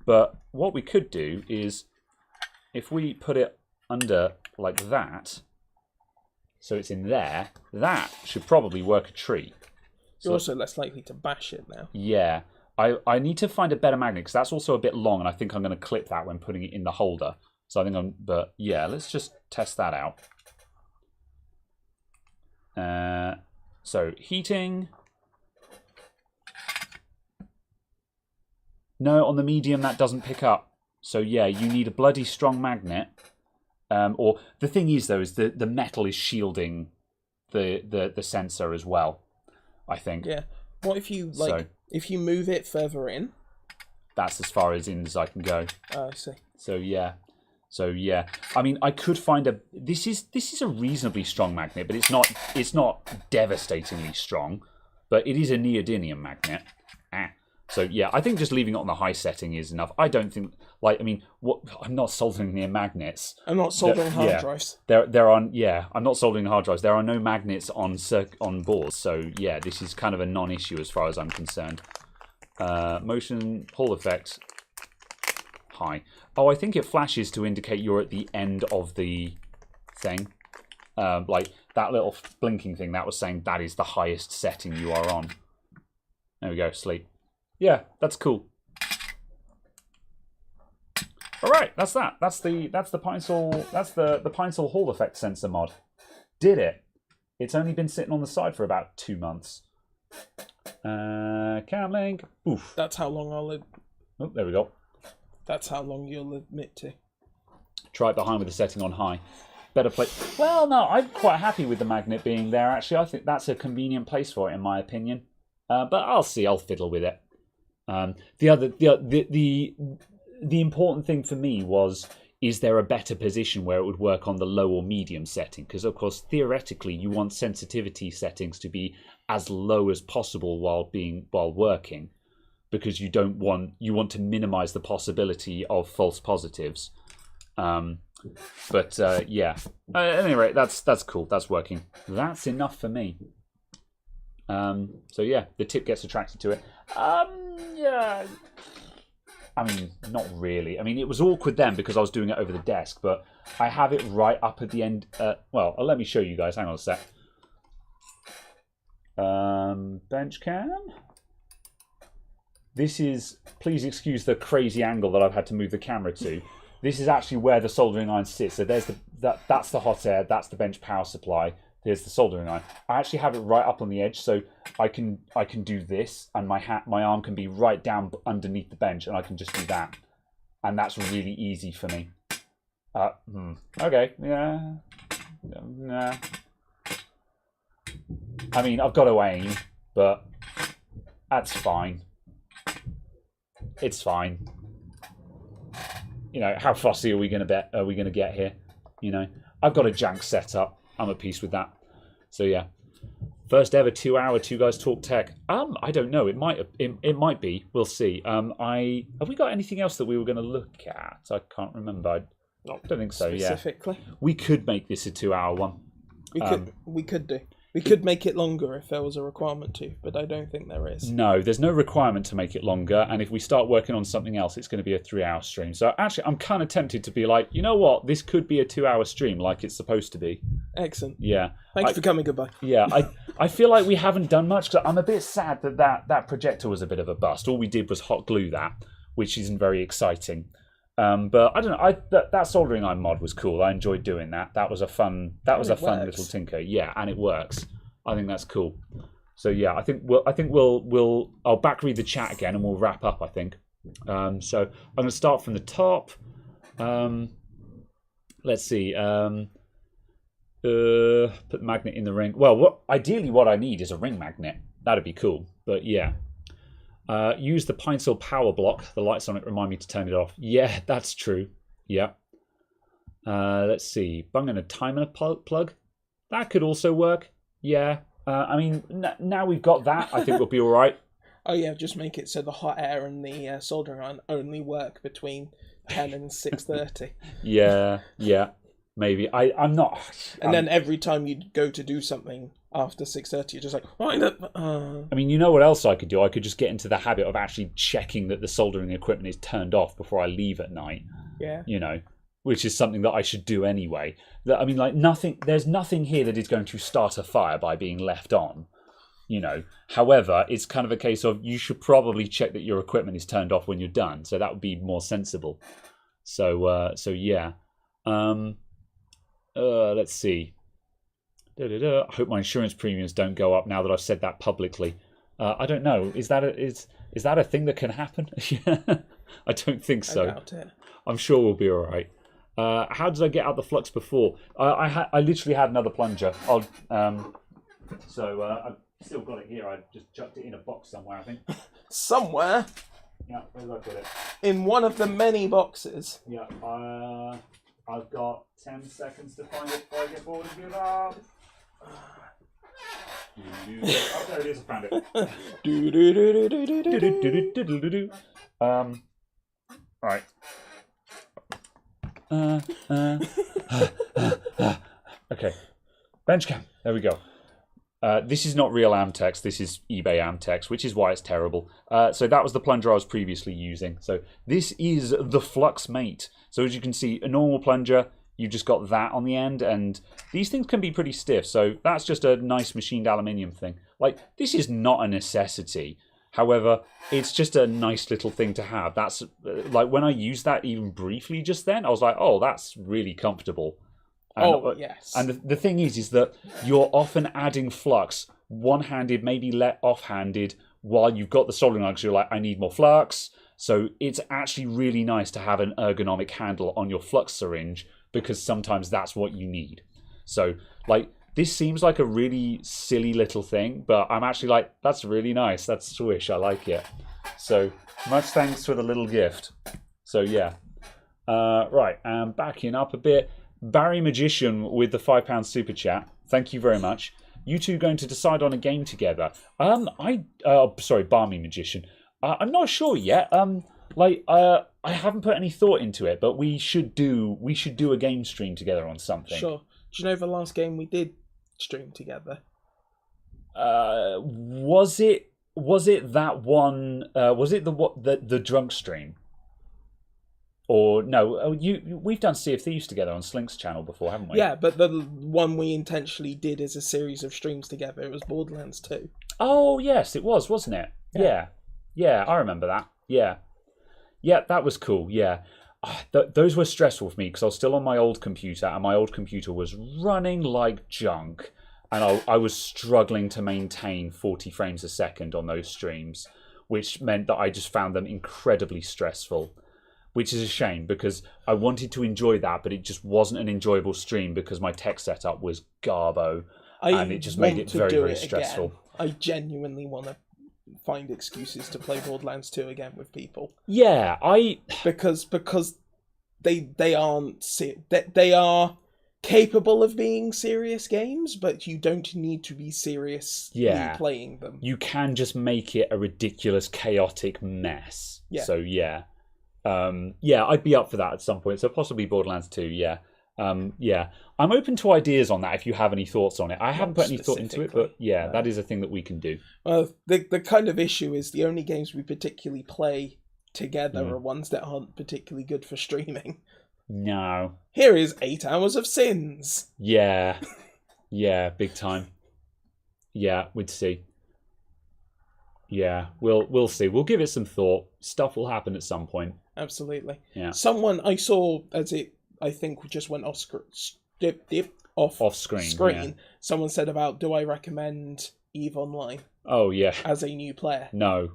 But what we could do is, if we put it under like that, so it's in there, that should probably work a treat. You're also less likely to bash it now. Yeah. I need to find a better magnet, because that's also a bit long, and I think I'm going to clip that when putting it in the holder. So I think but yeah, let's just test that out. So, heating... No, on the medium that doesn't pick up. So yeah, you need a bloody strong magnet. Or the thing is though, is the metal is shielding the sensor as well, I think. Yeah. What if you if you move it further in? That's as far in as I can go. Oh, I see. So yeah. I mean, I could find this is a reasonably strong magnet, but it's not devastatingly strong, but it is a neodymium magnet. So yeah, I think just leaving it on the high setting is enough. I don't think, I'm not soldering near magnets. I'm not soldering hard drives. I'm not soldering hard drives. There are no magnets on boards, so yeah, this is kind of a non-issue as far as I'm concerned. Motion, Hall effect, high. Oh, I think it flashes to indicate you're at the end of the thing. Like that little blinking thing that was saying that is the highest setting you are on. There we go, sleep. Yeah, that's cool. All right, that's that. That's the Pine-Sol Hall effect sensor mod. Did it? It's only been sitting on the side for about 2 months. Cam link. Oof. That's how long I'll. Oh, there we go. That's how long you'll admit to. Try it behind with the setting on high. Better place. Well, no, I'm quite happy with the magnet being there. Actually, I think that's a convenient place for it, in my opinion. But I'll see. I'll fiddle with it. The important thing for me was, is there a better position where it would work on the low or medium setting? Because of course, theoretically, you want sensitivity settings to be as low as possible while working, because you want to minimize the possibility of false positives. Yeah. At any rate, that's cool. That's working. That's enough for me. So yeah, the tip gets attracted to it. Yeah. I mean, not really. I mean, it was awkward then because I was doing it over the desk, but I have it right up at the end. Well, let me show you guys. Hang on a sec. Bench cam. this is, please excuse the crazy angle that I've had to move the camera to. This is actually where the soldering iron sits. So there's that's the hot air, that's the bench power supply. There's the soldering iron. I actually have it right up on the edge, so I can do this, and my arm can be right down underneath the bench, and I can just do that, and that's really easy for me. Okay, yeah, nah. I mean, I've got to aim, but that's fine. It's fine. You know, how fussy are we going to get here? You know, I've got a jank set up. I'm at peace with that. So yeah, first ever 2 hour Two Guys Talk Tech. I don't know. It might be. We'll see. Have we got anything else that we were going to look at? I can't remember. I don't think so. Specifically. Yeah, we could make this a 2 hour one. We could do. We could make it longer if there was a requirement to, but I don't think there is. No, there's no requirement to make it longer, and if we start working on something else, it's going to be a 3 hour stream. So actually, I'm kind of tempted to be like, you know what, this could be a 2 hour stream like it's supposed to be. Excellent. Yeah. Thanks for coming, goodbye. Yeah, I feel like we haven't done much, because I'm a bit sad that projector was a bit of a bust. All we did was hot glue that, which isn't very exciting. But I don't know. That soldering iron mod was cool. I enjoyed doing that. That was a fun little tinker. Yeah, and it works. I think that's cool. So yeah, I think we'll I'll back read the chat again and we'll wrap up. I think. So I'm going to start from the top. Let's see. Put the magnet in the ring. Well, ideally, what I need is a ring magnet. That'd be cool. But yeah. Use the pine saw power block. The lights on it remind me to turn it off. Yeah, that's true. Yeah. Let's see. Bung in a timer plug. That could also work. Yeah. I mean, now we've got that, I think we'll be all right. Oh yeah, just make it so the hot air and the soldering iron only work between 10 and 6:30. Yeah. Maybe. I'm not. And then every time you go to do something after 6:30, you're just like, why not? I mean, you know what else I could do? I could just get into the habit of actually checking that the soldering equipment is turned off before I leave at night. Yeah. You know, which is something that I should do anyway. I mean, like there's nothing here that is going to start a fire by being left on. You know, however, it's kind of a case of you should probably check that your equipment is turned off when you're done. So that would be more sensible. So yeah. Let's see. I hope my insurance premiums don't go up now that I've said that publicly. I don't know. Is that a thing that can happen? I don't think so. I doubt it. I'm sure we'll be all right. How did I get out the flux before? I literally had another plunger. So I've still got it here. I just chucked it in a box somewhere, I think. Somewhere? Yeah, where did I put it? In one of the many boxes. Yeah, I've got 10 seconds to find it before I get bored and give up. Oh, there it is, I found it. Right. Okay. Bench cam. There we go. This is not real Amtex. This is eBay Amtex, which is why it's terrible. So that was the plunger I was previously using. So this is the Flux Mate. So as you can see, a normal plunger, you just got that on the end, and these things can be pretty stiff. So that's just a nice machined aluminium thing. Like, this is not a necessity. However, it's just a nice little thing to have. That's like when I used that even briefly just then, I was like, oh, that's really comfortable. And, yes. And the thing is that you're often adding flux one-handed, maybe off-handed, while you've got the soldering iron, because you're like, I need more flux. So it's actually really nice to have an ergonomic handle on your flux syringe, because sometimes that's what you need. So, like, this seems like a really silly little thing, but I'm actually like, that's really nice. That's swish. I like it. So, much thanks for the little gift. So, yeah. Right, backing up a bit. Barry Magician with the £5 super chat. Thank you very much. You two going to decide on a game together? Sorry, Barmy Magician. I'm not sure yet. I haven't put any thought into it, but we should do a game stream together on something. Sure. Do you know the last game we did stream together? Was it that one? Was it the drunk stream? Or no? We've done Sea of Thieves together on Slink's channel before, haven't we? Yeah, but the one we intentionally did as a series of streams together, it was Borderlands 2. Oh yes, it was, wasn't it? Yeah. Yeah, I remember that. Yeah. Yeah, that was cool. Yeah. Those were stressful for me because I was still on my old computer and my old computer was running like junk. And I was struggling to maintain 40 frames a second on those streams, which meant that I just found them incredibly stressful, which is a shame because I wanted to enjoy that, but it just wasn't an enjoyable stream because my tech setup was garbo and it just made it very, very stressful. Again. I genuinely want to find excuses to play Borderlands 2 again with people. Yeah, because they aren't they are capable of being serious games, but you don't need to be seriously playing them. You can just make it a ridiculous, chaotic mess. Yeah. So yeah, I'd be up for that at some point. So possibly Borderlands 2. Yeah. I'm open to ideas on that if you have any thoughts on it. I haven't put any thought into it, but that is a thing that we can do. Well, the kind of issue is the only games we particularly play together are ones that aren't particularly good for streaming. No. Here is 8 Hours of Sins. Yeah. Yeah, big time. Yeah, we'd see. Yeah, we'll see. We'll give it some thought. Stuff will happen at some point. Absolutely. Yeah. Someone I saw I think just went off screen. Yeah. Someone said about, do I recommend EVE Online? Oh yeah. As a new player? No.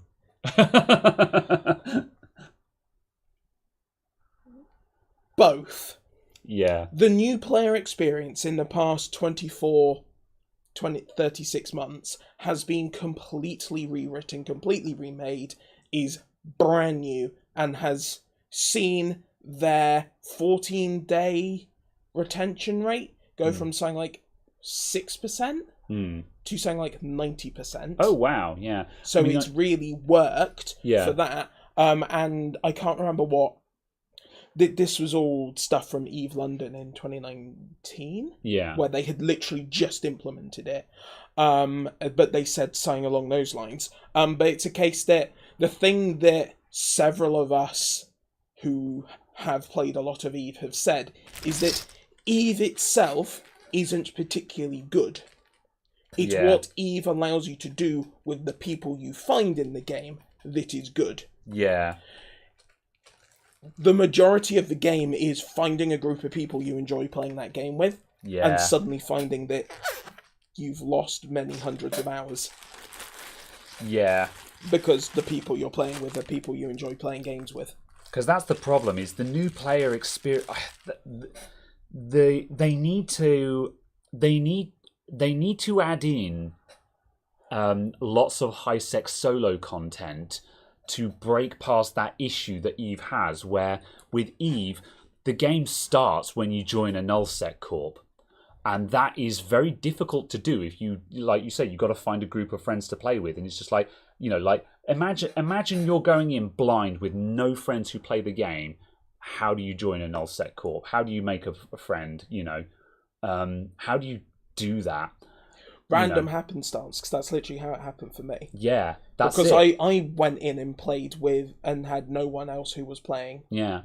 Both. Yeah. The new player experience in the past 36 months has been completely rewritten, completely remade, is brand new, and has seen their 14-day retention rate go from something like 6% to something like 90%. Oh, wow, yeah. So it's really worked for that. And I can't remember what... This was all stuff from EVE London in 2019. Yeah. Where they had literally just implemented it. But they said something along those lines. But it's a case that the thing that several of us who have played a lot of EVE have said is that EVE itself isn't particularly good. It's what EVE allows you to do with the people you find in the game that is good. Yeah. The majority of the game is finding a group of people you enjoy playing that game with, and suddenly finding that you've lost many hundreds of hours. Yeah. Because the people you're playing with are people you enjoy playing games with. Because that's the problem, is the new player experience... They need to add in lots of high-sec solo content to break past that issue that EVE has, where with EVE, the game starts when you join a nullsec corp. And that is very difficult to do if you, like you say, you've got to find a group of friends to play with. And it's just like, imagine you're going in blind with no friends who play the game. How do you join a nullsec corp? How do you make a friend, how do you do that? Random happenstance, because that's literally how it happened for me. Yeah, that's because it. I went in and played with and had no one else who was playing. Yeah.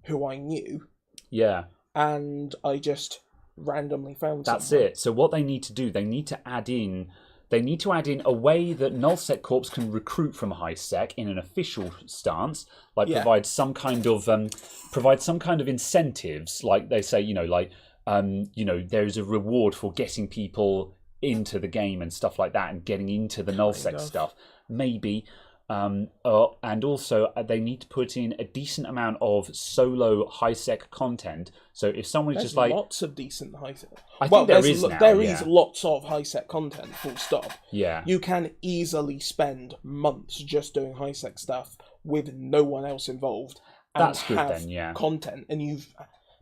Who I knew. Yeah. And I just randomly found That's someone. it. So what they need to do, they need to add in a way that nullsec corps can recruit from high-sec in an official stance, provide some kind of incentives, like they say, there's a reward for getting people into the game and stuff like that, and getting into the nullsec stuff. Maybe. And also they need to put in a decent amount of solo high-sec content. So if someone is just like... lots of decent high-sec... There is lots of high-sec content, full stop. Yeah. You can easily spend months just doing high-sec stuff with no one else involved. And that's good then, yeah. Content. And you've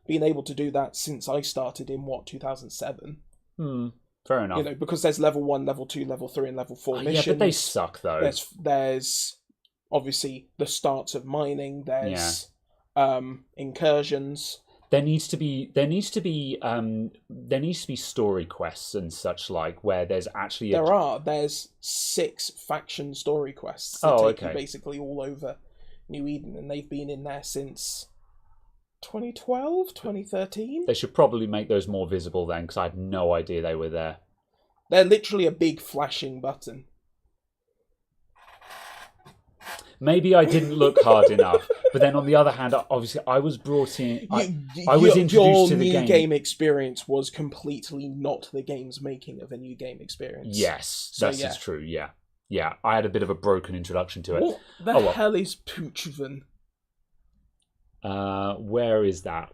been able to do that since I started in, 2007? Fair enough. Because there's level 1, level 2, level 3, and level 4 missions. Yeah, but they suck, though. There's obviously the starts of mining. There's incursions. There needs to be story quests and such, like, where there's actually there's 6 faction story quests that take you basically all over New Eden, and they've been in there since 2012, 2013. They should probably make those more visible then, because I had no idea they were there. They're literally a big flashing button. maybe I didn't look hard enough. But then on the other hand, obviously I was brought in. I was introduced to the Your new game experience was completely not the game's making of a new game experience. Yes, that's true. Yeah, yeah. I had a bit of a broken introduction to it. What the hell is Poochven? Where is that?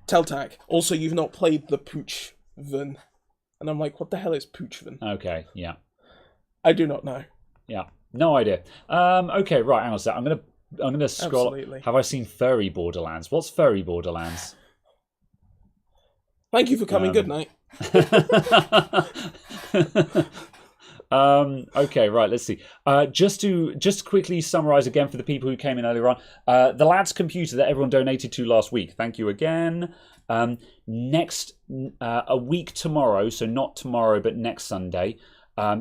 Teltac. Also, you've not played the Poochven, and I'm like, what the hell is Poochven? Okay, yeah. I do not know. Yeah, no idea. Okay, right. Hang on a sec. I'm gonna scroll. Absolutely. Have I seen Furry Borderlands? What's Furry Borderlands? Thank you for coming. Good night. Okay, right. Let's see. Just to quickly summarize again for the people who came in earlier on, the lad's computer that everyone donated to last week. Thank you again. Next a week tomorrow, so not tomorrow, but next Sunday.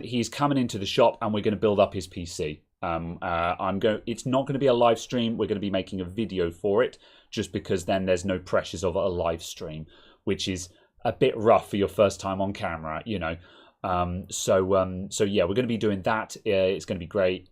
He's coming into the shop, and we're going to build up his PC. It's not going to be a live stream. We're going to be making a video for it, just because then there's no pressures of a live stream, which is a bit rough for your first time on camera, you know. So yeah, we're going to be doing that. It's going to be great.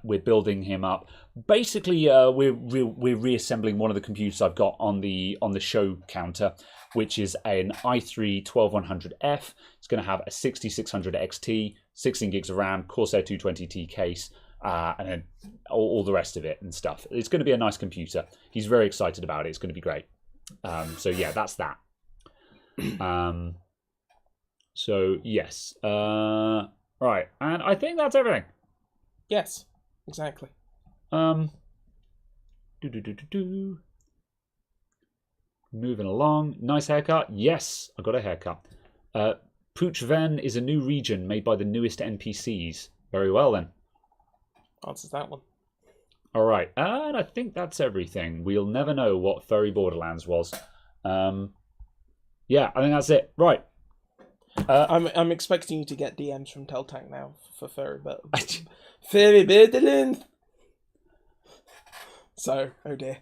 We're building him up. Basically, we're reassembling one of the computers I've got on the show counter, which is an i3 12100F. It's going to have a 6600 XT, 16 gigs of RAM, Corsair 220T case, and then all the rest of it and stuff. It's going to be a nice computer. He's very excited about it. It's going to be great. So yeah, that's that. So yes, right, and I think that's everything. Yes, exactly. Moving along. Nice haircut. Yes, I got a haircut. Poochven is a new region made by the newest NPCs. Very well then. Answers that one. All right, and I think that's everything. We'll never know what Furry Borderlands was. Yeah, I think that's it. Right. I'm expecting you to get DMs from Teltank now for Furry Borderlands. So, oh dear.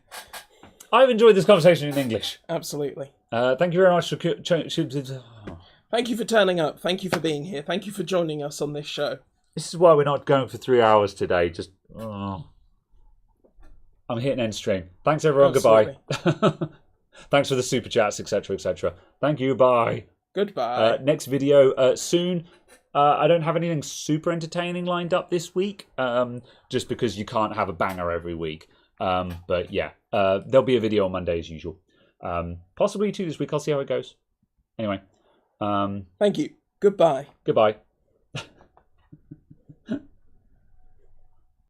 I've enjoyed this conversation in English. Absolutely. Thank you very much for... Thank you for turning up. Thank you for being here. Thank you for joining us on this show. This is why we're not going for 3 hours today. Just... Oh. I'm hitting end stream. Thanks everyone. Absolutely. Goodbye. Thanks for the super chats, etc., etc. Thank you. Bye. Goodbye. Next video soon. I don't have anything super entertaining lined up this week, just because you can't have a banger every week. But yeah, there'll be a video on Monday as usual. Possibly 2 this week. I'll see how it goes. Anyway. Thank you. Goodbye. Goodbye.